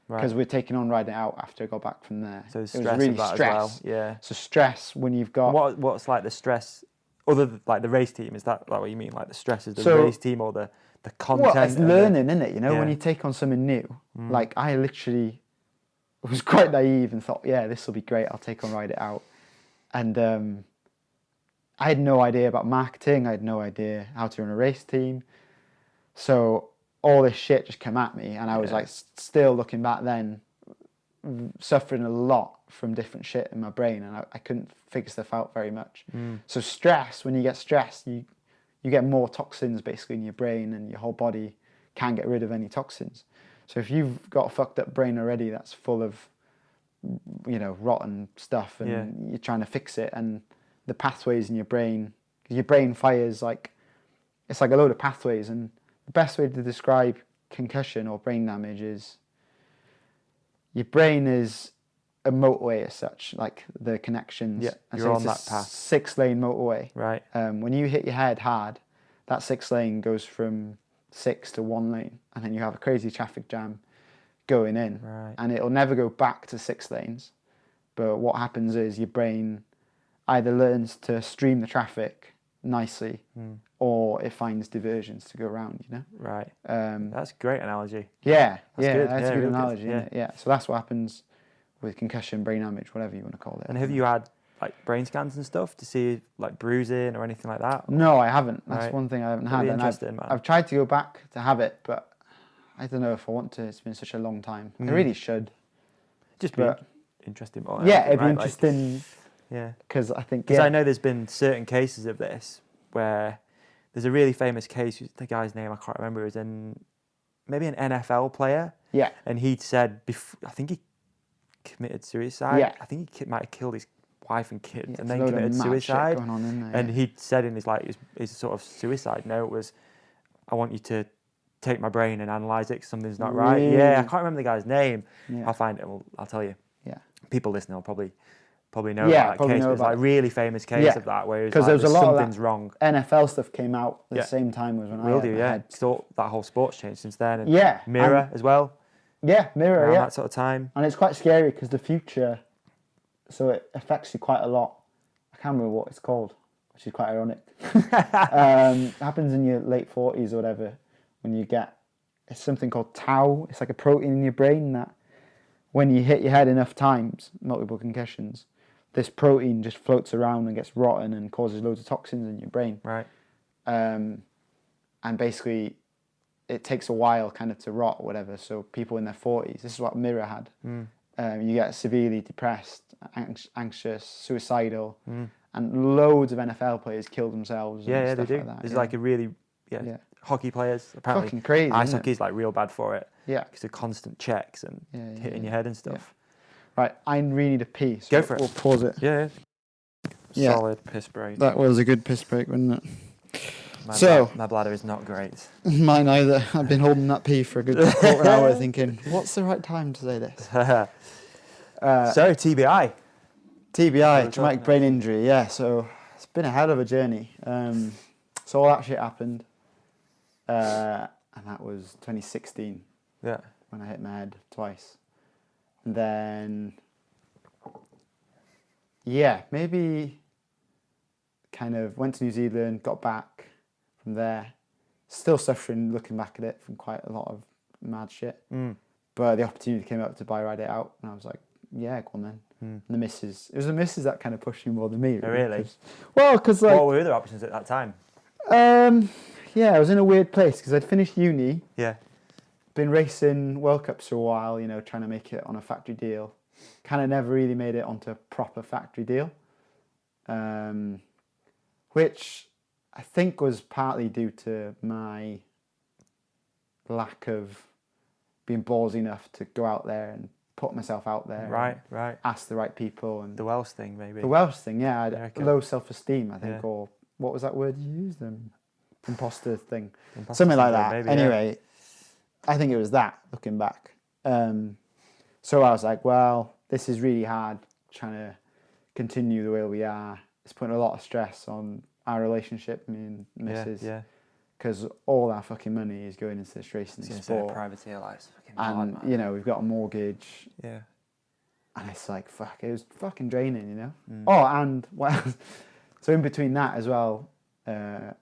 Because we're taking on riding out after I got back from there. So it was really stress as well. Yeah. So stress when you've got... What's like the stress... Other than like the race team, is that like what you mean? Like the stress is the race team or the content? Well, it's learning, isn't it? You know, when you take on something new. Like I literally was quite naive and thought, yeah, this will be great. I'll take on Ride It Out. And I had no idea about marketing. I had no idea how to run a race team. So all this shit just came at me. And I was like, still looking back then, suffering a lot from different shit in my brain. And I couldn't figure stuff out very much. So stress, when you get stressed, you get more toxins basically in your brain, and your whole body can't get rid of any toxins. So if you've got a fucked up brain already that's full of rotten stuff, and you're trying to fix it, and the pathways in your brain fires it's like a load of pathways, and the best way to describe concussion or brain damage is your brain is a motorway as such, like the connections. Yeah, and you're so on that path. 6-lane motorway. Right. When you hit your head hard, that 6 lane goes from 6 to 1 lane, and then you have a crazy traffic jam going in, and it'll never go back to 6 lanes. But what happens is your brain either learns to stream the traffic nicely, or it finds diversions to go around. Right. That's a great analogy. Yeah, that's good. That's a good analogy. Good. Isn't it? Yeah. So that's what happens with concussion, brain damage, whatever you want to call it. And have you had brain scans and stuff to see bruising or anything like that? No, I haven't. That's one thing I haven't had. And I've tried to go back to have it, but I don't know if I want to. It's been such a long time. I really should. Just be interesting. It'd be interesting. Yeah. Because I think... Because I know there's been certain cases of this where there's a really famous case, the guy's name I can't remember, is maybe an NFL player. Yeah. And he'd said, I think he committed suicide. Yeah. I think he might have killed his wife and kids and then then committed suicide. Going on in there, and he'd said in his sort of suicide note was, I want you to take my brain and analyse it 'cause something's not right. Yeah, I can't remember the guy's name. Yeah. I'll find it. I'll tell you. Yeah. People listening will probably know about that case. It's a really famous case of that where because there was a lot something's of wrong. NFL stuff came out at the same time as when I had. So that whole sport's changed since then. And Mirror as well. Yeah, Mirror. Around that sort of time. And it's quite scary because the future, so it affects you quite a lot. I can't remember what it's called, which is quite ironic. It happens in your late 40s or whatever when you get, it's something called tau. It's like a protein in your brain that when you hit your head enough times, multiple concussions, this protein just floats around and gets rotten and causes loads of toxins in your brain. Right. And basically, it takes a while kind of to rot or whatever. So people in their 40s, this is what Mirror had. You get severely depressed, anxious, suicidal, and loads of NFL players kill themselves. Yeah, and stuff they do. Like that. There's like a really, hockey players apparently. Fucking crazy. Ice hockey's like real bad for it. Yeah. Because of constant checks and hitting your head and stuff. Right, I really need a pee. So go for it. We'll pause it. Yeah. Solid piss break. That was a good piss break, wasn't it? My bladder is not great. Mine either. I've been holding that pee for a good quarter an hour thinking, what's the right time to say this? So, TBI. Traumatic brain injury, so it's been a hell of a journey. So all that shit happened, and that was 2016. Yeah. When I hit my head twice. And then, maybe kind of went to New Zealand, got back from there. Still suffering looking back at it from quite a lot of mad shit. But the opportunity came up to Ride It Out, and I was like, yeah, go on then. And the missus, it was the missus that kind of pushed me more than me. Really? Because what were other options at that time? I was in a weird place because I'd finished uni. Yeah. Been racing World Cups for a while, trying to make it on a factory deal. Kind of never really made it onto a proper factory deal. Which I think was partly due to my lack of being ballsy enough to go out there and put myself out there. Right. Ask the right people. And the Welsh thing, maybe. The Welsh thing, I had low self-esteem, I think, or what was that word you used? Imposter thing. Something like that. Maybe, anyway, I think it was that, looking back. So I was like, well, this is really hard, trying to continue the way we are. It's putting a lot of stress on our relationship, me and Mrs. Yeah. Because all our fucking money is going into this racing and sport. Privateer life's fucking hard, man. And, we've got a mortgage. Yeah. And it's like, fuck, it was fucking draining, Oh, and, so in between that as well, I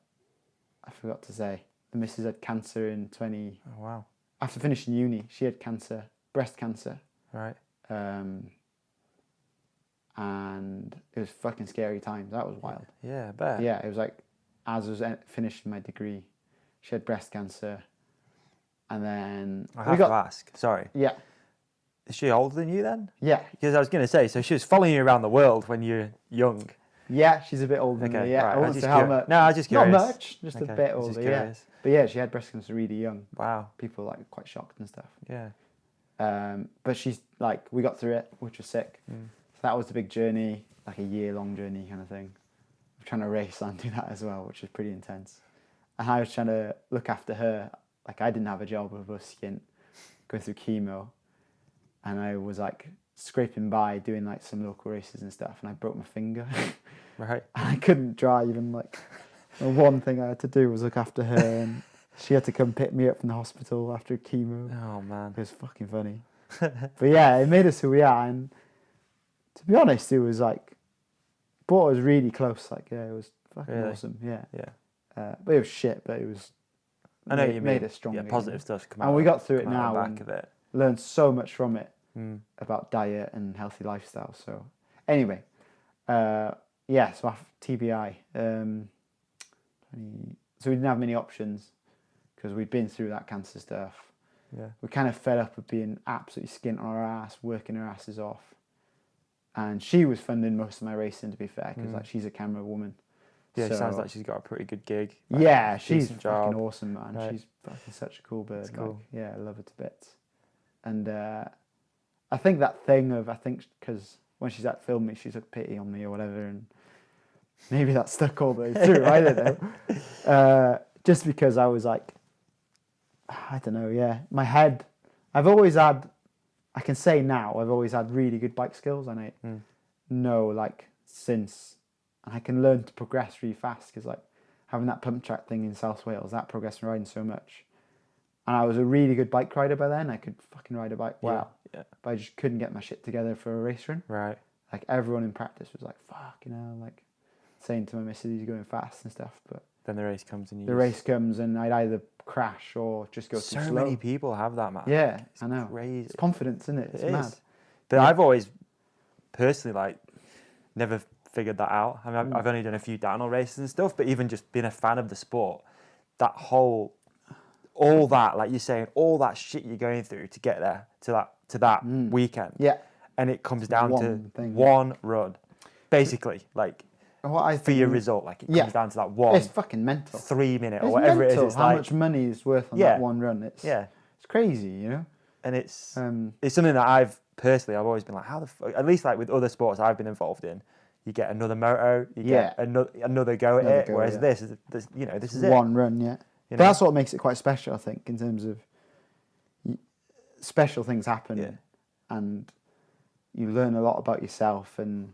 forgot to say, the missus had cancer in Oh, wow. After finishing uni, she had cancer, breast cancer. Right. And it was fucking scary times. That was wild. Yeah, I bet. Yeah, it was like, as I was finishing my degree, she had breast cancer. And then... I have to ask, sorry. Yeah. Is she older than you then? Yeah. Because I was going to say, so she was following you around the world when you're young. Yeah, she's a bit older than me. Yeah, right. I won't say how much. No, I was just curious. Not much, just a bit older, yeah. But yeah, she had breast cancer really young. Wow. People were like quite shocked and stuff. Yeah. But she's like, we got through it, which was sick. So that was the big journey, like a year-long journey kind of thing. I'm trying to race and do that as well, which was pretty intense. And I was trying to look after her. Like, I didn't have a job with a stint, going through chemo, and I was like scraping by doing like some local races and stuff, and I broke my finger. Right. And I couldn't drive, and like the one thing I had to do was look after her, and she had to come pick me up from the hospital after chemo. Oh man, it was fucking funny. But yeah, it made us who we are, and to be honest, it was like, brought us really close. Like, yeah, it was fucking awesome. Yeah. But it was shit, but it was. I know you made us stronger. Yeah, positive stuff come out. And we got through it now. Back of it. Learned so much from it about diet and healthy lifestyle. So anyway, so after TBI, so we didn't have many options because we'd been through that cancer stuff. Yeah. We kind of fed up with being absolutely skint on our ass, working our asses off. And she was funding most of my racing, to be fair, because like she's a camera woman. Yeah, it sounds like she's got a pretty good gig. Like, yeah, she's fucking awesome, man. Right. She's fucking such a cool bird. That's cool. Like, yeah, I love her to bits. And I think that thing of, because when she's at film me, she's like pity on me or whatever, and maybe that stuck all the way through. I don't know. Just because I was like, I don't know. Yeah, my head. I've always had. I can say now I've always had really good bike skills, and I know like since, and I can learn to progress really fast because like having that pump track thing in South Wales, that progressed me riding so much. And I was a really good bike rider by then. I could fucking ride a bike well. Yeah. But I just couldn't get my shit together for a race run. Right. Like everyone in practice was like, fuck, like saying to my missus, he's going fast and stuff. But then the race comes and race comes and I'd either crash or just go too slow. So many people have that, man. Yeah, it's I know. Crazy. It's confidence, isn't it? It's mad. But I've always personally like never figured that out. I mean, I've only done a few downhill races and stuff, but even just being a fan of the sport, all that, like you're saying, all that shit you're going through to get there to that weekend. Yeah. And it comes down to thing, one run, basically, like for your result. Like it comes down to that one. It's fucking mental. 3 minute or whatever it is. It's how much money is worth on that one run. It's crazy, you know. And it's something that I've always been like, how the fuck? At least like with other sports I've been involved in, you get another moto, you get another go at it. Whereas this is this is it. One run, yeah. But that's what makes it quite special, I think, in terms of special things happen and you learn a lot about yourself, and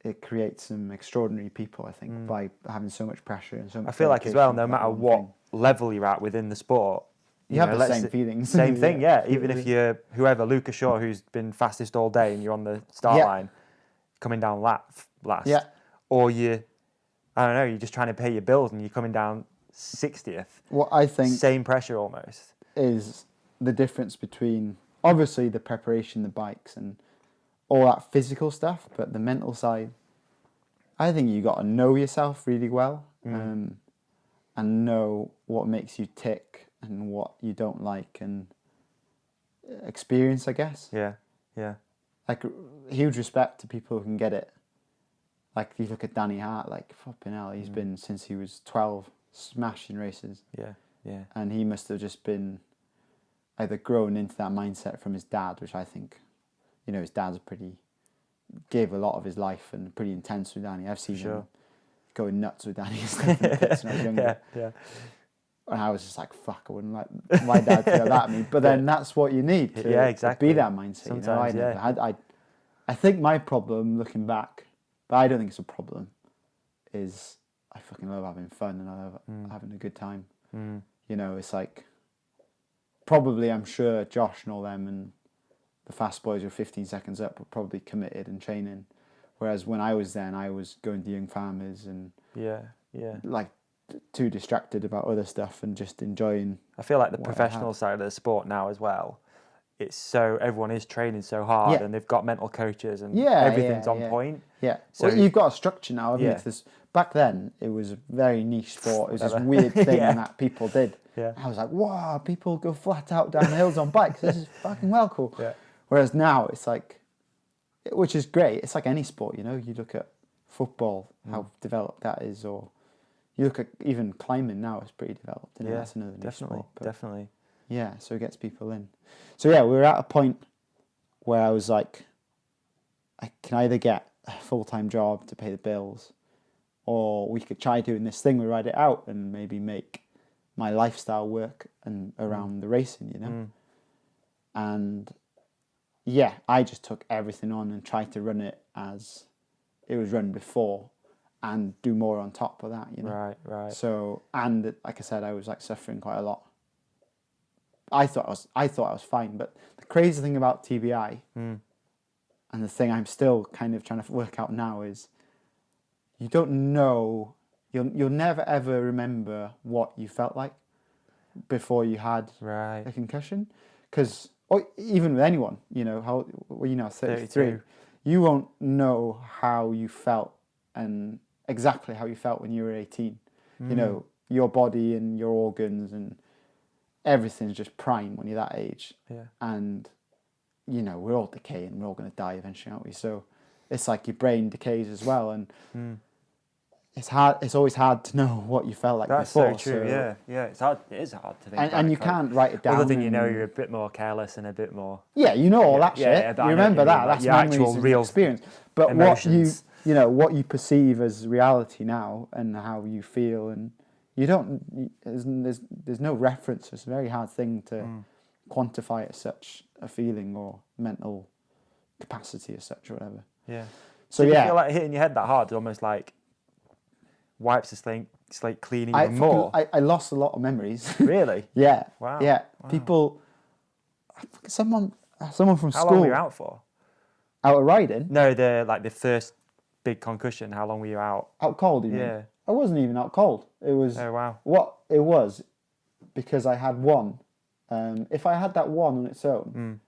it creates some extraordinary people, I think, by having so much pressure and so much. I feel like as well, no matter what level you're at within the sport, you have the same feelings. Same thing, yeah. Even if you're whoever, Lucas Shaw, who's been fastest all day, and you're on the start line, coming down last, or you're just trying to pay your bills and you're coming down 60th. What I think same pressure almost is the difference between obviously the preparation, the bikes, and all that physical stuff, but the mental side. I think you got to know yourself really well, and know what makes you tick and what you don't like, and experience, I guess. Yeah. Like huge respect to people who can get it. Like if you look at Danny Hart, like fucking hell, he's been since he was 12. Smashing races. Yeah. And he must have just been either grown into that mindset from his dad, which I think, his dad's gave a lot of his life and pretty intense with Danny. I've seen him going nuts with Danny and stuff in the pits when I was younger. Yeah. And I was just like, fuck, I wouldn't like my dad to yell that at me. But then that's what you need to, exactly. to be that mindset. Sometimes, I think my problem, looking back, but I don't think it's a problem, is I fucking love having fun and I love having a good time. It's like, probably I'm sure Josh and all them and the fast boys who are 15 seconds up were probably committed and training. Whereas when I was then, I was going to young farmers and like too distracted about other stuff and just enjoying. I feel like the professional side of the sport now as well, it's so everyone is training so hard and they've got mental coaches and everything's on point. Yeah. So you've got a structure now, haven't you? Back then, it was a very niche sport. It was this weird thing that people did. Yeah. I was like, wow, people go flat out down the hills on bikes. This is fucking well cool. Yeah. Whereas now, it's like, which is great. It's like any sport, You look at football, how developed that is, or you look at even climbing now, it's pretty developed. That's another niche sport. Definitely. Yeah, so it gets people in. So yeah, we were at a point where I was like, I can either get a full-time job to pay the bills, or we could try doing this thing, we ride it out and maybe make my lifestyle work and around the racing, you know? And yeah, I just took everything on and tried to run it as it was run before and do more on top of that, you know? Right. So, and like I said, I was like suffering quite a lot. I thought I was fine, but the crazy thing about TBI and the thing I'm still kind of trying to work out now is you don't know, you'll never ever remember what you felt like before you had a concussion, because even with anyone, you know, how, well, you know, 33, you won't know how you felt and exactly how you felt when you were 18. You know, your body and your organs and everything's just prime when you're that age. Yeah. And, you know, we're all decaying, we're all going to die eventually, aren't we? So it's like your brain decays as well. And it's always hard to know what you felt like before. That's so true, so, yeah. It's hard, it is hard to think and you can't write it down. Other than, you know, you're a bit more careless and a bit more... Yeah, you know all that shit. Yeah, you remember that. Like that's memories and real experience. But emotions. what you perceive as reality now and how you feel, and you don't, there's no reference. It's a very hard thing to quantify as such a feeling or mental capacity as such or whatever. Yeah. So you yeah, feel like hitting your head that hard almost like wipes the slate clean even more? I lost a lot of memories. Really? Yeah. Wow. Yeah. Wow. People, someone from How school. long were you out for? Out of riding? No, the first big concussion. How long were you out? Out cold, you mean? Yeah. I wasn't even out cold. It was... Oh, wow. What it was, because I had one. If I had that one on its own,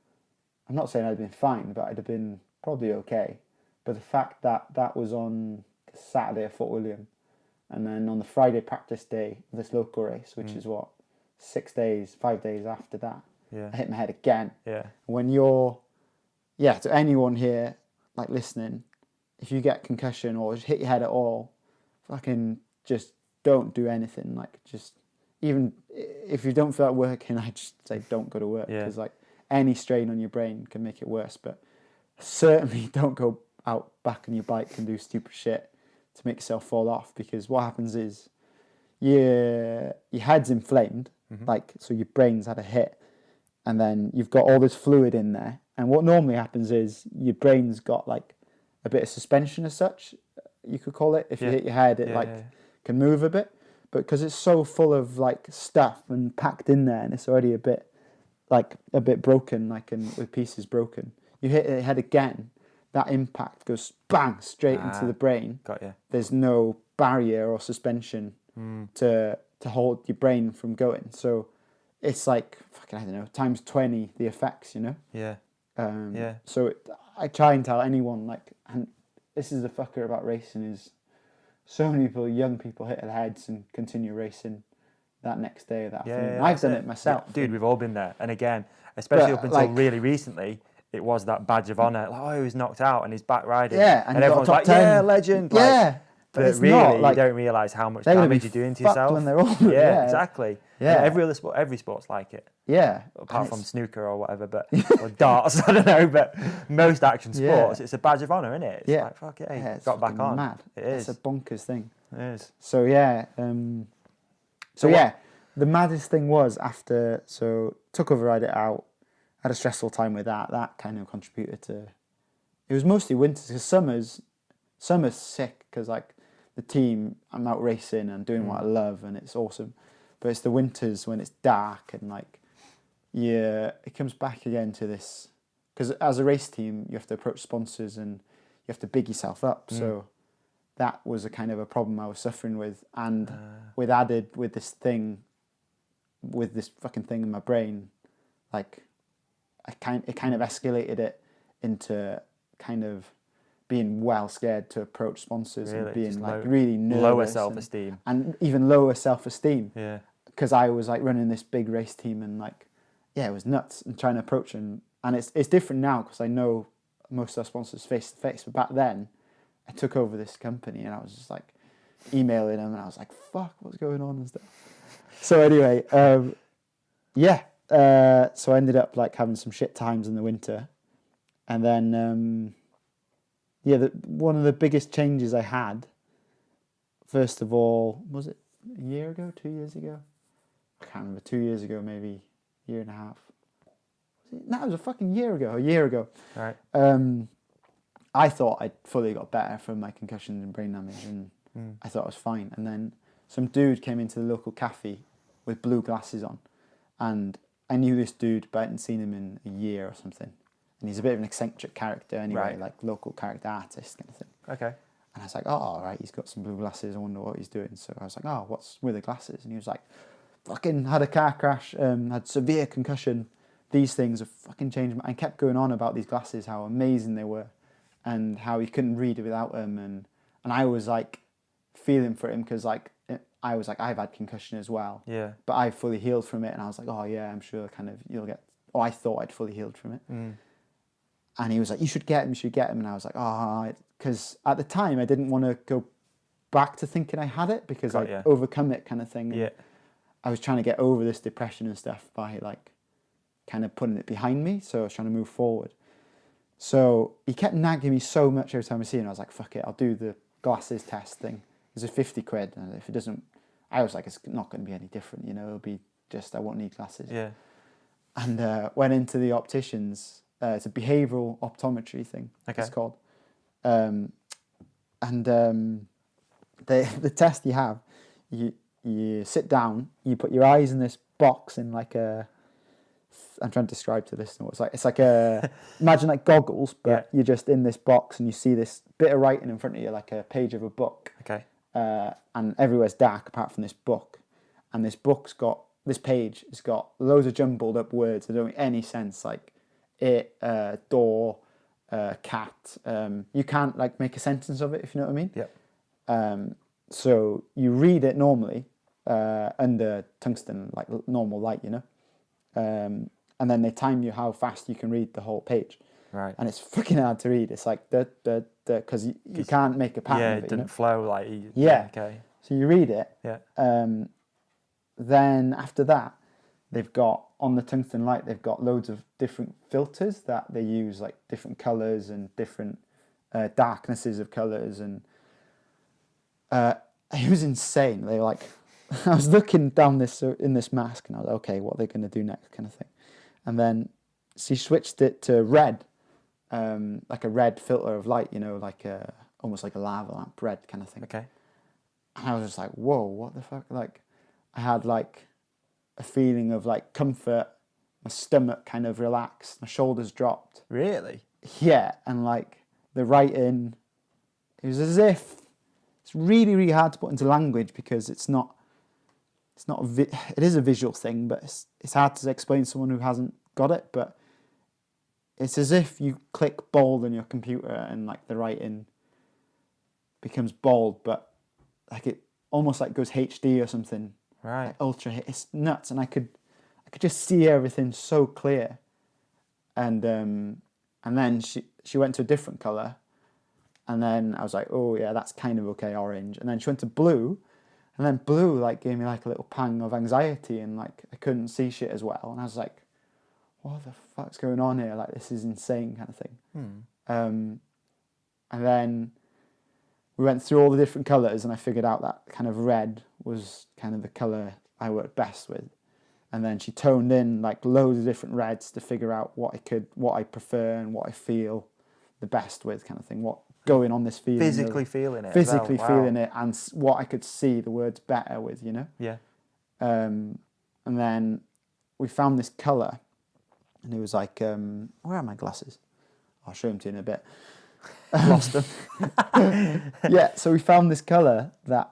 I'm not saying I'd been fine, but I'd have been probably okay. But the fact that was on the Saturday at Fort William, and then on the Friday practice day of this local race, which is 5 days after that, I hit my head again. Yeah. When you're, to anyone here, like listening, if you get concussion or just hit your head at all, fucking just don't do anything. Like, just, even if you don't feel like working, I just say don't go to work, because like any strain on your brain can make it worse. But certainly don't go out back on your bike and do stupid shit to make yourself fall off, because what happens is your head's inflamed, like, so your brain's had a hit, and then you've got all this fluid in there, and what normally happens is your brain's got like a bit of suspension as such, you could call it. If you hit your head, it can move a bit, but because it's so full of like stuff and packed in there, and it's already a bit broken, like, and with pieces broken, you hit your head again, that impact goes bang straight into the brain. Got you. There's no barrier or suspension to hold your brain from going. So it's like, fucking, I don't know, times 20 the effects, you know? Yeah. So I try and tell anyone, like, and this is the fucker about racing, is so many people, young people, hit their heads and continue racing that next day or that afternoon. I've done it myself. Yeah, dude, we've all been there. And again, especially up until like, really recently, it was that badge of honour. Like, oh, he was knocked out and he's back riding. Yeah, and everyone's like, 10. yeah, legend. Like, yeah. But really, not, like, you don't realise how much damage you're doing to yourself. When they're older. Yeah, exactly. Yeah. And every sport's like it. Yeah. Apart from snooker or whatever, but or darts, I don't know. But most action sports, it's a badge of honour, isn't it? It's like, fuck it, hey, got back on. Mad. It is. It's a bonkers thing. It is. So yeah. The maddest thing was after, took over, ride it out, had a stressful time with that. That kind of contributed to. It was mostly winters, because summer's sick, because like the team, I'm out racing and doing what I love, and it's awesome. But it's the winters when it's dark and like, it comes back again to this, because as a race team you have to approach sponsors and you have to big yourself up. So that was a kind of a problem I was suffering with, and with this fucking thing in my brain, like it kind of escalated it into kind of being well scared to approach sponsors, and being just like really nervous, lower self-esteem, and even lower self-esteem. Yeah, because I was like running this big race team, and like, it was nuts, and trying to approach them. And it's different now, because I know most of our sponsors face to face, but back then I took over this company and I was just like emailing them, and I was like, fuck, what's going on and stuff. So anyway, So I ended up like having some shit times in the winter. And then, one of the biggest changes I had, first of all, was it a year ago, 2 years ago? I can't remember, 2 years ago, maybe, year and a half. No, it was a fucking year ago. Right. I thought I'd fully got better from my concussions and brain damage, and I thought I was fine. And then some dude came into the local cafe with blue glasses on, and I knew this dude, but I hadn't seen him in a year or something. And he's a bit of an eccentric character anyway, like local character artist kind of thing. Okay. And I was like, oh, all right, he's got some blue glasses. I wonder what he's doing. So I was like, oh, what's with the glasses? And he was like, fucking had a car crash, had severe concussion. These things have fucking changed. I kept going on about these glasses, how amazing they were, and how he couldn't read it without them. And I was like feeling for him because like I was like, I've had concussion as well. Yeah. But I fully healed from it. And I was like, oh yeah, I'm sure kind of you'll get. Oh, I thought I'd fully healed from it. And he was like, you should get him. And I was like, oh, because at the time I didn't want to go back to thinking I had it because I'd overcome it kind of thing. Yeah. I was trying to get over this depression and stuff by like kind of putting it behind me. So I was trying to move forward. So he kept nagging me so much every time I see him. I was like, fuck it, I'll do the glasses test thing. It's a 50 quid. And if it doesn't, I was like, it's not going to be any different, you know, it'll be just, I won't need glasses. Yeah. And went into the opticians. It's a behavioural optometry thing, it's called. The test you have, you sit down, you put your eyes in this box in like a, I'm trying to describe to this, it's like a, imagine like goggles, but you're just in this box and you see this bit of writing in front of you, like a page of a book. Okay. And everywhere's dark apart from this book. And this page has got loads of jumbled up words that don't make any sense, like it, door, cat. You can't like make a sentence of it, if you know what I mean. Yep. So you read it normally under tungsten, like normal light, you know. And then they time you how fast you can read the whole page. Right. And it's fucking hard to read. It's like because you can't make a pattern of it. It didn't flow like. Okay. So you read it. Yeah. Then after that, they've got on the tungsten light. They've got loads of different filters that they use, like different colours and different darknesses of colours, and it was insane. They were like, I was looking down in this mask, and I was like, okay, what are they going to do next, kind of thing. And then she switched it to red, like a red filter of light, you know, like almost like a lava lamp, red kind of thing. Okay. And I was just like, whoa, what the fuck? Like, I had like a feeling of like comfort, my stomach kind of relaxed, my shoulders dropped. Really? Yeah, and like the writing, it was as if, it's really, really hard to put into language because it is a visual thing, but it's hard to explain to someone who hasn't got it, but it's as if you click bold on your computer and like the writing becomes bold, but like it almost like goes HD or something. Right. Like ultra, it's nuts, and I could just see everything so clear. And then she went to a different colour, and then I was like, oh yeah, that's kind of okay, orange. And then she went to blue, and then blue like gave me like a little pang of anxiety, and like I couldn't see shit as well. And I was like, what the fuck's going on here? Like this is insane, kind of thing. And then we went through all the different colours, and I figured out that kind of red was kind of the colour I worked best with. And then she toned in like loads of different reds to figure out what I prefer and what I feel the best with, kind of thing. What going on this feeling. Physically feeling it. Physically wow. feeling it, and what I could see the words better with, you know? Yeah. And then we found this colour, and it was like, where are my glasses? I'll show them to you in a bit. Lost them. Yeah, so we found this colour that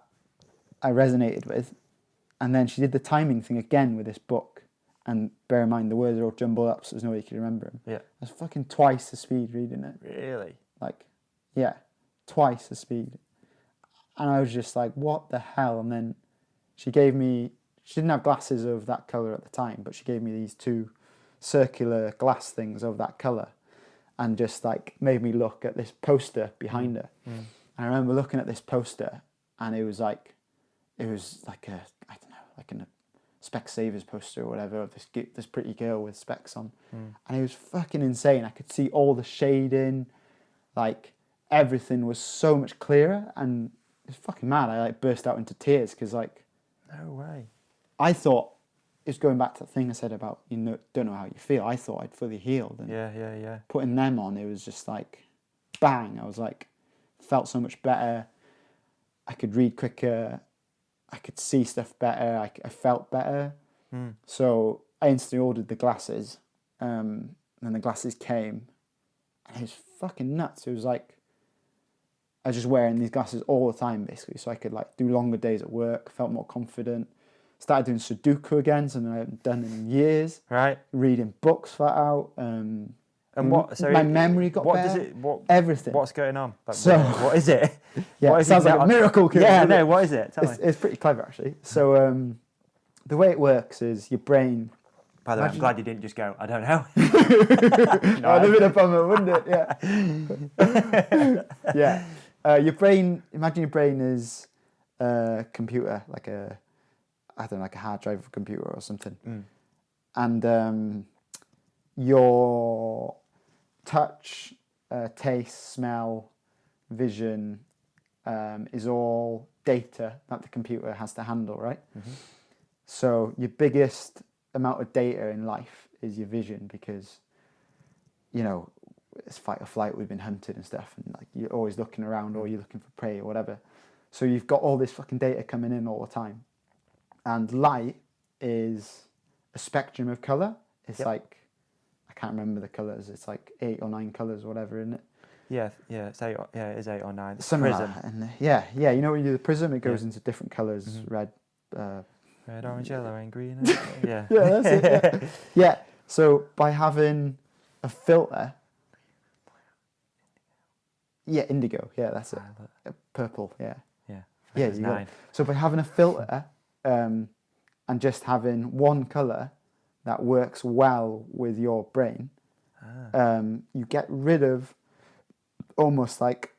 I resonated with, and then she did the timing thing again with this book, and bear in mind the words are all jumbled up so there's no way you can remember them. Yeah. I was fucking twice the speed reading it. Really? Like, yeah, twice the speed. And I was just like, what the hell? And then she didn't have glasses of that colour at the time, but she gave me these two circular glass things of that colour, and just like made me look at this poster behind her. And I remember looking at this poster, and it was like a, I don't know, like Specsavers poster or whatever of this pretty girl with specs on, and it was fucking insane. I could see all the shading, like everything was so much clearer, and it's fucking mad. I like burst out into tears because like, no way. I thought, it's going back to the thing I said about don't know how you feel. I thought I'd fully healed, and putting them on, it was just like bang. I was like, felt so much better. I could read quicker. I could see stuff better. I felt better. So I instantly ordered the glasses, and the glasses came, and it was fucking nuts. It was like I was just wearing these glasses all the time, basically, so I could like do longer days at work. Felt more confident. Started doing Sudoku again, something I haven't done in years. Right. Reading books flat out. And what? So my memory got better. Everything. What's going on? Like, so what is it? Yeah, what it sounds like a miracle. Yeah, no. What is it? Tell me. It's pretty clever actually. So the way it works is your brain. By the way, I'm glad you didn't just go, I don't know. No, I'd have been a bummer, wouldn't it? Yeah. Yeah. Your brain. Imagine your brain is a computer, like a hard drive of a computer or something, and your touch, taste, smell, vision is all data that the computer has to handle, right? So your biggest amount of data in life is your vision, because it's fight or flight. We've been hunted and stuff, and like you're always looking around, or you're looking for prey or whatever. So you've got all this fucking data coming in all the time. And light is a spectrum of colour. It's like, I can't remember the colours. It's like 8 or 9 colours, whatever, isn't it? Yeah, it's 8. It is 8 or 9. It's Something prism. like that. And yeah. You know when you do the prism, it goes into different colours, red, orange, yellow, and green. Yeah. Yeah, that's it. Yeah. So by having a filter, indigo. Yeah, that's it. Purple. Yeah. Yeah. You got it. So by having a filter, and just having one colour that works well with your brain, you get rid of almost like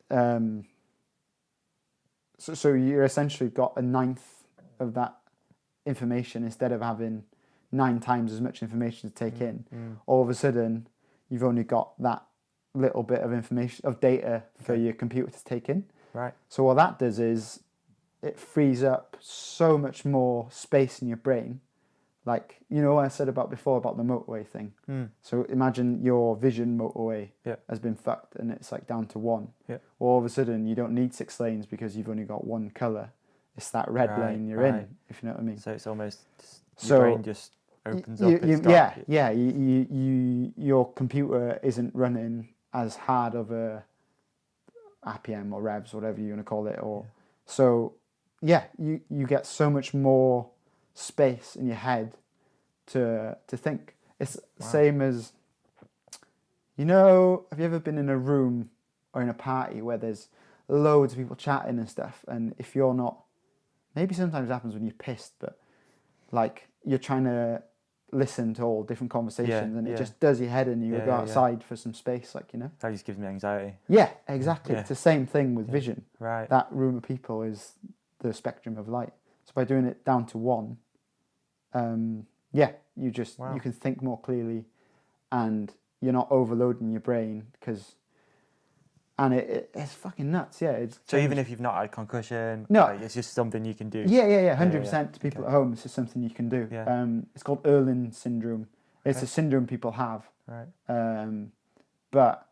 so you're essentially got a ninth of that information instead of having 9 times as much information to take in. All of a sudden you've only got that little bit of information, of data for your computer to take in. Right. So what that does is it frees up so much more space in your brain. Like, what I said before about the motorway thing. So imagine your vision motorway has been fucked and it's like down to 1. Yeah. All of a sudden you don't need 6 lanes because you've only got 1 colour. It's that red lane you're in, if you know what I mean. So it's almost your brain just opens up. Your computer isn't running as hard of a RPM or revs, whatever you want to call it, so you get so much more space in your head to think. It's the same as, have you ever been in a room or in a party where there's loads of people chatting and stuff, and if you're not, maybe sometimes it happens when you're pissed, but like you're trying to listen to all different conversations and it just does your head in, you go outside for some space, That just gives me anxiety. Yeah, exactly. It's the same thing with vision. Right. That room of people is the spectrum of light. So by doing it down to 1, you can think more clearly, and you're not overloading your brain and it's fucking nuts. So even if you've not had a concussion, it's just something you can do. 100% to people at home. It's just something you can do. It's called Erlen syndrome. It's a syndrome people have. Right. But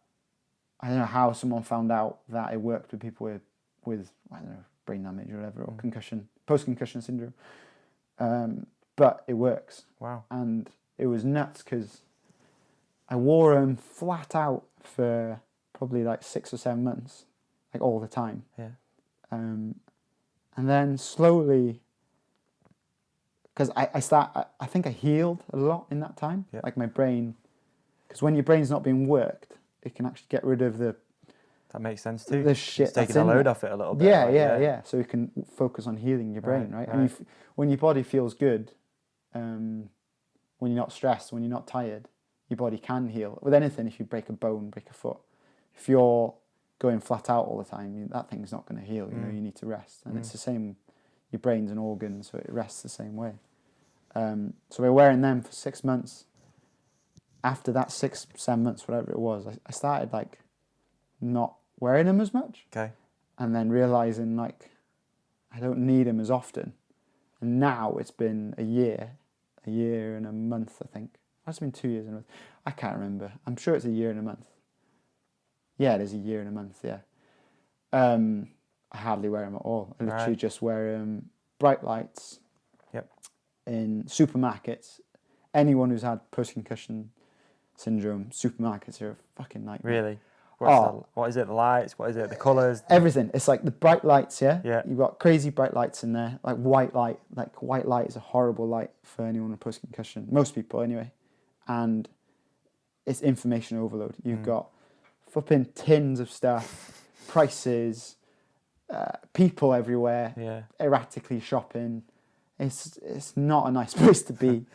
I don't know how someone found out that it worked with people with I don't know, brain damage or whatever, or concussion, post-concussion syndrome. But it works. Wow. And it was nuts because I wore them flat out for probably like 6 or 7 months, like all the time. Yeah. And then slowly, because I think I healed a lot in that time. Yeah. Like my brain, because when your brain's not being worked, it can actually get rid of the. That makes sense too. The shit it's taking the load off it a little bit. Yeah. So you can focus on healing your brain, right? And when your body feels good, when you're not stressed, when you're not tired, your body can heal. With anything, if you break a bone, break a foot, if you're going flat out all the time, that thing's not going to heal. You need to rest. And it's the same, your brain's an organ, so it rests the same way. So we were wearing them for 6 months. After that 6-7 months, whatever it was, I started like not wearing them as much. Okay. And then realizing like I don't need them as often. And now it's been a year and a month, I think. It's been 2 years and a month. I can't remember. I'm sure it's a year and a month. Yeah, it is a year and a month, yeah. I hardly wear them at all. I literally just wear bright lights. Yep. In supermarkets. Anyone who's had post-concussion syndrome, supermarkets are a fucking nightmare. Really? What is it? The lights? What is it? The colours? Everything. It's like the bright lights, yeah? Yeah. You've got crazy bright lights in there. Like white light. Like white light is a horrible light for anyone with post-concussion. Most people, anyway. And it's information overload. You've got flipping tins of stuff, prices, people everywhere, erratically shopping. It's not a nice place to be.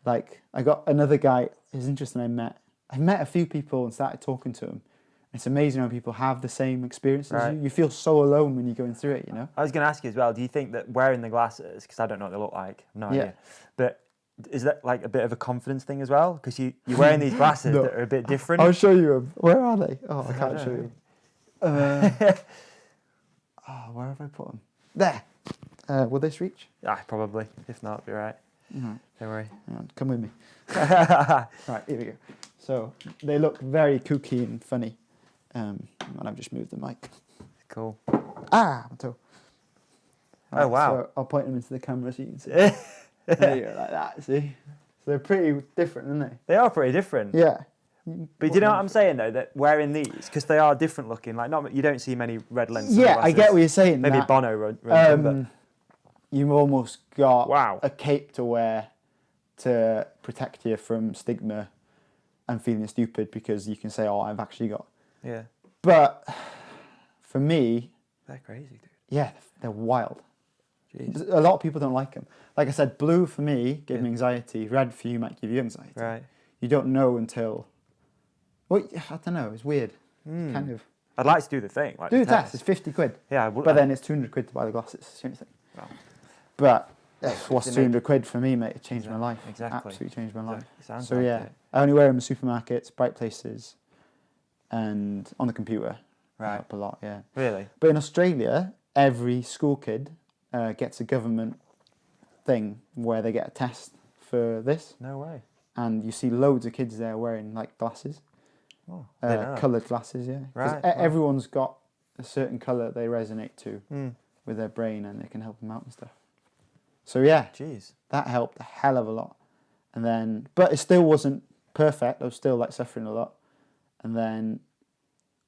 Like, I got another guy, it's interesting, I've met a few people and started talking to them. It's amazing how people have the same experiences as you. You feel so alone when you're going through it, you know? I was going to ask you as well, do you think that wearing the glasses, because I don't know what they look like, I have no idea, but is that like a bit of a confidence thing as well? Because you're wearing these glasses that are a bit different. I'll show you them. Where are they? Oh, I can't show you. Where have I put them? There. Will this reach? Probably. If not, it'll be right. Right. Don't worry. Hang on, come with me. Right, here we go. So they look very kooky and funny. And I've just moved the mic. Cool. My toe. Right, oh, wow. So I'll point them into the camera so you can see. There you go, like that, see? So they're pretty different, aren't they? They are pretty different. Yeah. But do you know what I'm saying, though? That wearing these, because they are different looking, like you don't see many red lenses. Yeah, I get what you're saying. Maybe that, Bono runs them, but... You've almost got Wow. a cape to wear to protect you from stigma and feeling stupid because you can say, oh, I've actually got... Yeah. But for me... They're crazy, dude. Yeah, they're wild. Jeez. A lot of people don't like them. Like I said, blue for me gave me anxiety. Red for you might give you anxiety. Right. You don't know until... Well, I don't know. It's weird. Kind of. I'd like to do the thing. Like Do the test. It's 50 quid. Yeah. But then it's 200 quid to buy the glasses. It's the only thing. Wow. But what's 200 quid for me, mate? It changed my life. Exactly. Absolutely changed my life. Sounds So like yeah, it. I only wear them in supermarkets, bright places, and on the computer. Right. Help a lot, yeah. Really? But in Australia, every school kid gets a government thing where they get a test for this. No way. And you see loads of kids there wearing like glasses. Oh, coloured glasses, yeah. 'Cause Right. everyone's got a certain colour they resonate to with their brain, and it can help them out and stuff. So yeah, Jeez. that helped a hell of a lot. And then, but it still wasn't perfect. I was still like suffering a lot. And then,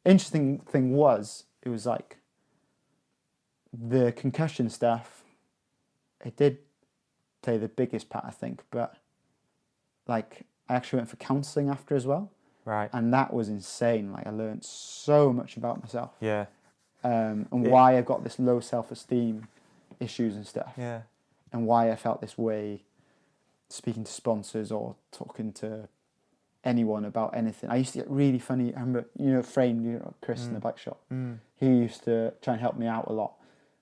interesting thing was, it was like the concussion stuff. It did play the biggest part, I think. But like, I actually went for counselling after as well. Right. And that was insane. Like, I learned so much about myself. Yeah. And why I've got this low self-esteem issues and stuff. Yeah. And why I felt this way speaking to sponsors or talking to anyone about anything. I used to get really funny. I remember, Frame, Chris in the bike shop. He used to try and help me out a lot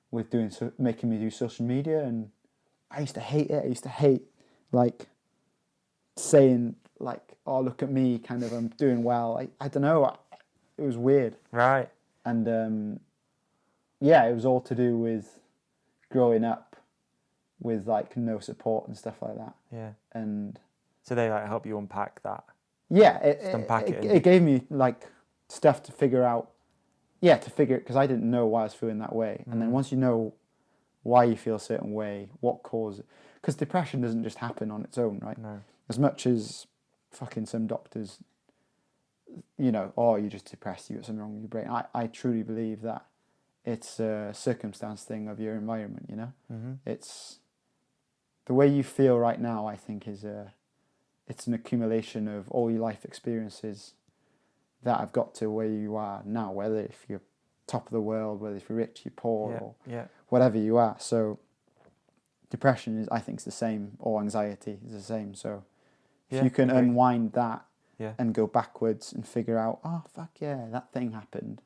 with making me do social media, and I used to hate it. I used to hate like saying like, "Oh, look at me," kind of. I'm doing well. I don't know. It was weird. Right. And it was all to do with growing up with like no support and stuff like that. Yeah. And so they like help you unpack that. Yeah, it gave me like stuff to figure out. Yeah, because I didn't know why I was feeling that way. And then once you know why you feel a certain way, what caused it, because depression doesn't just happen on its own, right? No. As much as fucking some doctors, you're just depressed, you got something wrong with your brain. I truly believe that it's a circumstance thing of your environment, you know? Mm-hmm. It's the way you feel right now, I think, it's an accumulation of all your life experiences that have got to where you are now, whether if you're top of the world, whether if you're rich, you're poor, or whatever you are. So depression is, I think, is the same, or anxiety is the same. So if you can unwind that and go backwards and figure out, oh, fuck yeah, that thing happened.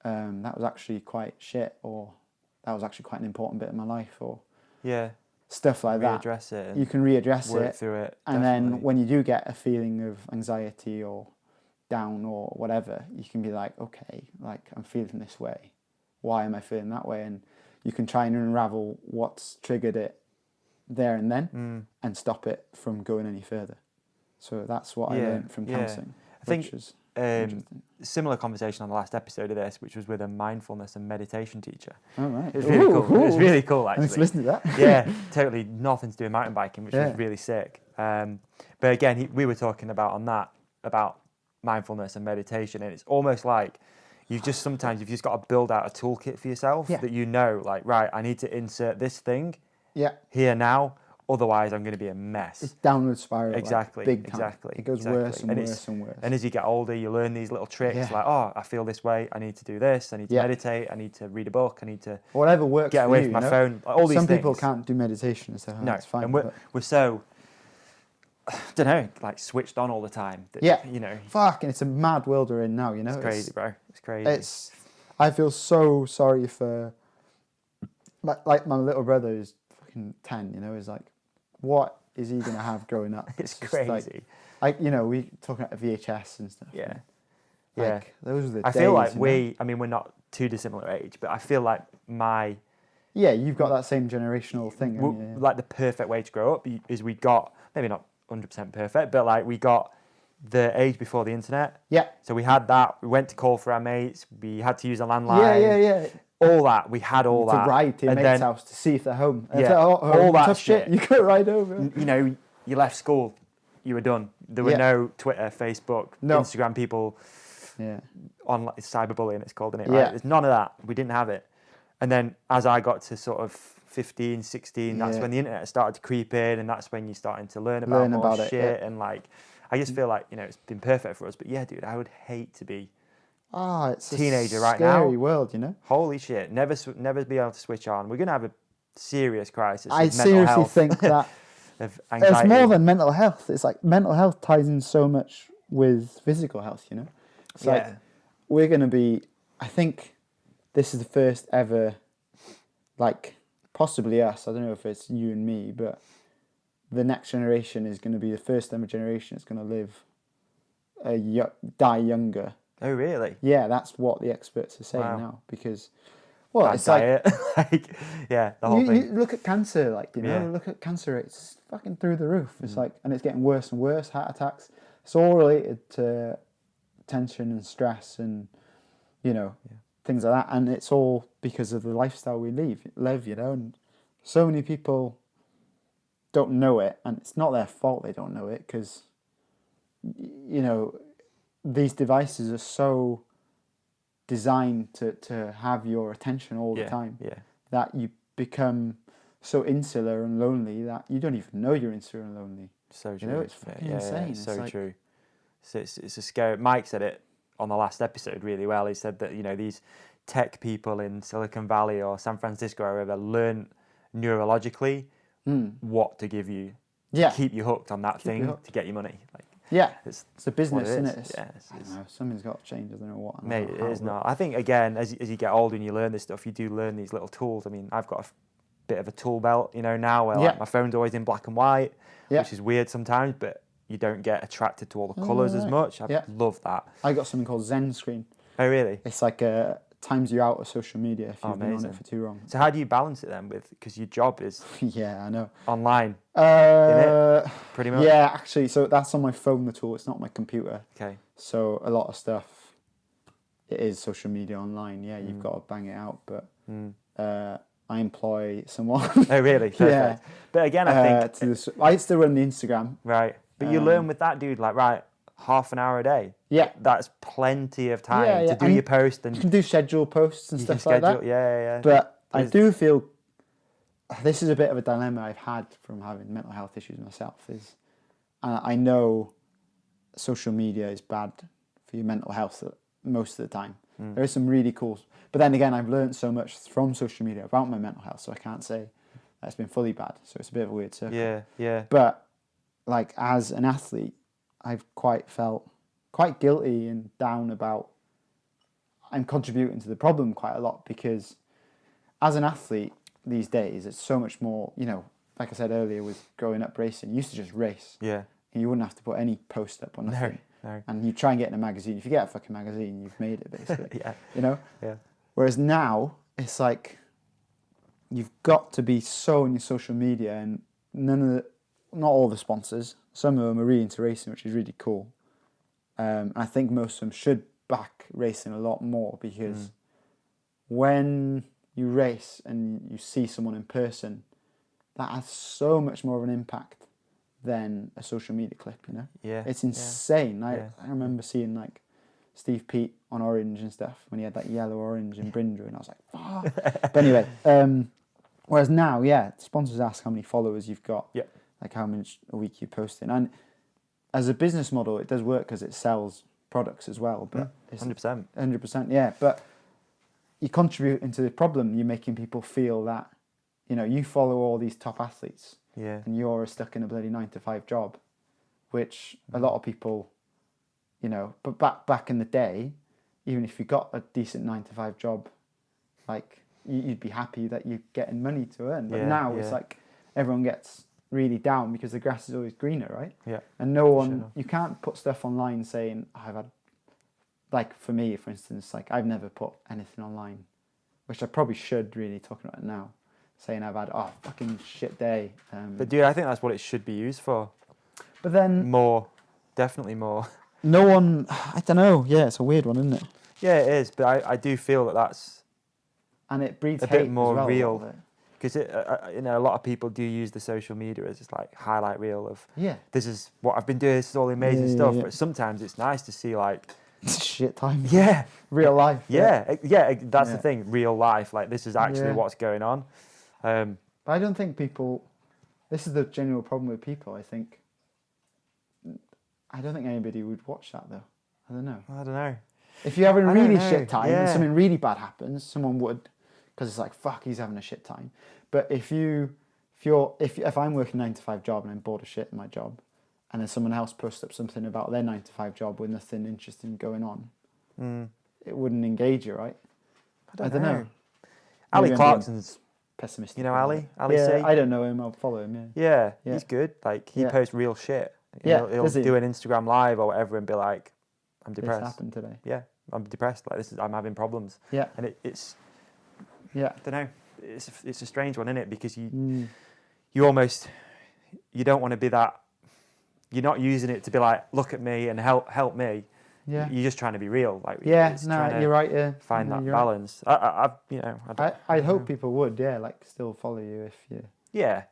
That was actually quite shit, or that was actually quite an important bit of my life, or stuff like that. Readdress it. You can readdress work it through it. And definitely. then when you do get a feeling of anxiety or down or whatever, you can be like, okay, like I'm feeling this way. Why am I feeling that way? And you can try and unravel what's triggered it there and then and stop it from going any further. So that's what I learned from counselling. I think similar conversation on the last episode of this, which was with a mindfulness and meditation teacher. Oh, right. It was really cool. It was really cool, actually. Thanks for listening to that. Yeah, totally nothing to do with mountain biking, which was really sick. But again, we were talking about mindfulness and meditation, and it's almost like you've just got to build out a toolkit for yourself that like, right, I need to insert this thing here now, otherwise I'm going to be a mess. It's downward spiral. Exactly. Like, big time. Exactly. It goes worse and worse and worse. And as you get older, you learn these little tricks like, oh, I feel this way, I need to do this, I need to meditate, I need to read a book, I need to whatever works get away from my phone. All these things. Some people can't do meditation, so it's fine. And we're so, I don't know, like switched on all the time. Fuck, and it's a mad world we're in now, It's crazy, bro. It's crazy. I feel so sorry for, my little brother who's fucking 10, He's like, what is he going to have growing up? It's crazy. We talking about VHS and stuff. Yeah. Those are the days. I feel like we're not too dissimilar age, but I feel like you've got that same generational thing. Like the perfect way to grow up is we got, maybe not 100% perfect, but like we got the age before the internet. Yeah. So we had that. We went to call for our mates. We had to use a landline. Yeah. All that. We had all that. To ride to your mate's house to see if they're home. Yeah. If they're all that shit. You could ride over. You left school. You were done. There were no Twitter, Facebook, Instagram people. Yeah. On cyberbullying, it's called, isn't it? Right? There's none of that. We didn't have it. And then as I got to sort of 15, 16, that's when the internet started to creep in, and that's when you're starting to learn about more shit. And like, I just feel like, it's been perfect for us. But yeah, dude, I would hate to be it's teenager a right now. Scary world, Holy shit. Never be able to switch on. We're going to have a serious crisis. I of mental seriously health. think that of anxiety. It's more than mental health. It's like mental health ties in so much with physical health, It's like we're going to be, I think this is the first ever, like possibly us, I don't know if it's you and me, but the next generation is going to be the first ever generation that's going to die younger. Oh, really? Yeah, that's what the experts are saying now. Because, it's diet. The whole thing. You look at cancer, look at cancer rates, it's fucking through the roof. It's like, and it's getting worse and worse, heart attacks. It's all related to tension and stress and, things like that. And it's all because of the lifestyle we live, and so many people don't know it, and it's not their fault they don't know it, because, these devices are so designed to have your attention all the time that you become so insular and lonely that you don't even know you're insular and lonely. So true. It's fucking insane. It's so true. So it's a scary. Mike said it on the last episode really well. He said that these tech people in Silicon Valley or San Francisco or wherever learn neurologically what to give you to keep you hooked on that thing to get you money. It's a business, isn't it? I don't know. Something's got to change. I don't know what. Mate, it is not. I think again, as you get older and you learn this stuff, you do learn these little tools. I mean, I've got a bit of a tool belt, now where like my phone's always in black and white, which is weird sometimes, but you don't get attracted to all the colours as much. I love that. I got something called Zen Screen. Oh, really? It's like times you out of social media if you've been on it for too long. So how do you balance it then because your job is I know online? Pretty much. Yeah, actually, so that's on my phone, the tool. It's not my computer. Okay. So a lot of stuff, it is social media online. Yeah, you've got to bang it out. But I employ someone. Oh, really? Perfect. Yeah. But again, I think I still run the Instagram. Right, but you learn with that, dude. Like, right, half an hour a day. Yeah, that's plenty of time to do your post, and you can do schedule posts and stuff like that. Yeah. But I do feel this is a bit of a dilemma I've had from having mental health issues myself. Is I know social media is bad for your mental health most of the time. There is some really cool, but then again, I've learned so much from social media about my mental health, so I can't say that's been fully bad. So it's a bit of a weird circle. Yeah. But like as an athlete, I've felt quite guilty and down about I'm contributing to the problem quite a lot, because as an athlete these days, it's so much more, like I said earlier, with growing up racing, you used to just race. Yeah. And you wouldn't have to put any post up or nothing. No. And you try and get in a magazine. If you get a fucking magazine, you've made it, basically. Yeah. You know? Yeah. Whereas now, it's like, you've got to be so on your social media, and not all the sponsors, some of them are really into racing, which is really cool. I think most of them should back racing a lot more, because when you race and you see someone in person, that has so much more of an impact than a social media clip, you know? Yeah. It's insane. Yeah. I remember seeing like Steve Pete on Orange and stuff when he had that yellow orange in Brindra, and I was like, fuck. But anyway, whereas now, sponsors ask how many followers you've got, like how much a week you're posting. And as a business model, it does work because it sells products as well. But 100%. 100%, yeah. But you contribute into the problem. You're making people feel that, you know, you follow all these top athletes, and you're stuck in a bloody 9-to-5 job, which a lot of people, you know, but back in the day, even if you got a decent 9-to-5 job, like you'd be happy that you're getting money to earn. But now it's like everyone gets really down because the grass is always greener, right? Yeah. And no one, you can't put stuff online saying, I've had, like for me, for instance, like I've never put anything online, which I probably should really, talking about it now, saying I've had, fucking shit day. But dude, I think that's what it should be used for. But then... Definitely more. No one, I don't know, it's a weird one, isn't it? Yeah, it is, but I do feel that that's... And it breeds a hate bit more as well, real. Because you know, a lot of people do use the social media as just like highlight reel of, this is what I've been doing, this is all the amazing stuff. But sometimes it's nice to see like... shit time. Yeah. Real life. That's the thing, real life. Like this is actually what's going on. But I don't think people... This is the general problem with people, I think. I don't think anybody would watch that though. I don't know. If you're having a really shit time and something really bad happens, someone would, because it's like, fuck, he's having a shit time. But if I'm working 9-to-5 job and I'm bored of shit in my job, and then someone else posts up something about their 9-to-5 job with nothing interesting going on, it wouldn't engage you, right? I don't know. Maybe Ali I'm Clarkson's pessimistic. You know Ali? Ali C? C? I don't know him. I'll follow him. Yeah, he's good. Like he posts real shit. He'll do an Instagram live or whatever and be like, I'm depressed. This happened today. Yeah, I'm depressed. Like I'm having problems. Yeah. And it's I don't know. It's a strange one, isn't it? Because you almost, you don't want to be that. You're not using it to be like, look at me and help me. Yeah. You're just trying to be real. Like you're right. Yeah. Find that balance. Right. I hope people would. Yeah, like still follow you if you. Yeah.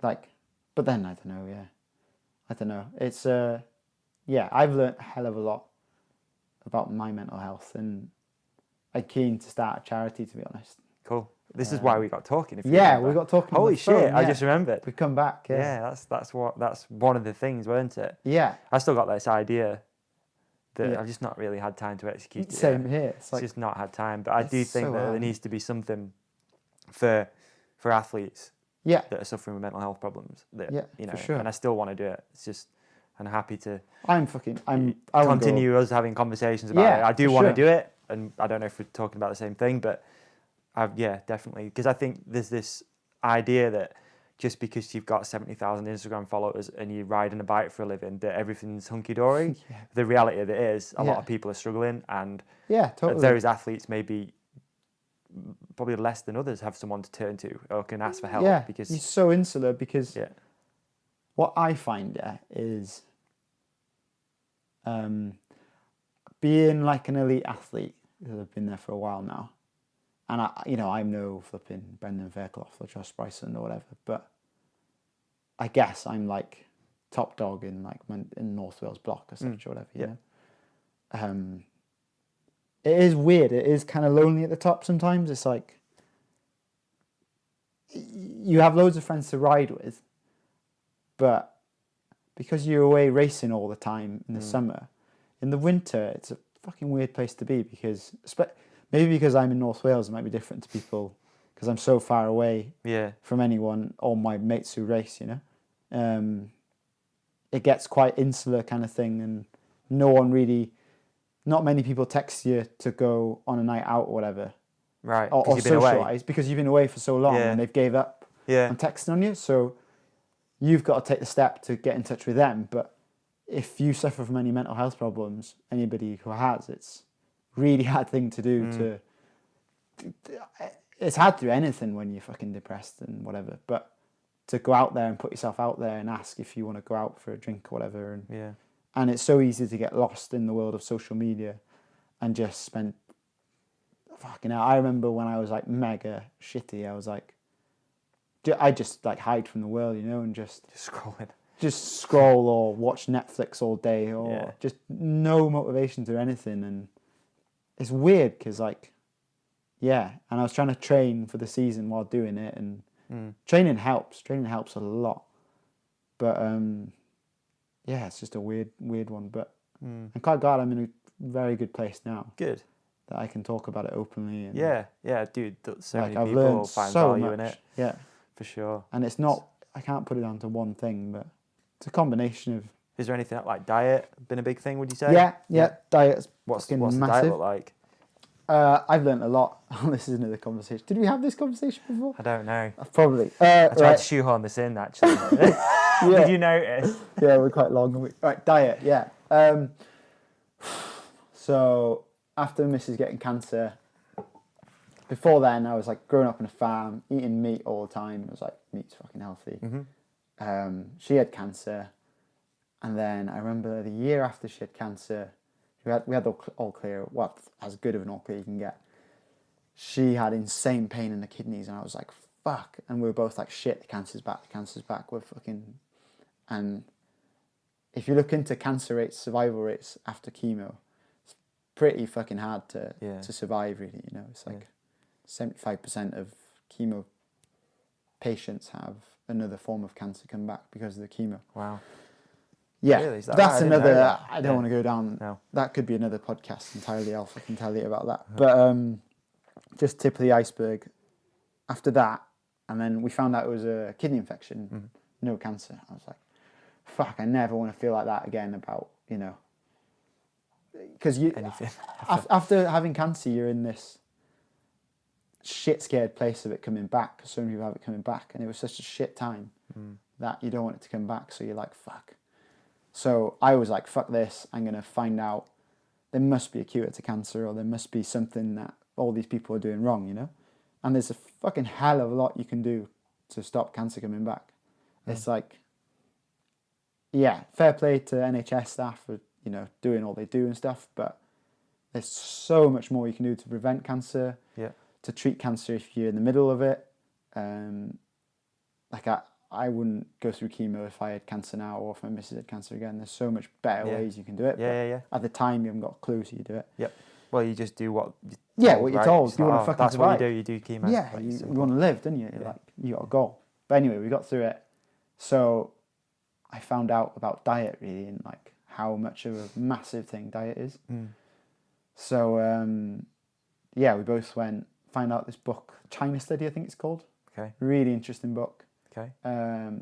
Like, but then I don't know. Yeah. I don't know. It's I've learnt a hell of a lot about my mental health, and I'm keen to start a charity, to be honest. Cool. This is why we got talking. We got talking. Holy shit! I just remembered. We come back. Yeah, that's one of the things, weren't it? Yeah. I still got this idea that I've just not really had time to execute it. Same here. It's just not had time. But I do think that there needs to be something for athletes. Yeah. That are suffering with mental health problems. For sure. And I still want to do it. It's just, I'm happy to. I continue us having conversations about it. I do want to do it, and I don't know if we're talking about the same thing, but definitely, because I think there's this idea that just because you've got 70,000 Instagram followers and you're riding a bike for a living, that everything's hunky dory. The reality of it is, a lot of people are struggling, and those athletes maybe. Probably less than others have someone to turn to or can ask for help because you're so insular. Because what I find is being like an elite athlete, because I've been there for a while now, and I'm no flipping Brendan Fairclough or Josh Bryson or whatever, but I guess I'm like top dog in North Wales block or such or whatever, you know. It is weird. It is kind of lonely at the top sometimes. It's like you have loads of friends to ride with, but because you're away racing all the time in the summer, in the winter, it's a fucking weird place to be because maybe because I'm in North Wales, it might be different to people because I'm so far away from anyone, all my mates who race, you know. It gets quite insular kind of thing, and not many people text you to go on a night out or whatever. Right. Or socialise because you've been away for so long and they've gave up on texting on you. So you've got to take the step to get in touch with them. But if you suffer from any mental health problems, anybody who has, it's really hard thing to do it's hard to do anything when you're fucking depressed and whatever, but to go out there and put yourself out there and ask if you want to go out for a drink or whatever, and it's so easy to get lost in the world of social media and just spend fucking hell. I remember when I was like mega shitty, I was like, I just like hide from the world, you know, and just scroll or watch Netflix all day, or just no motivation to anything. And it's weird because like, and I was trying to train for the season while doing it, and training helps a lot, but it's just a weird one. But I'm quite glad I'm in a very good place now. Good. That I can talk about it openly. And Dude, so like, many I've people learned find so value much in it. Yeah, for sure. And it's not, I can't put it down to one thing, but it's a combination of. Is there anything like diet been a big thing, would you say? Yeah. Diet's what's massive. the diet look like? I've learned a lot. This is another conversation. Did we have this conversation before? I don't know. Probably. I tried to shoehorn this in, actually. Did you notice? Yeah, we're quite long. Right, diet, yeah. So, after Mrs. getting cancer, before then, I was like growing up on a farm, eating meat all the time. I was like, meat's fucking healthy. She had cancer. And then I remember the year after she had cancer, we had all clear, well, as good of an all clear you can get. She had insane pain in the kidneys, and I was like, fuck. And we were both like, shit, the cancer's back, we're fucking... And if you look into cancer rates, survival rates after chemo, it's pretty fucking hard to survive, really, you know. It's like 75% of chemo patients have another form of cancer come back because of the chemo. Wow. Yeah, really? that's another. That. I don't want to go down. No. That could be another podcast entirely. I'll fucking tell you about that. But just tip of the iceberg. After that, and then we found out it was a kidney infection, no cancer. I was like, fuck, I never want to feel like that again about, you know. Because after having cancer, you're in this shit scared place of it coming back, because so many people have it coming back, and it was such a shit time that you don't want it to come back, so you're like, fuck. So I was like, fuck this, I'm going to find out there must be a cure to cancer, or there must be something that all these people are doing wrong, you know? And there's a fucking hell of a lot you can do to stop cancer coming back. It's like, fair play to NHS staff for, you know, doing all they do and stuff, but there's so much more you can do to prevent cancer, to treat cancer if you're in the middle of it. Like I wouldn't go through chemo if I had cancer now, or if my missus had cancer again. There's so much better ways you can do it. At the time, you haven't got a clue, so you do it. Yep. Well, you just do what what you're told. You want to fucking that's survive. What you do chemo. Yeah, you want to live, don't you? Like, you got a goal. But anyway, we got through it. So I found out about diet, really, and like how much of a massive thing diet is. So we both find out this book, China Study, I think it's called. Okay. Really interesting book. Okay.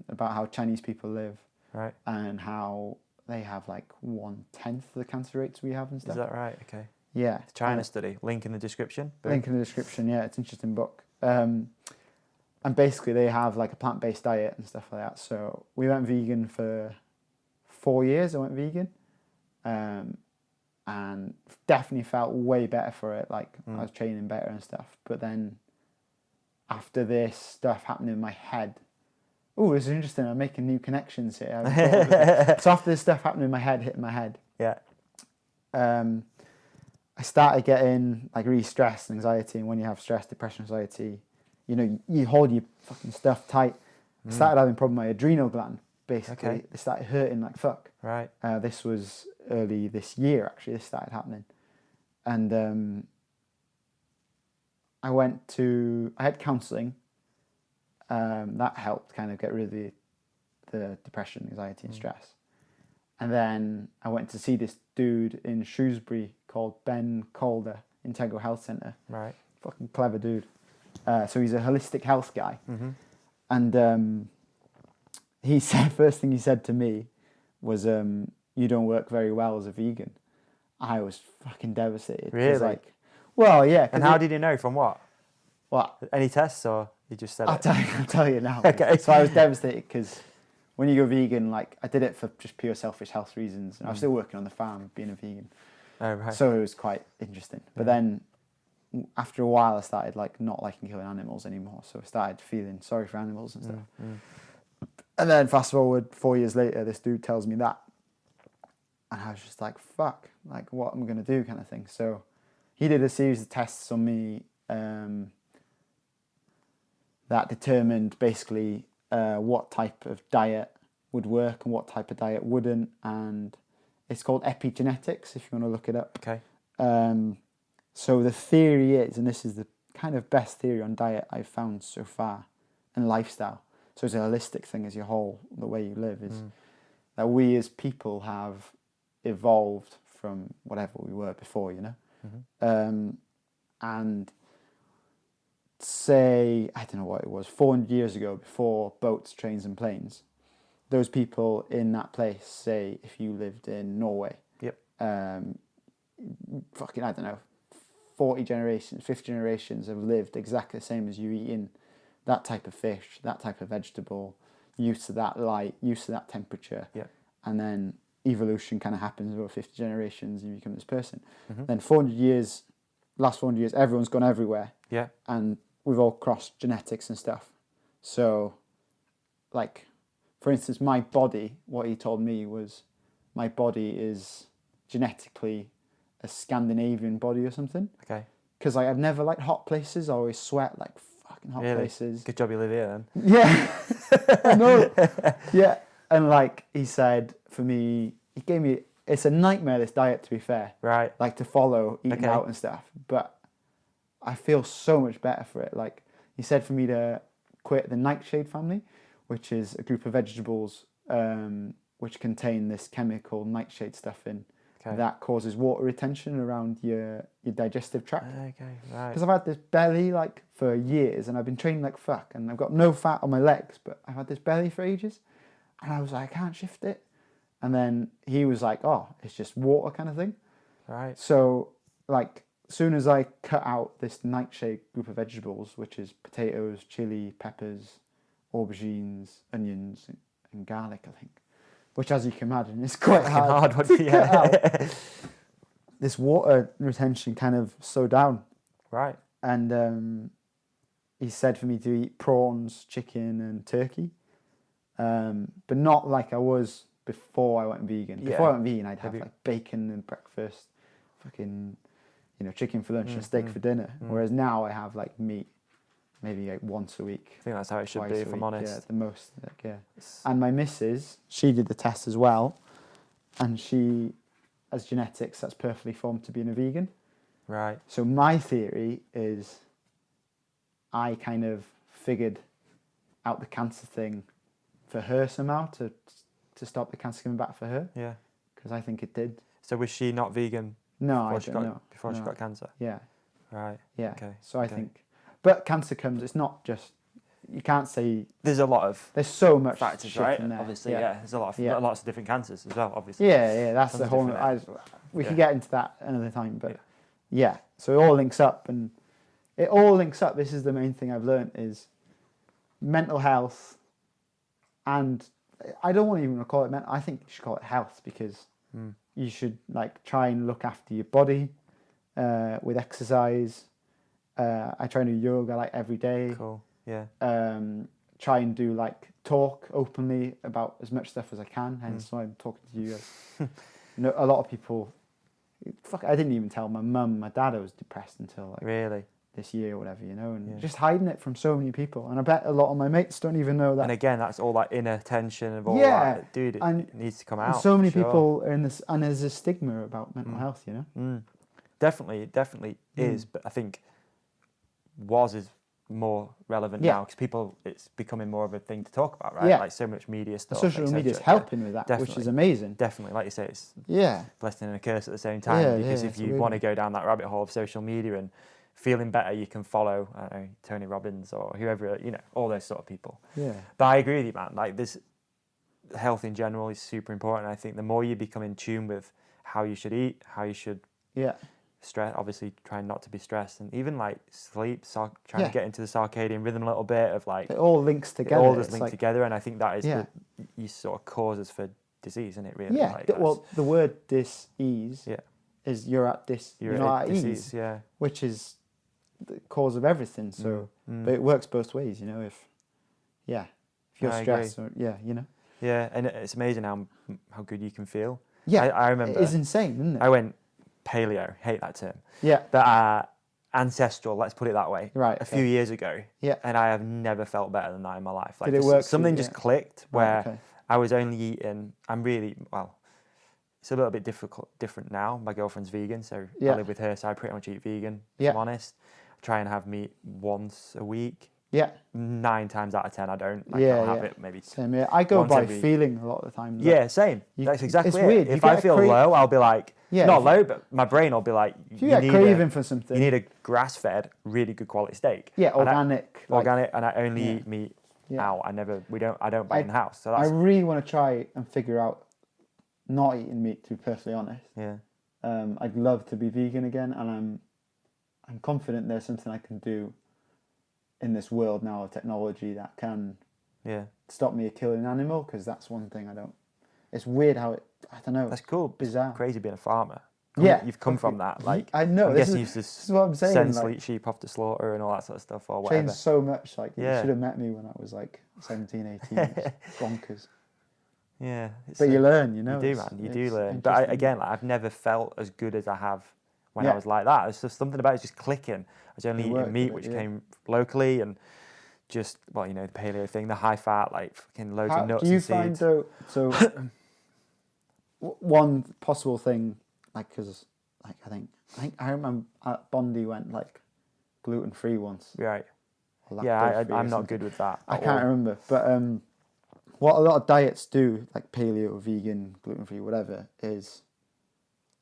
About how Chinese people live. Right. And how they have like 1/10 of the cancer rates we have and stuff. Is that right? Okay. Yeah. China Study. Link in the description. Boom. Link in the description. Yeah, it's an interesting book. And basically they have like a plant-based diet and stuff like that. So we went vegan for 4 years. I went vegan, and definitely felt way better for it. Like I was training better and stuff. But then after this stuff happened in my head. Oh, this is interesting. I'm making new connections here. So after this stuff happened in my head, hitting my head. Yeah. I started getting like really stressed, anxiety, and when you have stress, depression, anxiety, you know, you hold your fucking stuff tight. I started having a problem with my adrenal gland. Basically, They started hurting like fuck. Right. This was early this year. Actually, this started happening, and I had counselling. That helped kind of get rid of the depression, anxiety, and stress. And then I went to see this dude in Shrewsbury called Ben Calder, Integral Health Centre. Right. Fucking clever dude. So he's a holistic health guy. And he said, first thing he said to me was, you don't work very well as a vegan. I was fucking devastated. Really? Like, well, yeah. And how did you know? From what? What? Any tests, or you just said I'll it? tell you now. Okay. So I was devastated because when you go vegan, like I did it for just pure selfish health reasons, and I was still working on the farm being a vegan. Oh, right. So it was quite interesting. But then after a while, I started like not liking killing animals anymore. So I started feeling sorry for animals and stuff. And then fast forward 4 years later, this dude tells me that. And I was just like, fuck, like what am I going to do kind of thing. So he did a series of tests on me that determined basically what type of diet would work and what type of diet wouldn't. And it's called epigenetics, if you want to look it up. Okay. So the theory is, and this is the kind of best theory on diet I've found so far, and lifestyle. So it's a holistic thing as your whole, the way you live, is that we as people have evolved from whatever we were before, you know? And say, I don't know what it was, 400 years ago, before boats, trains and planes, those people in that place, say if you lived in Norway, fucking, I don't know, 40 generations, 50 generations have lived exactly the same as you, eating that type of fish, that type of vegetable, used to that light, used to that temperature. And then evolution kind of happens over 50 generations, you become this person. Then 400 years, last 400 years, everyone's gone everywhere. And we've all crossed genetics and stuff. So, like, for instance, my body, what he told me was, my body is genetically a Scandinavian body or something. Okay. Because like I've never liked hot places. I always sweat like fucking hot places. Good job you live here then. Yeah. I know. Yeah. And like he said, for me, he gave me, it's a nightmare, this diet, to be fair. Right. Like to follow, eating out and stuff. But I feel so much better for it. Like he said for me to quit the nightshade family, which is a group of vegetables which contain this chemical nightshade stuff in. That causes water retention around your digestive tract. Okay, right. Because I've had this belly like for years, and I've been training like fuck, and I've got no fat on my legs, but I've had this belly for ages, and I was like, I can't shift it. And then he was like, oh, it's just water kind of thing. Right. So like, as soon as I cut out this nightshade group of vegetables, which is potatoes, chili, peppers, aubergines, onions, and garlic, I think. Which, as you can imagine, is quite hard to cut out. This water retention kind of slowed down. Right. And he said for me to eat prawns, chicken and turkey. But not like I was before I went vegan. Before I went vegan, I'd have like bacon and breakfast, fucking, you know, chicken for lunch and steak for dinner. Whereas now I have like meat. Maybe like once a week. I think that's how it should be, if I'm honest. Yeah, the most. Like, yeah. And my missus, she did the test as well, and she has genetics that's perfectly formed to being a vegan. Right. So my theory is, I kind of figured out the cancer thing for her somehow to stop the cancer coming back for her. Yeah. Because I think it did. So was she not vegan? No, I don't know. Before she got cancer. Yeah. Right. Yeah. Okay. So I think. But cancer comes, it's not just, you can't say... There's a lot of... There's so much factors, shit right? in there. Obviously, there's a lot of lots of different cancers as well, obviously. Yeah, that's the whole... we could get into that another time, but so it all links up, and it all links up. This is the main thing I've learned is mental health, and I don't want to even call it mental, I think you should call it health, because you should like try and look after your body with exercise. I try and do yoga like every day. Cool. Yeah. Try and do like talk openly about as much stuff as I can. Hence why I'm talking to you guys. A lot of people. Fuck, I didn't even tell my mum, my dad I was depressed until like this year or whatever, you know, and just hiding it from so many people. And I bet a lot of my mates don't even know that. And again, that's all that inner tension of all that. Dude, it needs to come out. And so many people are in this, and there's a stigma about mental health, you know. Definitely is, but I think is more relevant now because it's becoming more of a thing to talk about, right? Yeah. Like so much media stuff. Social media is helping with that, which is amazing. Definitely, like you say, it's blessing and a curse at the same time. Because if you want to go down that rabbit hole of social media and feeling better, you can follow I don't know, Tony Robbins or whoever, you know, all those sort of people. Yeah. But I agree with you, man. Like this, health in general is super important. I think the more you become in tune with how you should eat, how you should stress, obviously trying not to be stressed, and even like sleep, trying to get into the circadian rhythm a little bit of like it all links together. It all just links together, and I think that is your sort of causes for disease, isn't it? Really? Yeah. Like, Well, the word dis-ease is you're at ease, which is the cause of everything. So, but it works both ways, you know. If you're stressed, Yeah, and it's amazing how good you can feel. Yeah, I remember. It's insane, isn't it? I went paleo. Hate that term. Yeah. But ancestral. Let's put it that way. Right. A few years ago. Yeah. And I have never felt better than that in my life. Like, did it work? Something just clicked where I was only eating. I'm really well. It's a little bit different now. My girlfriend's vegan, so I live with her. So I pretty much eat vegan. If I'm honest. I try and have meat once a week. Yeah. 9 times out of 10, I don't. I'll have it maybe. Same here. I go by feeling a lot of the time. Yeah, same. That's exactly it's it. weird. If I feel low, I'll be like, not low, but my brain will be like, you get craving for something. You need a grass-fed, really good quality steak. Yeah, organic. And I only eat meat out. I don't buy it in the house. So I really want to try and figure out not eating meat, to be perfectly honest. Yeah. I'd love to be vegan again, and I'm confident there's something I can do in this world now of technology that can stop me killing an animal, because that's one thing I don't. It's weird how I don't know. That's cool. Bizarre. It's crazy being a farmer. You've come from that. Like, I know. I'm guessing you used to what I'm saying, send like, sheep off to slaughter and all that sort of stuff, or whatever. Changed so much. Like, you should have met me when I was like 17, 18. It's bonkers. Yeah. But you learn, you know. You do, man. You do learn. But I've never felt as good as I have when I was like that. It's just something about it just clicking. I was only eating meat, which came locally, and just, well, you know, the paleo thing, the high fat, like fucking loads of nuts and seeds. Do you find though, so one possible thing, like, because like I remember at Bondi went like gluten-free once. Right. Yeah, I'm not good with that. I can't remember, but what a lot of diets do, like paleo, vegan, gluten-free, whatever, is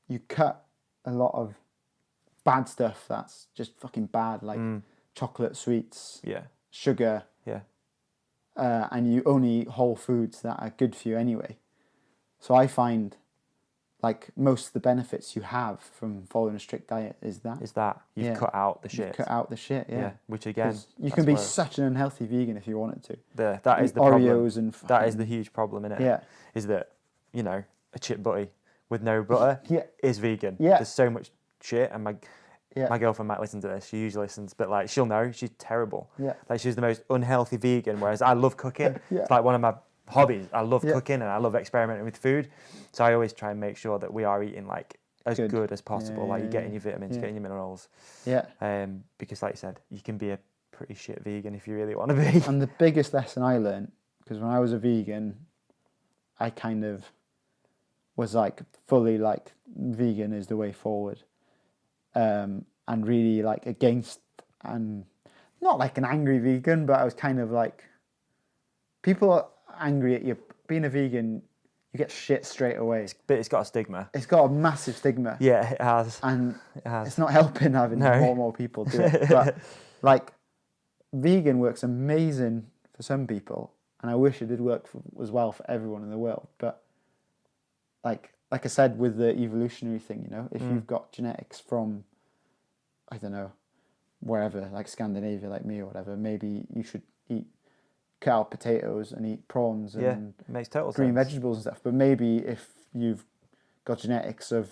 you cut a lot of bad stuff that's just fucking bad, like chocolate, sweets, sugar, and you only eat whole foods that are good for you anyway. So I find, like, most of the benefits you have from following a strict diet is that you've cut out the shit. You've cut out the shit, yeah. Which again, you can be such an unhealthy vegan if you wanted to. That is the Oreos problem. And that is the huge problem, isn't it? Yeah. Is that, you know, a chip butty with no butter is vegan. Yeah. There's so much shit, and my girlfriend might listen to this. She usually listens, but like, she'll know she's terrible. Yeah. Like, she's the most unhealthy vegan, whereas I love cooking. Yeah. It's like one of my hobbies. I love cooking, and I love experimenting with food. So I always try and make sure that we are eating like as good as possible. Like, you're getting your vitamins, getting your minerals. Yeah. Because like you said, you can be a pretty shit vegan if you really want to be. And the biggest lesson I learned, because when I was a vegan, I kind of was like fully like vegan is the way forward. And really like against, and not like an angry vegan, but I was kind of like, people are angry at you being a vegan, you get shit straight away. But it's got a stigma. It's got a massive stigma. Yeah, it has. And it has. It's not helping having more and more people do it. But like, vegan works amazing for some people, and I wish it did work as well for everyone in the world. But like I said with the evolutionary thing, you know, if you've got genetics from, I don't know, wherever, like Scandinavia, like me or whatever, maybe you should cut out potatoes and eat prawns and makes total green sense. vegetables and stuff. But maybe if you've got genetics of,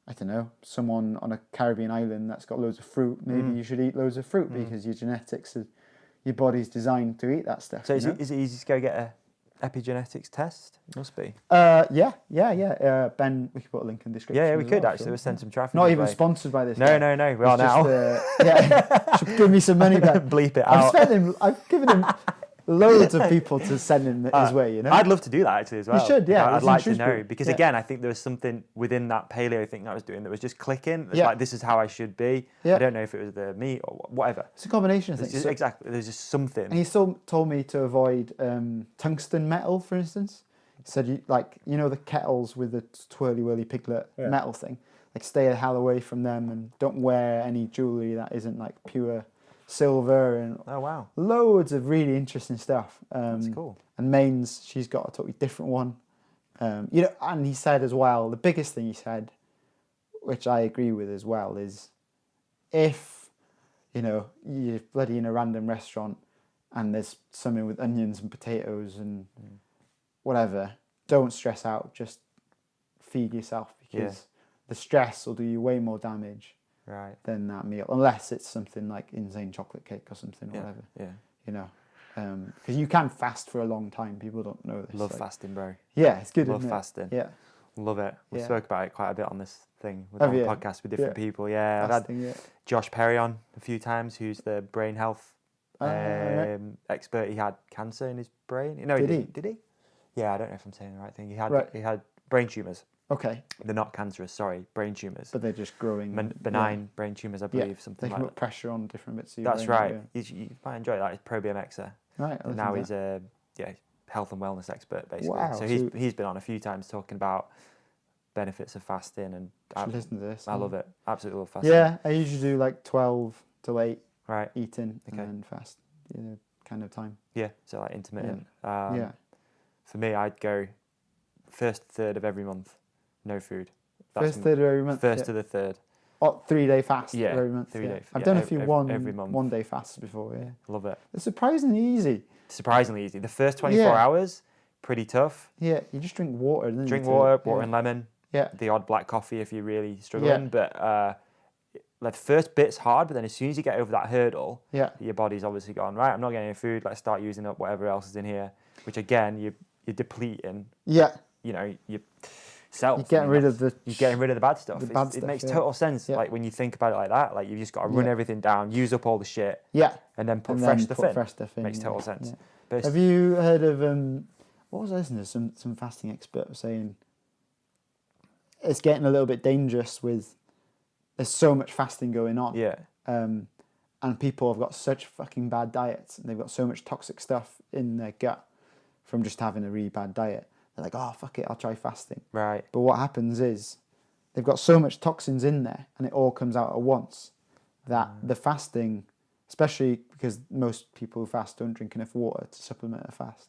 I don't know, someone on a Caribbean island that's got loads of fruit, maybe you should eat loads of fruit because your genetics, your body's designed to eat that stuff. So is it easy to go get a epigenetics test? It must be. Yeah. Ben, we could put a link in the description. Yeah, we could well, actually. We'll send some traffic. Not even sponsored by this. No. We are now. Should give me some money back. Bleep it out. I've given him loads of people to send him his way, you know? I'd love to do that actually as well. You should, yeah. I'd like to know, because again, I think there was something within that paleo thing that I was doing that was just clicking. It's like, this is how I should be. Yeah. I don't know if it was the meat or whatever. It's a combination of things. Exactly. There's just something. And he still told me to avoid tungsten metal, for instance. He said, you know the kettles with the twirly-whirly piglet metal thing? Like, stay the hell away from them and don't wear any jewellery that isn't like pure silver, and loads of really interesting stuff. That's cool. And Maine's, she's got a totally different one. You know, and he said as well, the biggest thing he said which I agree with as well, is if, you're bloody in a random restaurant and there's something with onions and potatoes and whatever, don't stress out, just feed yourself, because the stress will do you way more damage than that meal, unless it's something like insane chocolate cake or something, or whatever. Because you can fast for a long time. People don't know this. Love fasting, bro. Yeah, it's good. Love fasting. Yeah, love it. We spoke about it quite a bit on this thing with Have on the you? podcast with different people. Yeah, fasting, I've had Josh Perry on a few times, who's the brain health expert. He had cancer in his brain. No, did he? Yeah, I don't know if I'm saying the right thing. He had brain tumours. Okay. They're not cancerous, sorry, brain tumours. But they're just growing. Benign brain tumours, I believe, something they like can that. put pressure on different bits of your That's brain. right. You might enjoy that. He's pro BMXer. Right. And now he's a health and wellness expert, basically. Wow. So he's been on a few times talking about benefits of fasting, and listen to this. I love it. Absolutely love fasting. Yeah, I usually do like 12 to 8 eating and then fast, kind of time. Yeah, so like intermittent. Yeah. For me, I'd go first third of every month, no food. First third of every month. First to the third. 3-day fast every month. 3 days. I've done a few every month. 1 day fasts before. Yeah, love it. it's surprisingly easy. Surprisingly easy. The first 24 hours, pretty tough. Yeah, you just drink water. Drink water and lemon. Yeah. The odd black coffee if you're really struggling. But the first bit's hard, but then as soon as you get over that hurdle, your body's obviously gone, right, I'm not getting any food, let's start using up whatever else is in here, which again, you're depleting. Yeah. Your cells. You're getting rid of the bad stuff. It makes total sense. Yeah. Like when you think about it like that, like you've just got to run everything down, use up all the shit. Yeah. And then put fresh stuff in. Makes total sense. Yeah. But have you heard of what was I listening to? Some fasting expert was saying it's getting a little bit dangerous with there's so much fasting going on. Yeah. And people have got such fucking bad diets, and they've got so much toxic stuff in their gut from just having a really bad diet. They're like, oh, fuck it, I'll try fasting. Right. But what happens is they've got so much toxins in there, and it all comes out at once, that the fasting, especially because most people who fast don't drink enough water to supplement a fast,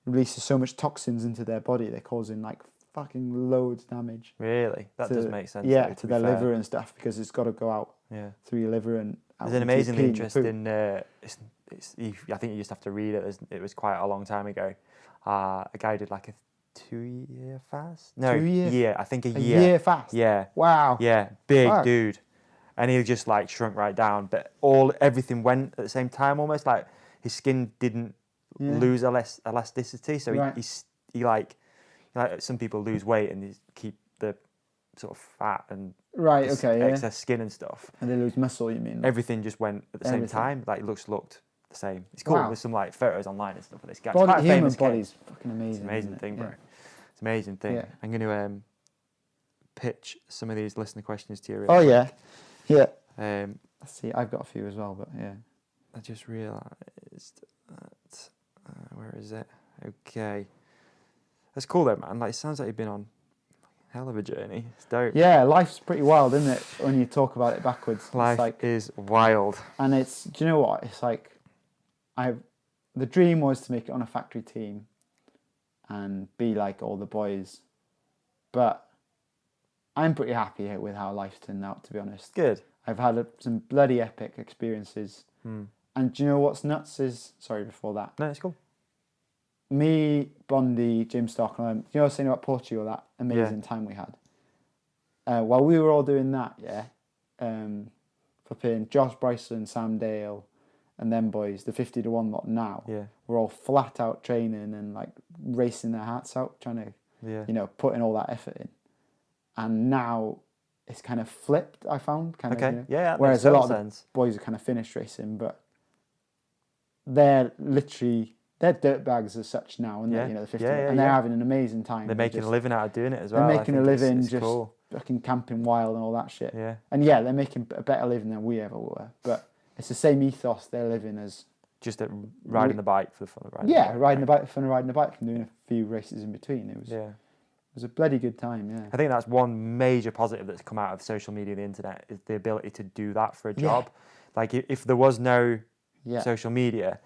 releases so much toxins into their body, they're causing like fucking loads of damage. Really? That does make sense. Yeah, to their liver and stuff, because it's got to go out through your liver and out. There's an amazingly interesting. I think you just have to read it. It was quite a long time ago. A guy did like a 2-year fast. No, 2 years. year. I think a year. A year fast. Yeah. Wow. Yeah, big dude, and he just like shrunk right down. But everything went at the same time, almost like his skin didn't lose elasticity. So he like some people lose weight and they keep the sort of fat and excess skin and stuff. And they lose muscle, you mean? Everything just went at the same time. Like looked the same. It's cool. There's some like photos online and stuff of this guy. The human body's fucking amazing. It's an amazing thing, bro. It's an amazing thing. Yeah. I'm going to pitch some of these listener questions to you. Really quick. Yeah. Let's see, I've got a few as well, but yeah. I just realised that. Where is it? Okay. That's cool though, man. Like, it sounds like you've been on a hell of a journey. It's dope. Yeah, life's pretty wild, isn't it? When you talk about it backwards. Life is wild. And do you know what? It's like, the dream was to make it on a factory team and be like all the boys. But I'm pretty happy with how life's turned out, to be honest. Good. I've had some bloody epic experiences. And do you know what's nuts is... Sorry, before that. No, it's cool. Me, Bondi, Jim Stock, and you know, I was saying about Portugal, that amazing time we had. While we were all doing that, flipping Josh Bryson, Sam Dale, and them boys, the 50 to 1 lot now, we're all flat out training and like racing their hearts out, trying to, putting all that effort in. And now it's kind of flipped, I found. Whereas a lot of the boys are kind of finished racing, but they're dirtbags as such now, and they're, the 50, and they're having an amazing time. They're making a living out of doing it as well. They're making a living it's just cool. fucking camping wild and all that shit. Yeah. And they're making a better living than we ever were. But it's the same ethos they're living as. Just riding the bike for the fun of riding. Riding the bike for fun of riding the bike and doing a few races in between. It was a bloody good time. Yeah. I think that's one major positive that's come out of social media and the internet is the ability to do that for a job. Like if there was no social media,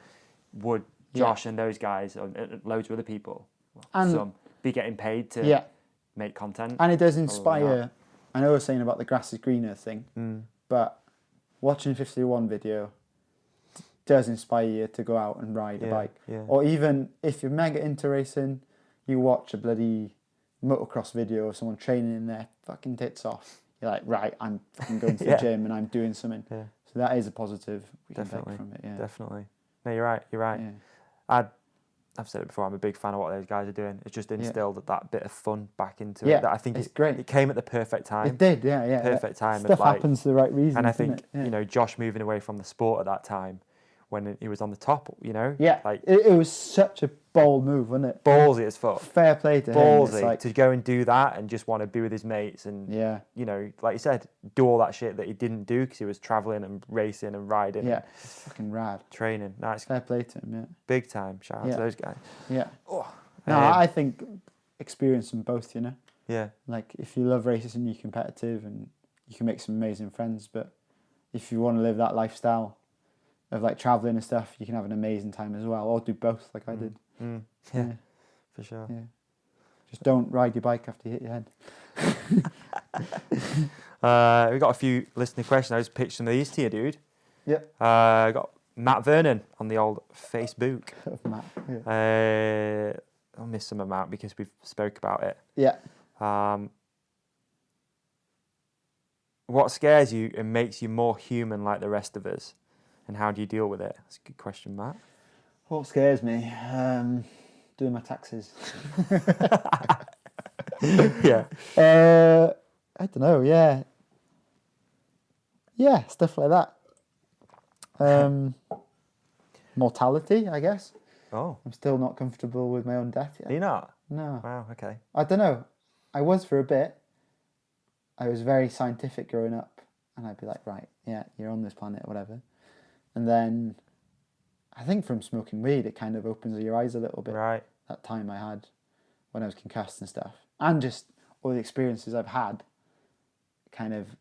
would Josh and those guys and loads of other people, some be getting paid to make content? And it does inspire I know I was saying about the grass is greener thing, but watching a 51 video does inspire you to go out and ride a bike. Yeah. Or even if you're mega into racing, you watch a bloody motocross video of someone training their fucking tits off. You're like, right, I'm fucking going to the gym and I'm doing something. Yeah. So that is a positive we can take from it. Yeah. Definitely. No, you're right. Yeah. I've said it before, I'm a big fan of what those guys are doing. It's just instilled that bit of fun back into it. That I think it's great. It came at the perfect time. It did, yeah. Perfect time. Stuff happens for the right reason. And I think, Josh moving away from the sport at that time, when he was on the top, Yeah, like it was such a bold move, wasn't it? Ballsy as fuck. Fair play to him. Ballsy to go and do that and just want to be with his mates and, like you said, do all that shit that he didn't do because he was travelling and racing and riding. Yeah, it's fucking rad. Training. Nice. Fair play to him, yeah. Big time. Shout out to those guys. Yeah. Oh. No, I think experience them both, Yeah. Like, if you love racing and you're competitive and you can make some amazing friends, but if you want to live that lifestyle of like traveling and stuff, you can have an amazing time as well, or do both like I did. Yeah, for sure. Yeah. Just don't ride your bike after you hit your head. We got a few listener questions. I just pitched some of these to you, dude. Yep. Got Matt Vernon on the old Facebook. Matt. Yeah. I'll miss some of Matt because we've spoke about it. Yeah. What scares you and makes you more human like the rest of us? And how do you deal with it? That's a good question, Matt. What scares me? Doing my taxes. Yeah. I don't know, yeah. Yeah, stuff like that. Mortality, I guess. Oh. I'm still not comfortable with my own death yet. Are you not? No. Wow, okay. I don't know. I was for a bit. I was very scientific growing up. And I'd be like, right, yeah, you're on this planet, whatever. And then I think from smoking weed, it kind of opens your eyes a little bit. Right. That time I had when I was concussed and stuff. And just all the experiences I've had kind of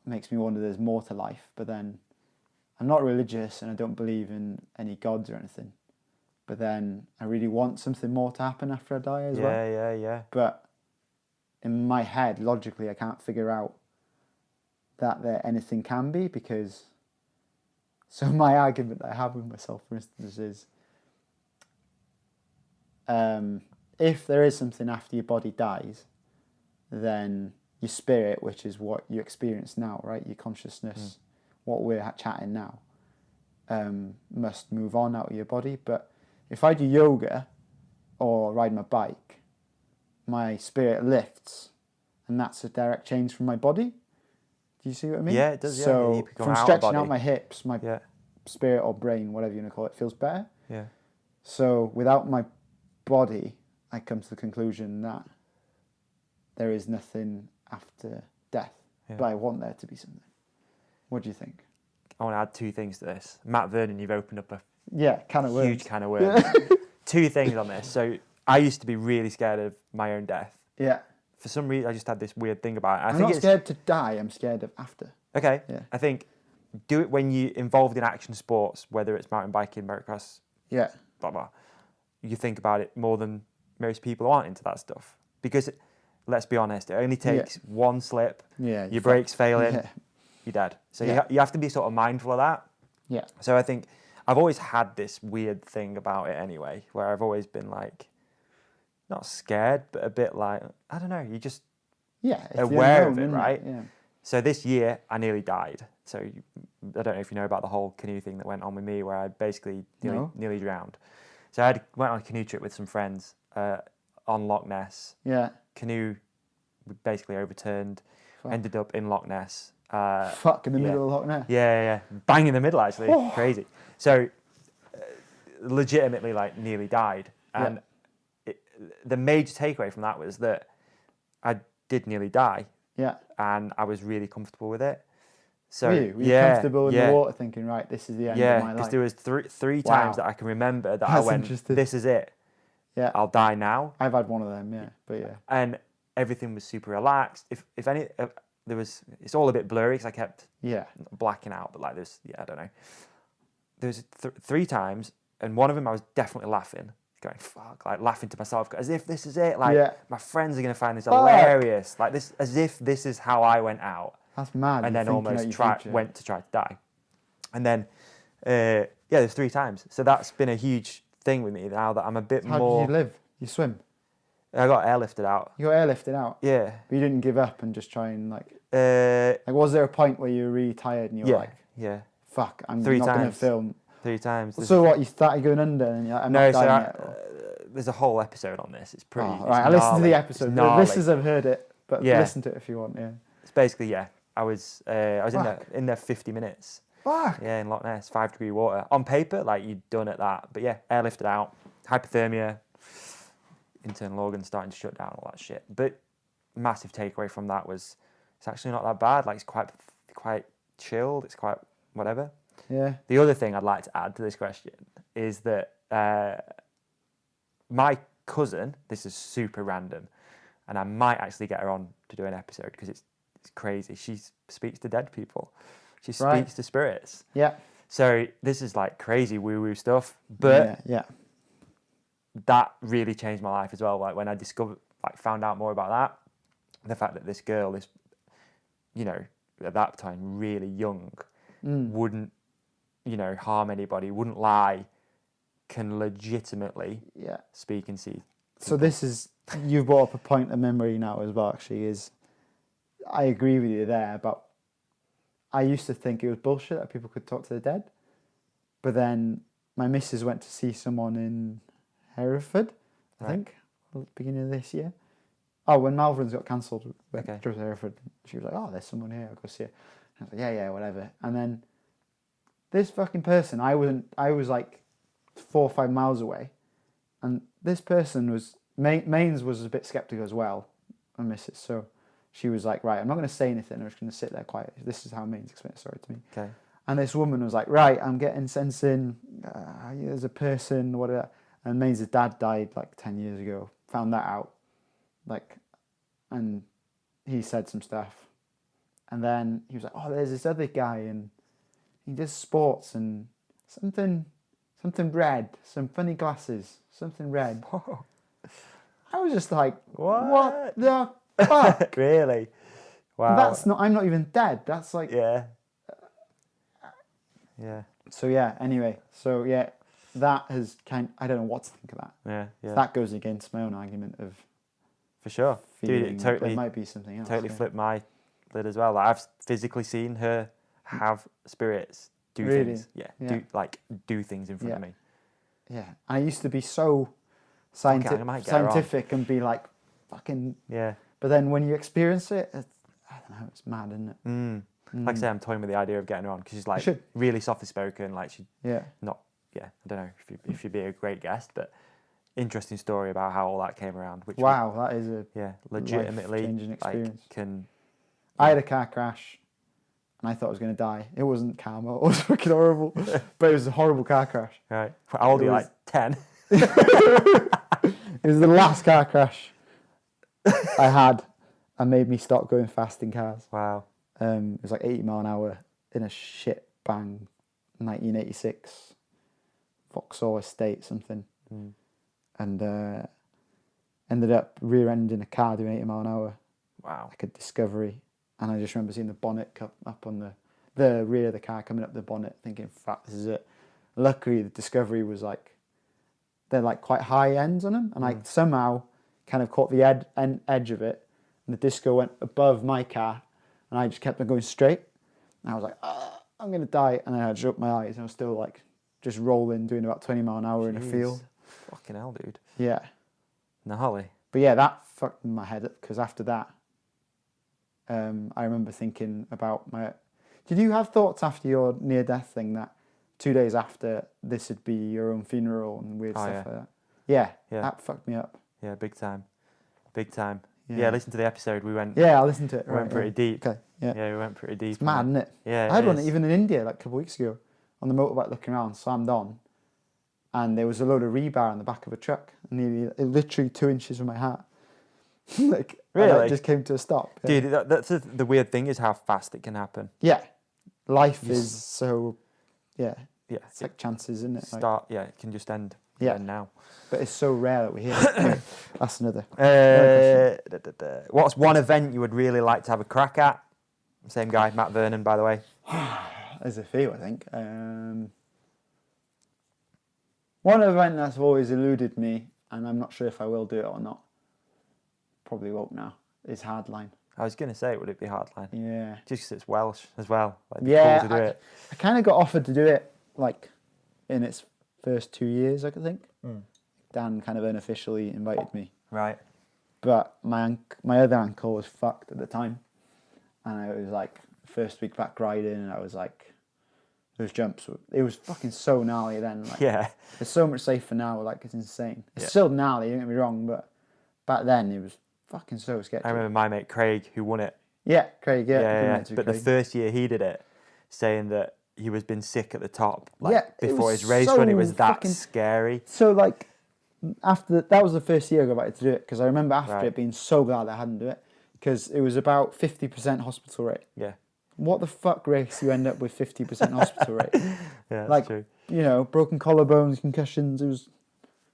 makes me wonder there's more to life. But then I'm not religious and I don't believe in any gods or anything. But then I really want something more to happen after I die as well. Yeah. But in my head, logically, I can't figure out that there anything can be because... So my argument that I have with myself, for instance, is if there is something after your body dies, then your spirit, which is what you experience now, right? Your consciousness, what we're chatting now, must move on out of your body. But if I do yoga or ride my bike, my spirit lifts, and that's a direct change from my body. Do you see what I mean? Yeah, it does. So from stretching out my hips, my spirit or brain, whatever you want to call it, feels better. Yeah. So without my body, I come to the conclusion that there is nothing after death. Yeah. But I want there to be something. What do you think? I want to add two things to this. Matt Vernon, you've opened up a can of worms. Huge can of worms. Two things on this. So I used to be really scared of my own death. Yeah. For some reason, I just had this weird thing about it. I'm not scared to die. I'm scared of after. Okay. Yeah. I think do it when you're involved in action sports, whether it's mountain biking, motocross, blah, blah. You think about it more than most people aren't into that stuff. Because, let's be honest, it only takes one slip, your brakes failing, you're dead. So you have to be sort of mindful of that. Yeah. So I think I've always had this weird thing about it anyway, where I've always been like, not scared, but a bit like, I don't know, you just aware of it, right? Yeah. So this year, I nearly died. So I don't know if you know about the whole canoe thing that went on with me, where I basically nearly drowned. So I went on a canoe trip with some friends on Loch Ness. Yeah. Canoe basically overturned, ended up in Loch Ness. In the middle of Loch Ness? Yeah. Bang in the middle, actually. Oh. Crazy. So legitimately, like, nearly died. And the major takeaway from that was that I did nearly die. Yeah. And I was really comfortable with it. So were you comfortable in the water thinking, right, this is the end of my life? Yeah, because there was three times that I can remember that I went, this is it. Yeah. I'll die now. I've had one of them, but And everything was super relaxed. If any, there was, it's all a bit blurry because I kept blacking out, but like this, I don't know. There was three times, and one of them I was definitely laughing. going, fuck, like laughing to myself, as if this is it. Like, my friends are going to find this Fuck. hilarious. Like this, as if this is how I went out. That's mad. And then almost went to try to die. And then, there's 3 times. So that's been a huge thing with me now that I'm a bit How more... did you live? You swim? I got airlifted out. You got airlifted out? Yeah. But you didn't give up and just try and like was there a point where you were really tired and you were like, yeah, fuck, I'm 3 not times. going to film? 3 times. So what, you started going under and you're like, I'm not dying yet? There's a whole episode on this. It's pretty... right, I listened to the episode. The listeners have heard it, but listen to it if you want, It's basically, I was in there 50 minutes. Fuck. Yeah, in Loch Ness, 5-degree water. On paper, like, you're done at that. But yeah, airlifted out, hypothermia, internal organs starting to shut down, all that shit. But massive takeaway from that was it's actually not that bad. Like, it's quite chilled. It's quite whatever. Yeah. The other thing I'd like to add to this question is that my cousin, this is super random, and I might actually get her on to do an episode because it's crazy. She speaks to dead people. She speaks to spirits. Yeah. So this is like crazy woo-woo stuff, but that really changed my life as well. Like when I found out more about that, the fact that this girl is, at that time really young, wouldn't, harm anybody, wouldn't lie, can legitimately speak and see. So this is, you've brought up a point of memory now as well, actually, is I agree with you there about, I used to think it was bullshit that people could talk to the dead, but then my missus went to see someone in Hereford, I think, at the beginning of this year. Oh, when Malvern's got cancelled, drove to Hereford. She was like, oh, there's someone here, I'll go see her. And I was like, yeah, whatever. And then this fucking person, I was like 4 or 5 miles away, and this person was, Mains was a bit sceptical as well, my missus, so she was like, right, I'm not going to say anything, I'm just going to sit there quiet. This is how Mains explained the story to me. Okay. And this woman was like, right, I'm getting sensing, there's a person, whatever. And Mains' dad died like 10 years ago, found that out, and he said some stuff. And then he was like, oh, there's this other guy, and he does sports, and something red, some funny glasses, something red. I was just like, what the fuck? Really? Wow. I'm not even dead. That's like... Yeah. So anyway. That has I don't know what to think of that. Yeah. That goes against my own argument of... For sure. Dude, it totally... There might be something else. Totally flipped my lid as well. Like, I've physically seen her have spirits do things. Yeah. Do things in front of me. Yeah. And I used to be so scientific and be like, fucking... Yeah. But then when you experience it, I don't know, it's mad, isn't it? Like I say, I'm toying with the idea of getting her on because she's like really softly spoken. Like I don't know if she'd be a great guest, but interesting story about how all that came around. Which that is a legitimately life-changing experience. I had a car crash, and I thought I was going to die. It wasn't karma; it was fucking horrible, but it was a horrible car crash. Right, how old are you? Like 10. It was the last car crash I had, and made me stop going fast in cars. Wow. It was like 80 mile an hour in a shit bang 1986 Vauxhall Estate something. And ended up rear-ending a car doing 80 mile an hour. Wow. Like a Discovery. And I just remember seeing the bonnet up on the rear of the car, coming up the bonnet, thinking, fuck, this is it. Luckily, the Discovery was like, they're like quite high ends on them, and I somehow kind of caught the edge of it, and the disco went above my car, and I just kept on going straight, and I was like, I'm going to die, and then I just opened my eyes, and I was still like, just rolling, doing about 20 mile an hour in a field. Fucking hell, dude. Yeah. Gnarly. But yeah, that fucked my head up, because after that, I remember thinking about Did you have thoughts after your near-death thing that 2 days after this would be your own funeral and weird stuff like that? Yeah, that fucked me up. Yeah, big time. Yeah, listen to the episode. We went... Yeah, I listened to it. We went pretty deep. Okay, yeah. We went pretty deep. It's mad, isn't it? Yeah, I had one even in India like a couple of weeks ago on the motorbike looking around, slammed on, and there was a load of rebar on the back of a truck, literally 2 inches from my heart. Like, really? It just came to a stop. Yeah. Dude, that's the weird thing is how fast it can happen. Yeah. Life is so, Yeah. It's like chances, isn't it? It can just end than now. But it's so rare that we hear it. That's another. What's one event you would really like to have a crack at? Same guy, Matt Vernon, by the way. There's a few, I think. One event that's always eluded me, and I'm not sure if I will do it or not, probably won't now, is Hardline. I was going to say, would it be Hardline? Yeah. Just because it's Welsh as well. Like, Yeah, cool to do it. I kind of got offered to do it, like, in its first 2 years, I could think. Dan kind of unofficially invited me. Right. But my other ankle was fucked at the time. And I was like, first week back riding, and I was like, those jumps, it was fucking so gnarly then. Like, Yeah. It's so much safer now, like, it's insane. It's still gnarly, don't get me wrong, but back then it was fucking so sketchy. I remember my mate Craig, who won it. Yeah, Craig, But Craig. the first year he did it, saying that he was been sick at the top, like, before his race run, it was that scary. So, like, that was the first year I got back to do it, because I remember after it being so glad I hadn't do it, because it was about 50% hospital rate. Yeah. What the fuck race you end up with 50% hospital rate? Yeah, that's like, true. You know, broken collarbones, concussions, it was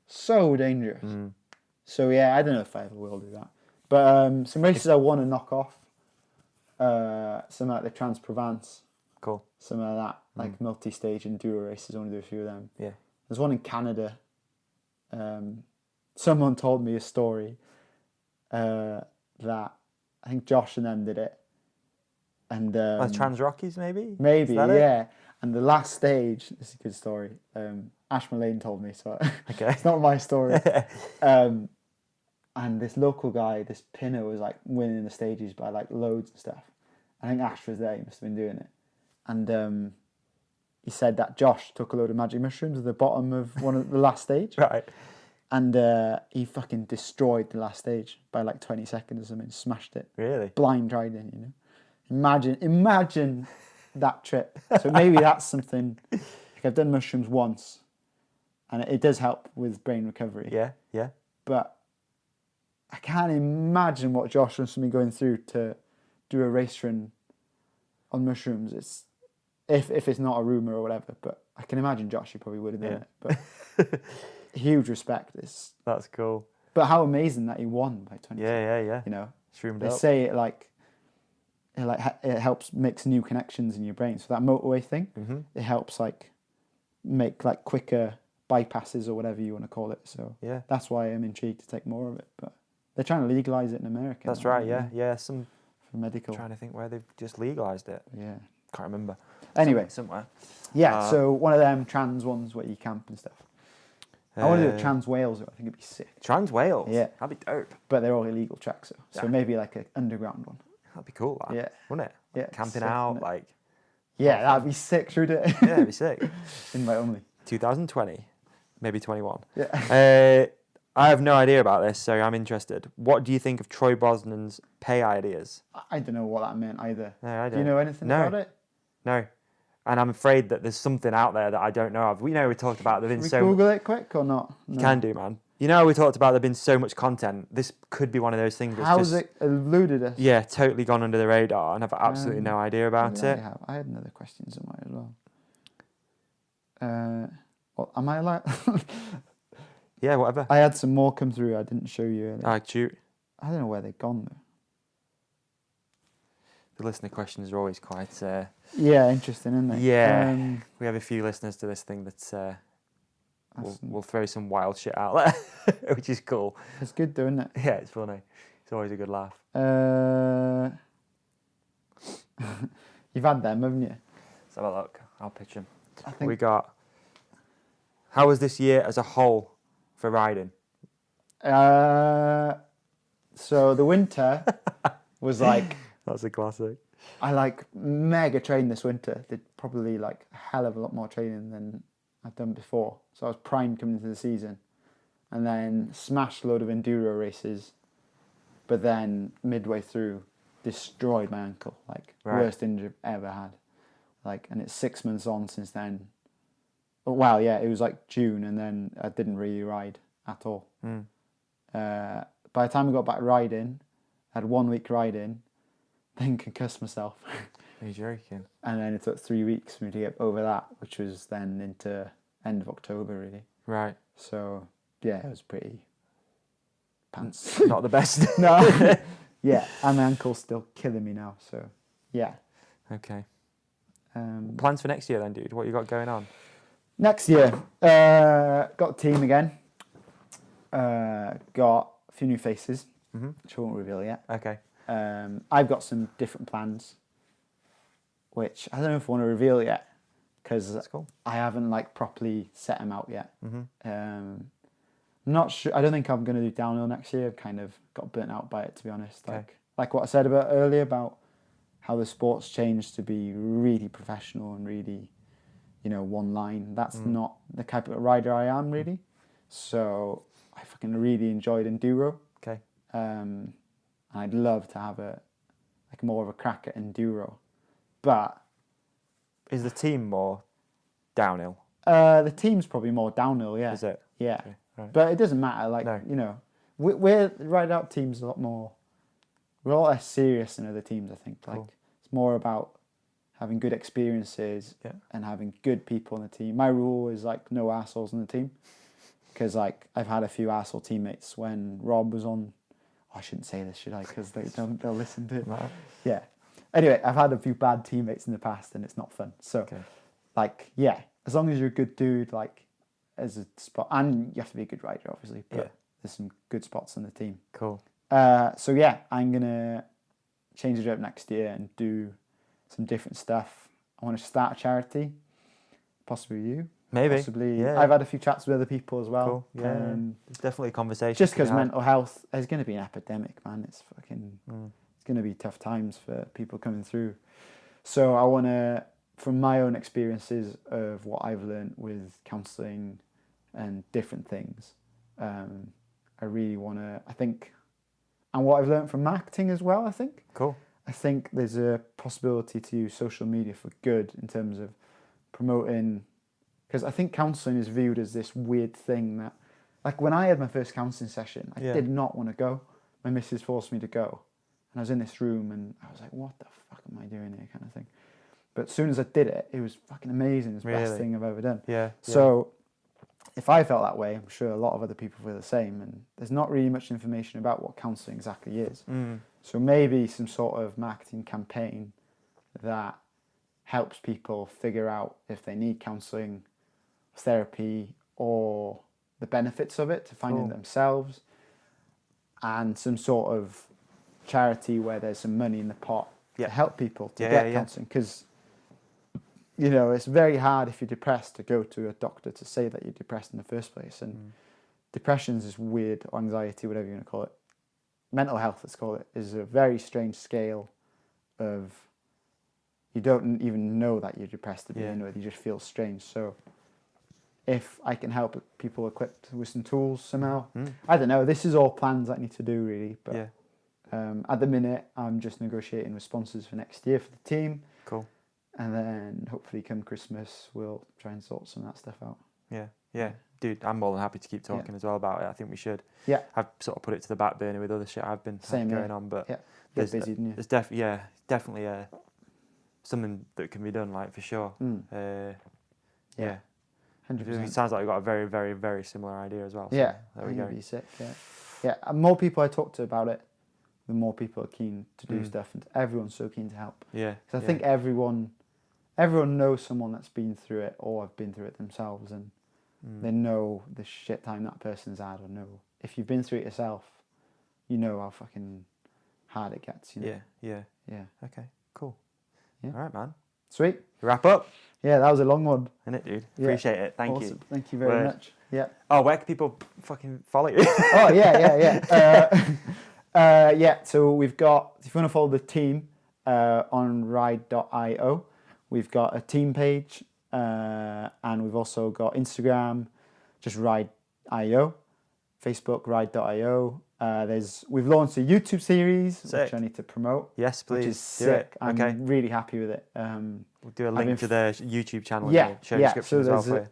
so dangerous. So yeah, I don't know if I ever will do that. But some races I want to knock off, some like the Trans-Provence. Cool. Some of that, like multi-stage enduro races, I want to do a few of them. Yeah. There's one in Canada. Someone told me a story that I think Josh and them did it. And Trans Rockies, maybe? Maybe, yeah. And the last stage, this is a good story. Ash Mullane told me, so okay. It's not my story. And this local guy, this pinner, was like winning the stages by like loads and stuff. I think Ash was there, he must have been doing it. And he said that Josh took a load of magic mushrooms at the bottom of the last stage. Right. And he fucking destroyed the last stage by like 20 seconds or something, smashed it. Really? Blind riding, you know. Imagine that trip. So maybe that's something. Like, I've done mushrooms once, and it does help with brain recovery. Yeah, yeah. But I can't imagine what Josh must have been going through to do a race run on mushrooms. It's if it's not a rumor or whatever. But I can imagine Josh, he probably would have done it. But huge respect. That's cool. But how amazing that he won by 20. Yeah. You know, Shroomed they up. say it helps makes new connections in your brain. So that motorway thing, it helps like make like quicker bypasses or whatever you want to call it. So yeah, that's why I'm intrigued to take more of it. But they're trying to legalize it in America. That's now, right. aren't they? Yeah. Some for medical. I'm trying to think where they've just legalized it. Yeah, can't remember. Anyway, somewhere. Yeah. So one of them trans ones where you camp and stuff. I want to do a Trans Wales. I think it'd be sick. Trans Wales. Yeah, that'd be dope. But they're all illegal tracks, so maybe like an underground one. That'd be cool. That. Yeah, wouldn't it? Yeah, camping sick, out like. Yeah, that'd be sick. Should we do it? Yeah, it'd be sick. Invite only. 2020, maybe 21. Yeah. I have no idea about this, so I'm interested. What do you think of Troy Brosnan's pay ideas? I don't know what that meant either. No, I don't. Do you know anything about it? No. And I'm afraid that there's something out there that I don't know of. We talked about there been so. Google it quick or not? No. You can do, man. We talked about there been so much content. This could be one of those things that's How's it eluded us? Yeah, totally gone under the radar, and I've absolutely no idea about it. I had another question somewhere as well. Well, am I allowed? Yeah, whatever. I had some more come through. I didn't show you earlier. Shoot. I don't know where they've gone though. The listener questions are always quite. Interesting, isn't they? Yeah, we have a few listeners to this thing that's. We'll throw some wild shit out there, which is cool. It's good though, isn't it? Yeah, it's funny. It's always a good laugh. You've had them, haven't you? Let's have a look. I'll pitch them. I think we got. How was this year as a whole for riding? So the winter was like. That's a classic. I like mega trained this winter. Did probably like a hell of a lot more training than I've done before. So I was primed coming into the season, and then smashed a load of enduro races. But then midway through, destroyed my ankle. Like worst injury I've ever had. Like, and it's 6 months on since then. Oh, wow, yeah, it was like June, and then I didn't really ride at all. By the time I got back riding, I had 1 week riding, then concussed myself. Are you joking? And then it took 3 weeks for me to get over that, which was then into end of October, really. Right. So yeah, it was pretty pants. Not the best. No. Yeah, and my ankle's still killing me now. So yeah. Okay. Plans for next year then, dude? What you got going on? Next year, got a team again. Got a few new faces, which I won't reveal yet. Okay. I've got some different plans, which I don't know if I want to reveal yet, because cool. I haven't like properly set them out yet. Not sure. I don't think I'm going to do downhill next year. I've kind of got burnt out by it, to be honest. Okay. Like what I said about earlier about how the sport's changed to be really professional and really, one line. That's not the type of rider I am, really. So I fucking really enjoyed enduro. Okay. I'd love to have more of a crack at enduro, but is the team more downhill? The team's probably more downhill. Yeah. Is it? Yeah. Okay. Right. But it doesn't matter. We're ride out teams we're a lot less serious than other teams. I think. Cool. It's more about having good experiences and having good people in the team. My rule is no assholes in the team, because I've had a few asshole teammates when Rob was on. Oh, I shouldn't say this, should I? Because they'll listen to it. Right. Yeah. Anyway, I've had a few bad teammates in the past, and it's not fun. So, as long as you're a good dude, as a spot, and you have to be a good rider, obviously. But there's some good spots in the team. Cool. So yeah, I'm gonna change it up next year and do some different stuff. I want to start a charity, possibly you. Maybe. Possibly. Yeah. I've had a few chats with other people as well. Cool. Yeah. It's definitely a conversation. Just because mental health is going to be an epidemic, man. It's fucking. It's going to be tough times for people coming through. So I want to, from my own experiences of what I've learned with counselling and different things, I really want to. I think, and what I've learned from marketing as well. I think. Cool. I think there's a possibility to use social media for good in terms of promoting. Because I think counselling is viewed as this weird thing that, when I had my first counselling session, I did not want to go. My missus forced me to go. And I was in this room and I was like, what the fuck am I doing here, kind of thing. But as soon as I did it, it was fucking amazing. It's the best thing I've ever done. Yeah. So if I felt that way, I'm sure a lot of other people feel the same. And there's not really much information about what counselling exactly is. So maybe some sort of marketing campaign that helps people figure out if they need counselling, therapy, or the benefits of it to finding themselves, and some sort of charity where there's some money in the pot to help people to get counselling, because it's very hard if you're depressed to go to a doctor to say that you're depressed in the first place, and depression's this weird, or anxiety, whatever you want to call it, mental health, let's call it, is a very strange scale of you don't even know that you're depressed to begin with, you just feel strange. So if I can help people equipped with some tools somehow, I don't know. This is all plans I need to do, really. But at the minute, I'm just negotiating with sponsors for next year for the team. Cool. And then hopefully come Christmas, we'll try and sort some of that stuff out. Yeah. Dude, I'm more than happy to keep talking as well about it. I think we should. Yeah. I've sort of put it to the back burner with other shit I've been going on, but there's busy, didn't you? There's definitely something that can be done, for sure. 100%. It sounds like you've got a very, very, very similar idea as well. So there we go. Be sick. Yeah. And more people I talk to about it, the more people are keen to do stuff, and everyone's so keen to help. Yeah. Because I think everyone knows someone that's been through it or have been through it themselves, and they know the shit time that person's had, or know if you've been through it yourself, you know how fucking hard it gets. Yeah. Okay. Cool. Yeah. All right, man. Sweet. Wrap up. Yeah, that was a long one. Isn't it, dude? Appreciate it. Thank you. Thank you very much. Yeah. Oh, where can people fucking follow you? Oh, yeah. So we've got, if you want to follow the team on ride.io, we've got a team page, and we've also got Instagram, just ride.io, Facebook, ride.io. We've launched a YouTube series, which I need to promote. Yes, please. Which is sick. I'm really happy with it. We'll do a link to the YouTube channel. Show So description as well for you.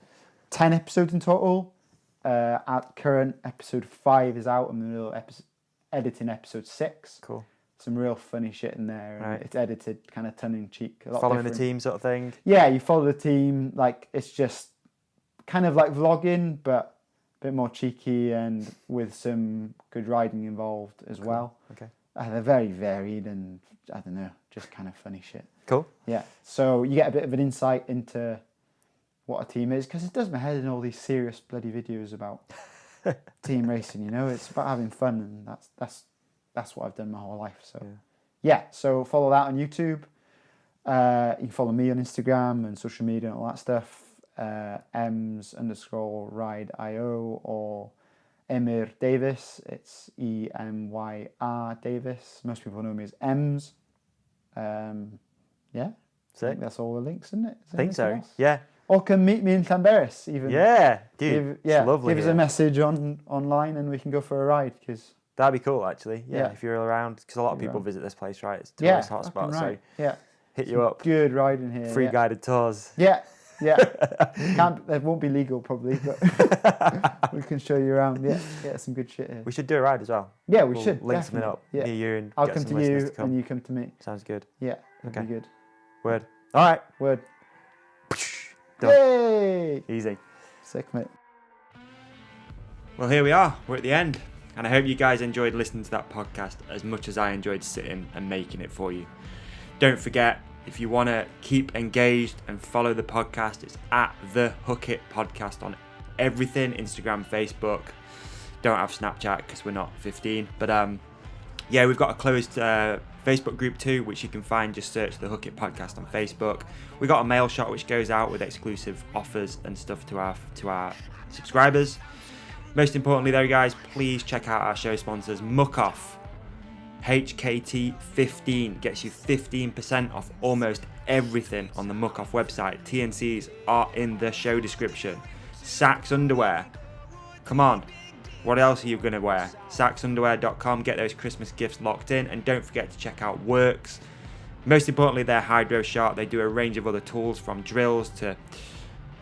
10 episodes in total. At current, episode 5 is out. I'm in the middle of editing episode 6. Cool. Some real funny shit in there. And right. It's edited kind of tongue in cheek. Following the team sort of thing. Yeah, you follow the team. It's just kind of like vlogging, but bit more cheeky and with some good riding involved as well. Okay. They're very varied and, I don't know, just kind of funny shit. Cool. Yeah. So you get a bit of an insight into what a team is, because it does my head in all these serious bloody videos about team racing, you know. It's about having fun, and that's what I've done my whole life. So yeah, so follow that on YouTube. You can follow me on Instagram and social media and all that stuff. Ems_ride.io or Emyr Davies. It's Emyr Davies. Most people know me as Ems. Yeah. I think that's all the links, isn't it? I think so. Else? Yeah. Or can meet me in Llanberis even. Yeah, dude. It's lovely. Give us a message online and we can go for a ride. Cause that'd be cool, actually. Yeah, if you're around, because a lot of people visit this place, right? It's a tourist hotspot, so hit you up. Good riding here. Free guided tours. Yeah. Yeah, it won't be legal probably, but we can show you around. Yeah, some good shit here. We should do a ride as well. Yeah, we should. Link something up near you, and I'll come to you, and you come to me. Sounds good. Yeah, that'd be good. Word. All right. Word. Done. Yay! Easy. Sick, mate. Well, here we are. We're at the end, and I hope you guys enjoyed listening to that podcast as much as I enjoyed sitting and making it for you. Don't forget, if you want to keep engaged and follow the podcast, it's at the Hook It Podcast on everything, Instagram, Facebook. Don't have Snapchat because we're not 15. But yeah, we've got a closed Facebook group too, which you can find. Just search the Hook It Podcast on Facebook. We got a mail shot which goes out with exclusive offers and stuff to our subscribers. Most importantly though, guys, please check out our show sponsors, Muck Off. HKT 15 gets you 15% off almost everything on the Muck Off website. TNCs are in the show description. Sax underwear, come on, what else are you going to wear? saxunderwear.com, get those Christmas gifts locked in, and don't forget to check out Works. Most importantly, they're Hydro Sharp. They do a range of other tools, from drills to,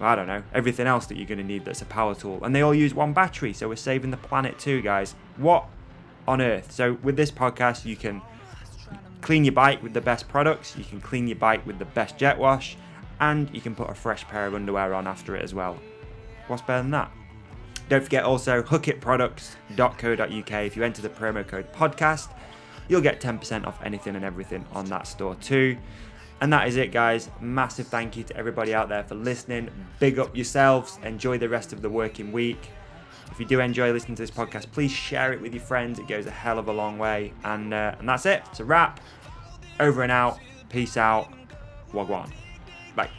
I don't know, everything else that you're going to need that's a power tool, and they all use one battery, so we're saving the planet too, guys. What on earth? So with this podcast, you can clean your bike with the best products, you can clean your bike with the best jet wash, and you can put a fresh pair of underwear on after it as well. What's better than that? Don't forget also hookitproducts.co.uk. If you enter the promo code podcast, you'll get 10% off anything and everything on that store too. And that is it, guys. Massive thank you to everybody out there for listening. Big up yourselves. Enjoy the rest of the working week. If you do enjoy listening to this podcast, please share it with your friends. It goes a hell of a long way. And that's it. It's a wrap. Over and out. Peace out. Wagwan. Bye.